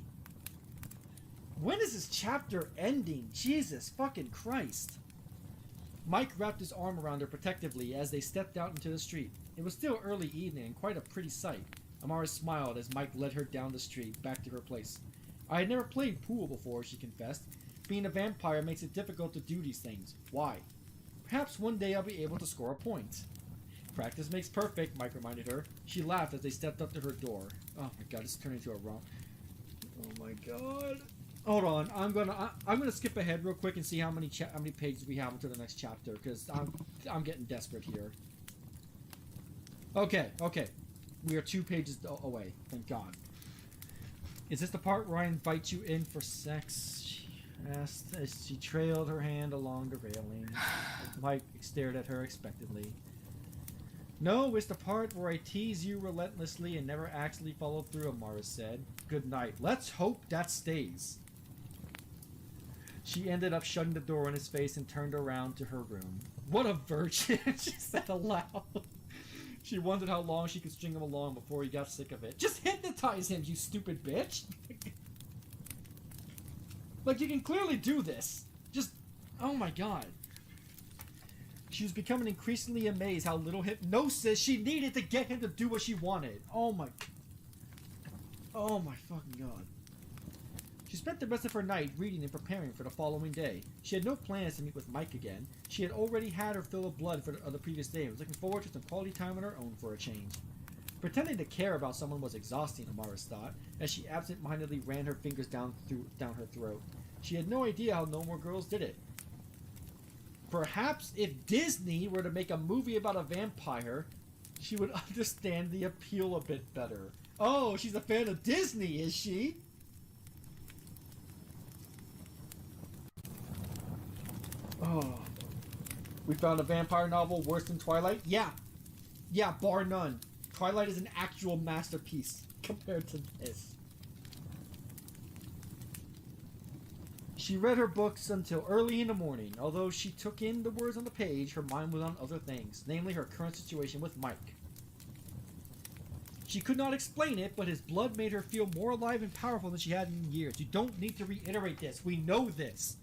When is this chapter ending? Jesus fucking Christ. Mike wrapped his arm around her protectively as they stepped out into the street. It was still early evening and quite a pretty sight. Amara smiled as Mike led her down the street, back to her place. I had never played pool before, she confessed. Being a vampire makes it difficult to do these things. Why? Perhaps one day I'll be able to score a point. Practice makes perfect, Mike reminded her. She laughed as they stepped up to her door. Oh my God, it's turning into a romp. Oh my God. Hold on, I'm gonna skip ahead real quick and see how many pages we have until the next chapter, because I'm getting desperate here. Okay. We are 2 pages away. Thank God. Is this the part where I invite you in for sex? She asked as she trailed her hand along the railing. Mike stared at her expectantly. No, it's the part where I tease you relentlessly and never actually follow through, Amara said. Good night. Let's hope that stays. She ended up shutting the door in his face and turned around to her room. What a virgin, she said aloud. She wondered how long she could string him along before he got sick of it. Just hypnotize him, you stupid bitch! Like, you can clearly do this. Just, oh my god. She was becoming increasingly amazed how little hypnosis she needed to get him to do what she wanted. Oh my fucking god. She spent the rest of her night reading and preparing for the following day. She had no plans to meet with Mike again. She had already had her fill of blood for the previous day and was looking forward to some quality time on her own for a change. Pretending to care about someone was exhausting, Amara thought, as she absent-mindedly ran her fingers down her throat. She had no idea how no more girls did it. Perhaps if Disney were to make a movie about a vampire, she would understand the appeal a bit better. Oh, she's a fan of Disney, is she? Oh. We found a vampire novel worse than Twilight? Yeah. Yeah, bar none. Twilight is an actual masterpiece compared to this. She read her books until early in the morning. Although she took in the words on the page, her mind was on other things, namely her current situation with Mike. She could not explain it, but his blood made her feel more alive and powerful than she had in years. You don't need to reiterate this. We know this.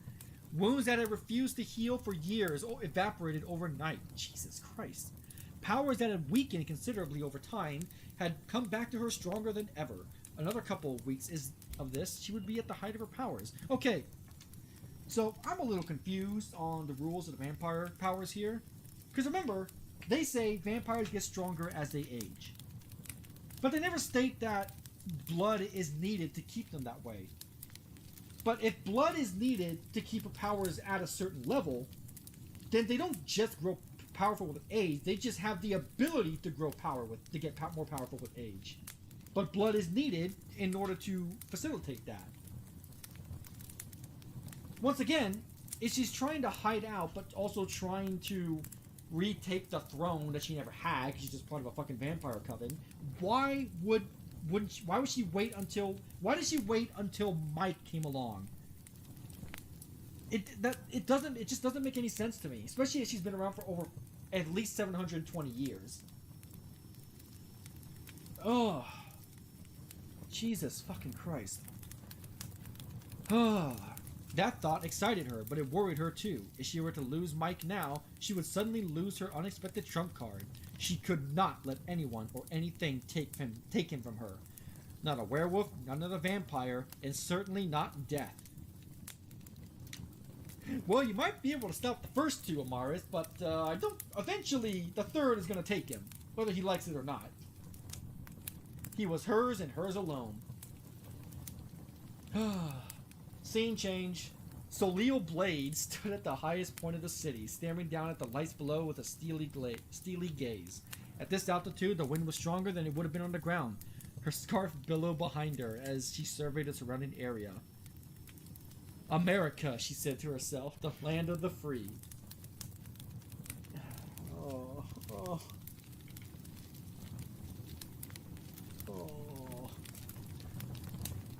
Wounds that had refused to heal for years evaporated overnight. Jesus Christ. Powers that had weakened considerably over time had come back to her stronger than ever. Another couple of weeks of this, she would be at the height of her powers. Okay, so I'm a little confused on the rules of the vampire powers here. Because remember, they say vampires get stronger as they age. But they never state that blood is needed to keep them that way. But if blood is needed to keep powers at a certain level, then they don't just grow powerful with age. They just have the ability to grow to get more powerful with age. But blood is needed in order to facilitate that. Once again, she's trying to hide out, but also trying to retake the throne that she never had because she's just part of a fucking vampire coven. Why would she wait until? Why did she wait until Mike came along? It just doesn't make any sense to me, especially if she's been around for over at least 720 years. Oh, Jesus fucking Christ. That thought excited her, but it worried her too. If she were to lose Mike now, she would suddenly lose her unexpected trump card. She could not let anyone or anything take him from her. Not a werewolf, not another vampire, and certainly not death. Well, you might be able to stop the first two, Amaris, but I don't. Eventually, the third is going to take him, whether he likes it or not. He was hers and hers alone. Scene change. Soleil Blade stood at the highest point of the city, staring down at the lights below with a steely gaze. At this altitude, the wind was stronger than it would have been on the ground. Her scarf billowed behind her as she surveyed the surrounding area. America, she said to herself, the land of the free. Oh.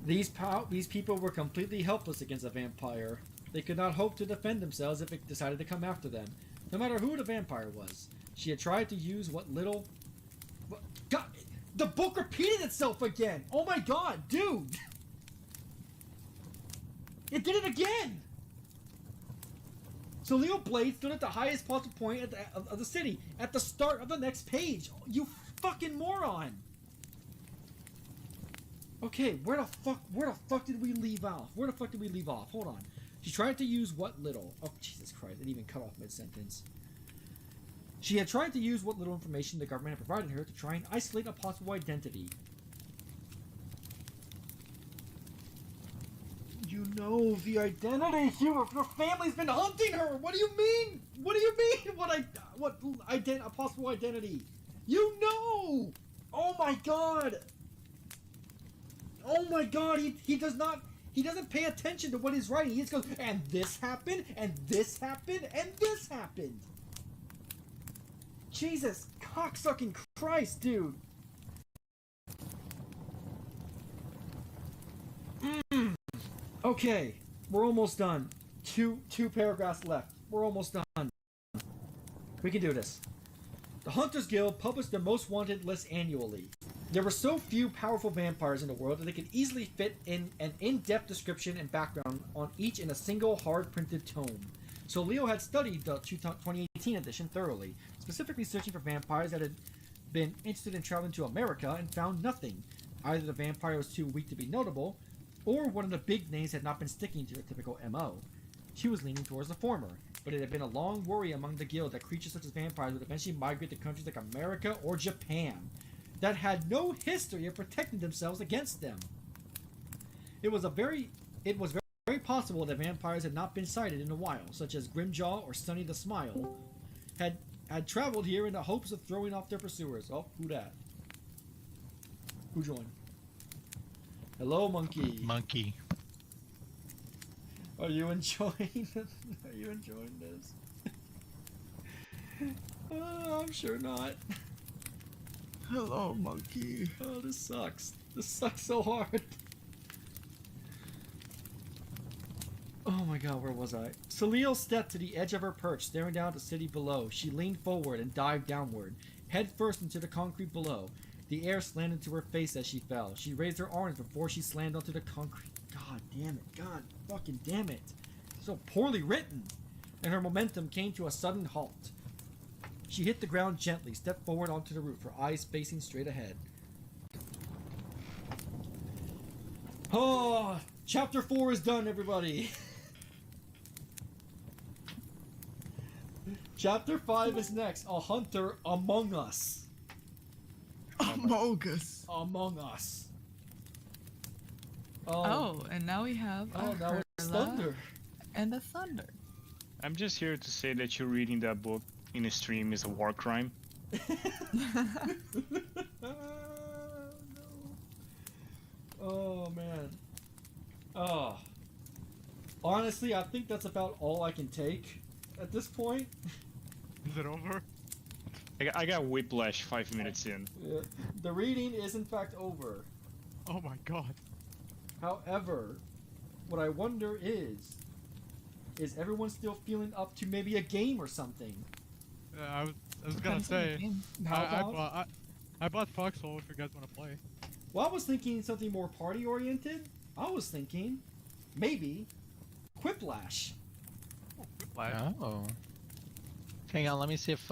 These people were completely helpless against a vampire. They could not hope to defend themselves if it decided to come after them, no matter who the vampire was. She had tried to use what little... God, the book repeated itself again! Oh my god, dude! It did it again! So Leo Blade stood at the highest possible point of the city, at the start of the next page. You fucking moron! Okay, where the fuck did we leave off? Hold on. She tried to use what little... Oh, Jesus Christ, it even cut off mid-sentence. She had tried to use what little information the government had provided her to try and isolate a possible identity. You know the identity! Your family's been hunting her! What do you mean? A possible identity? You know! Oh my god! Oh my god, he does not... He doesn't pay attention to what he's writing. He just goes, and this happened, and this happened, and this happened. Jesus cocksucking Christ, dude. Okay, we're almost done. Two paragraphs left. We're almost done. We can do this. The Hunters Guild published their most wanted list annually. There were so few powerful vampires in the world that they could easily fit in an in-depth description and background on each in a single hard-printed tome. So Leo had studied the 2018 edition thoroughly, specifically searching for vampires that had been interested in traveling to America and found nothing. Either the vampire was too weak to be notable, or one of the big names had not been sticking to the typical MO. She was leaning towards the former, but it had been a long worry among the guild that creatures such as vampires would eventually migrate to countries like America or Japan that had no history of protecting themselves against them. It was very possible that vampires had not been sighted in a while, such as Grimjaw or Sunny the Smile, had traveled here in the hopes of throwing off their pursuers. Oh, who that? Who joined? Hello, monkey. Monkey. Are you enjoying? Are you enjoying this? I'm sure not. Hello, monkey. Oh, this sucks. This sucks so hard. Oh my god, where was I? Salil stepped to the edge of her perch, staring down at the city below. She leaned forward and dived downward, head first into the concrete below. The air slammed into her face as she fell. She raised her arms before she slammed onto the concrete. God damn it. God fucking damn it. So poorly written. And her momentum came to a sudden halt. She hit the ground gently, stepped forward onto the roof, her eyes facing straight ahead. Oh, chapter 4 is done, everybody. Chapter 5 is next. A hunter among us. Among Us. Among us. Oh, and now we have a now it's Hurla thunder. and a thunder. I'm just here to say that you reading that book in a stream is a war crime. No. Oh man. Oh. Honestly, I think that's about all I can take at this point. Is it over? I got whiplash 5 minutes in. Yeah. The reading is in fact over. Oh my god. However, what I wonder is everyone still feeling up to maybe a game or something? I was gonna Depends on the say, game. I bought Foxhole if you guys want to play. Well, I was thinking something more party oriented. I was thinking maybe Quiplash. Oh. Hang on, let me see if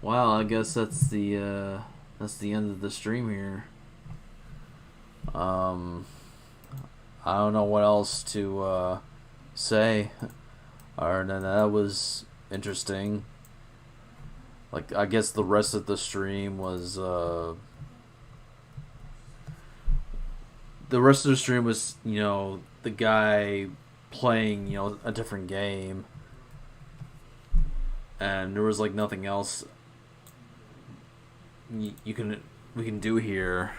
Wow, I guess that's the end of the stream here. I don't know what else to say. Other than that was interesting. Like, I guess the rest of the stream was the rest of the stream was, you know, the guy playing, you know, a different game, and there was like nothing else we can do here.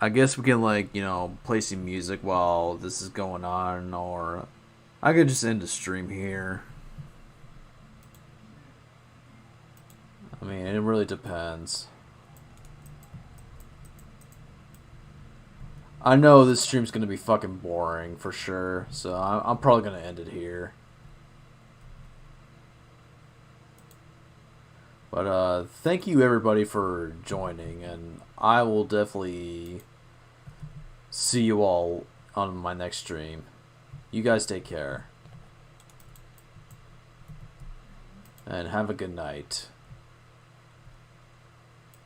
I guess we can, like, you know, play some music while this is going on, or I could just end the stream here. I mean, it really depends. I know this stream's gonna be fucking boring for sure, so I'm probably gonna end it here. But thank you everybody for joining, and I will definitely see you all on my next stream. You guys take care. And have a good night.